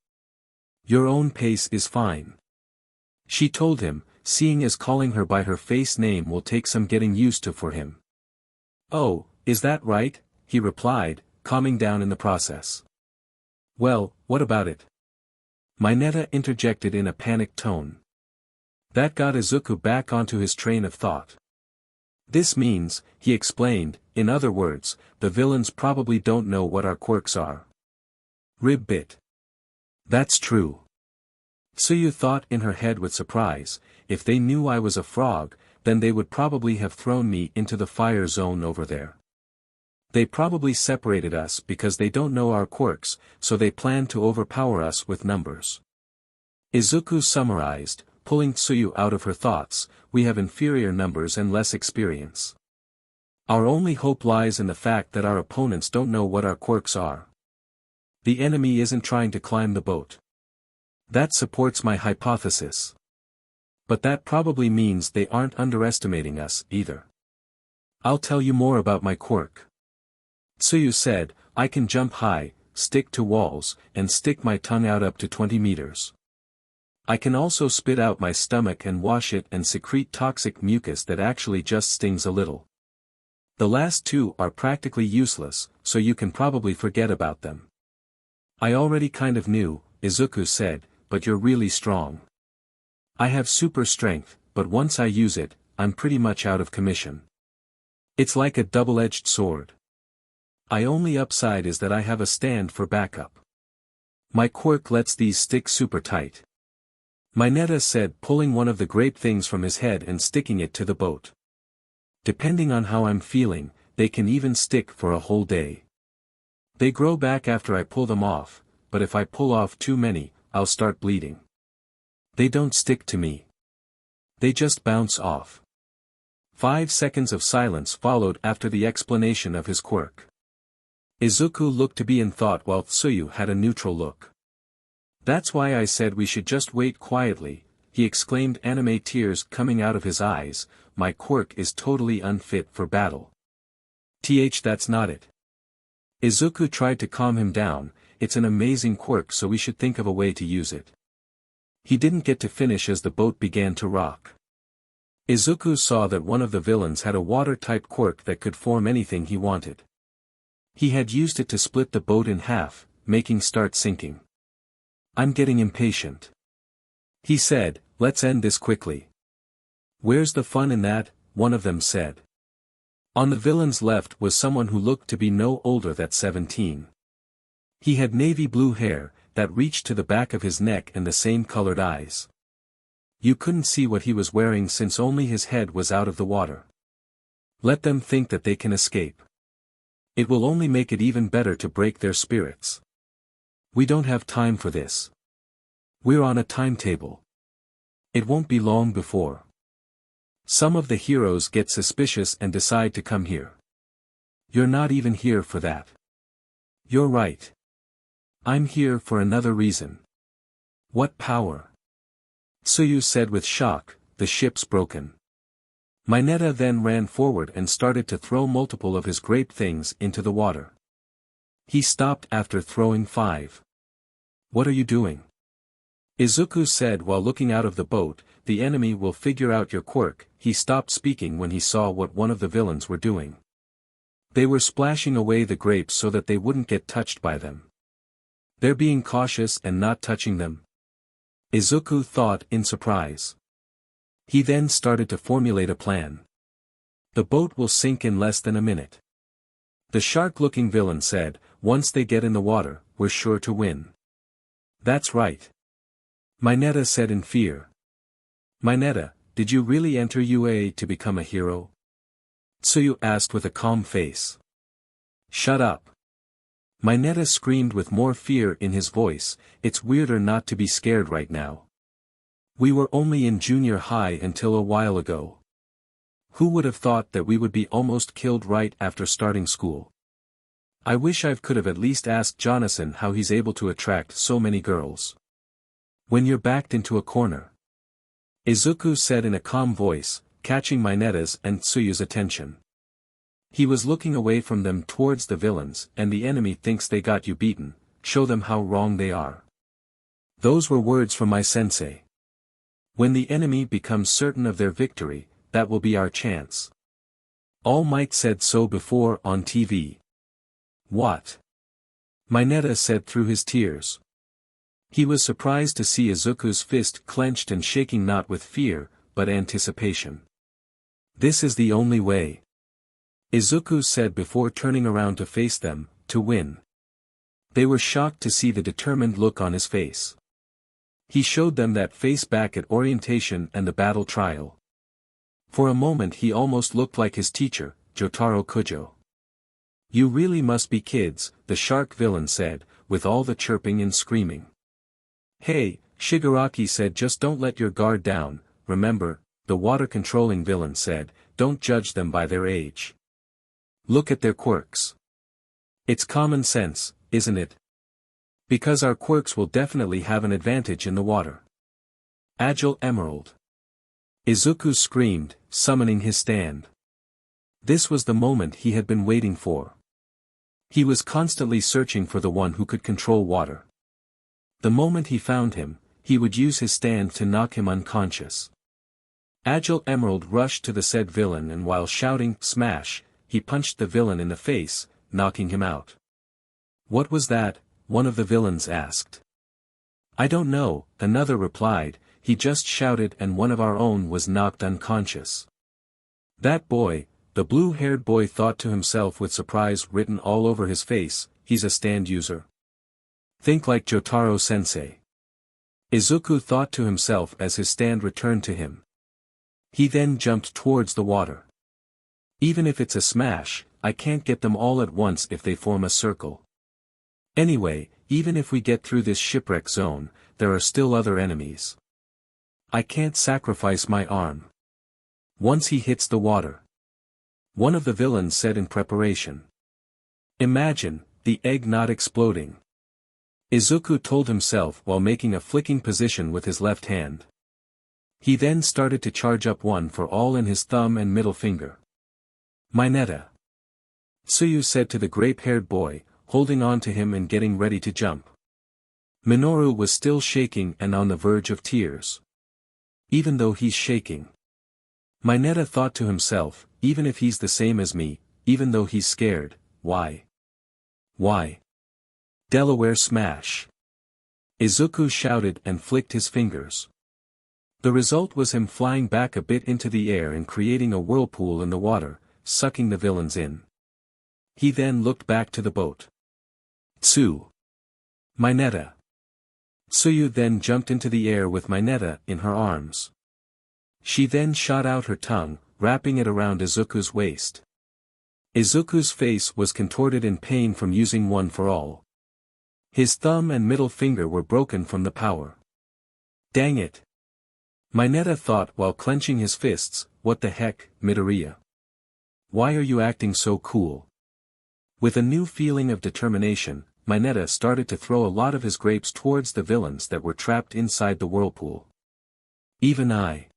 Your own pace is fine. She told him, seeing as calling her by her face name will take some getting used to for him. Oh, is that right? He replied, calming down in the process. Well, what about it? Mineta interjected in a panicked tone. That got Izuku back onto his train of thought. This means, he explained, in other words, the villains probably don't know what our quirks are. Ribbit. That's true. Tsuyu thought in her head with surprise, if they knew I was a frog, then they would probably have thrown me into the fire zone over there. They probably separated us because they don't know our quirks, so they plan to overpower us with numbers. Izuku summarized, pulling Tsuyu out of her thoughts, we have inferior numbers and less experience. Our only hope lies in the fact that our opponents don't know what our quirks are. The enemy isn't trying to climb the boat. That supports my hypothesis. But that probably means they aren't underestimating us, either. I'll tell you more about my quirk. Tsuyu said, I can jump high, stick to walls, and stick my tongue out up to 20 meters. I can also spit out my stomach and wash it and secrete toxic mucus that actually just stings a little. The last two are practically useless, so you can probably forget about them. I already kind of knew, Izuku said, but you're really strong. I have super strength, but once I use it, I'm pretty much out of commission. It's like a double-edged sword. My only upside is that I have a stand for backup. My quirk lets these stick super tight. Mineta said, pulling one of the grape things from his head and sticking it to the boat. Depending on how I'm feeling, they can even stick for a whole day. They grow back after I pull them off, but if I pull off too many, I'll start bleeding. They don't stick to me. They just bounce off. 5 seconds of silence followed after the explanation of his quirk. Izuku looked to be in thought while Tsuyu had a neutral look. That's why I said we should just wait quietly, he exclaimed, anime tears coming out of his eyes. My quirk is totally unfit for battle. That's not it. Izuku tried to calm him down. It's an amazing quirk, so we should think of a way to use it. He didn't get to finish as the boat began to rock. Izuku saw that one of the villains had a water-type quirk that could form anything he wanted. He had used it to split the boat in half, making start sinking. I'm getting impatient. He said, let's end this quickly. Where's the fun in that? One of them said. On the villain's left was someone who looked to be no older than 17. He had navy blue hair, that reached to the back of his neck and the same colored eyes. You couldn't see what he was wearing since only his head was out of the water. Let them think that they can escape. It will only make it even better to break their spirits. We don't have time for this. We're on a timetable. It won't be long before some of the heroes get suspicious and decide to come here. You're not even here for that. You're right. I'm here for another reason. What power? Tsuyu said with shock, the ship's broken. Mineta then ran forward and started to throw multiple of his grape things into the water. He stopped after throwing 5. What are you doing? Izuku said while looking out of the boat. The enemy will figure out your quirk. He stopped speaking when he saw what one of the villains were doing. They were splashing away the grapes so that they wouldn't get touched by them. They're being cautious and not touching them. Izuku thought in surprise. He then started to formulate a plan. The boat will sink in less than a minute. The shark-looking villain said, once they get in the water, we're sure to win. That's right. Mineta said in fear. Mineta, did you really enter UA to become a hero? Tsuyu asked with a calm face. Shut up. Mineta screamed with more fear in his voice. It's weirder not to be scared right now. We were only in junior high until a while ago. Who would have thought that we would be almost killed right after starting school? I wish I could have at least asked Jonathan how he's able to attract so many girls. When you're backed into a corner, Izuku said in a calm voice, catching Mineta's and Tsuyu's attention. He was looking away from them towards the villains. And the enemy thinks they got you beaten, show them how wrong they are. Those were words from my sensei. When the enemy becomes certain of their victory, that will be our chance. All Might said so before on TV. What? Mineta said through his tears. He was surprised to see Izuku's fist clenched and shaking, not with fear, but anticipation. This is the only way. Izuku said before turning around to face them, to win. They were shocked to see the determined look on his face. He showed them that face back at orientation and the battle trial. For a moment he almost looked like his teacher, Jotaro Kujo. You really must be kids, the shark villain said, with all the chirping and screaming. Hey, Shigaraki said, just don't let your guard down. Remember, the water-controlling villain said, don't judge them by their age. Look at their quirks. It's common sense, isn't it? Because our quirks will definitely have an advantage in the water. Agile Emerald. Izuku screamed, summoning his stand. This was the moment he had been waiting for. He was constantly searching for the one who could control water. The moment he found him, he would use his stand to knock him unconscious. Agile Emerald rushed to the said villain and while shouting, "Smash!" he punched the villain in the face, knocking him out. "What was that?" one of the villains asked. "I don't know," another replied, "he just shouted and one of our own was knocked unconscious." That boy, the blue-haired boy thought to himself with surprise written all over his face, he's a stand user. Think like Jotaro-sensei. Izuku thought to himself as his stand returned to him. He then jumped towards the water. Even if it's a smash, I can't get them all at once if they form a circle. Anyway, even if we get through this shipwreck zone, there are still other enemies. I can't sacrifice my arm. Once he hits the water. One of the villains said in preparation. Imagine, the egg not exploding. Izuku told himself while making a flicking position with his left hand. He then started to charge up one for all in his thumb and middle finger. Mineta. Tsuyu said to the grape-haired boy, holding on to him and getting ready to jump. Minoru was still shaking and on the verge of tears. Even though he's shaking. Mineta thought to himself, even if he's the same as me, even though he's scared, why? Why? Delaware smash. Izuku shouted and flicked his fingers. The result was him flying back a bit into the air and creating a whirlpool in the water, sucking the villains in. He then looked back to the boat. Tsu. Mineta. Tsuyu then jumped into the air with Mineta in her arms. She then shot out her tongue, wrapping it around Izuku's waist. Izuku's face was contorted in pain from using one for all. His thumb and middle finger were broken from the power. Dang it! Mineta thought while clenching his fists, what the heck, Midoriya? Why are you acting so cool? With a new feeling of determination, Mineta started to throw a lot of his grapes towards the villains that were trapped inside the whirlpool. Even I.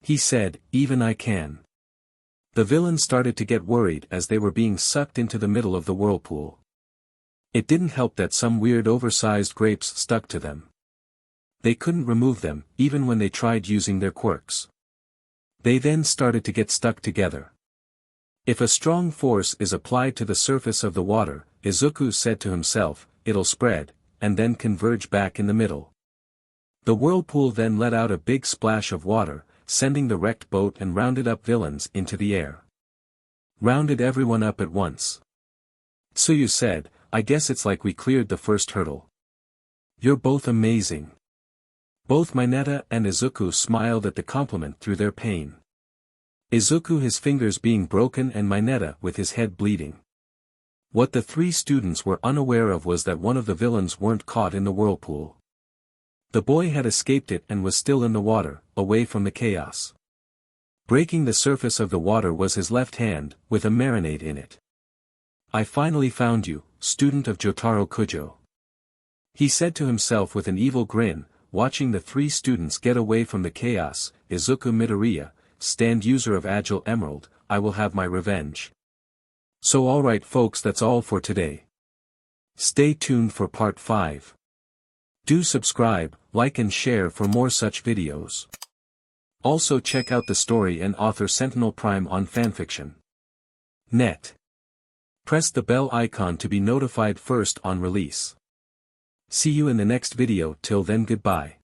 He said, even I can. The villains started to get worried as they were being sucked into the middle of the whirlpool. It didn't help that some weird oversized grapes stuck to them. They couldn't remove them, even when they tried using their quirks. They then started to get stuck together. If a strong force is applied to the surface of the water, Izuku said to himself, it'll spread, and then converge back in the middle. The whirlpool then let out a big splash of water, sending the wrecked boat and rounded up villains into the air. Rounded everyone up at once. Tsuyu said, I guess it's like we cleared the first hurdle. You're both amazing. Both Mineta and Izuku smiled at the compliment through their pain. Izuku his fingers being broken and Mineta with his head bleeding. What the three students were unaware of was that one of the villains weren't caught in the whirlpool. The boy had escaped it and was still in the water, away from the chaos. Breaking the surface of the water was his left hand, with a marinade in it. I finally found you, student of Jotaro Kujo. He said to himself with an evil grin, watching the three students get away from the chaos. Izukumidoriya, stand user of Agile Emerald, I will have my revenge. So alright folks, that's all for today. Stay tuned for part 5. Do subscribe, like and share for more such videos. Also check out the story and author Sentinel Prime on FANFICTIONnet. Press the bell icon to be notified first on release. See you in the next video. Till then, goodbye.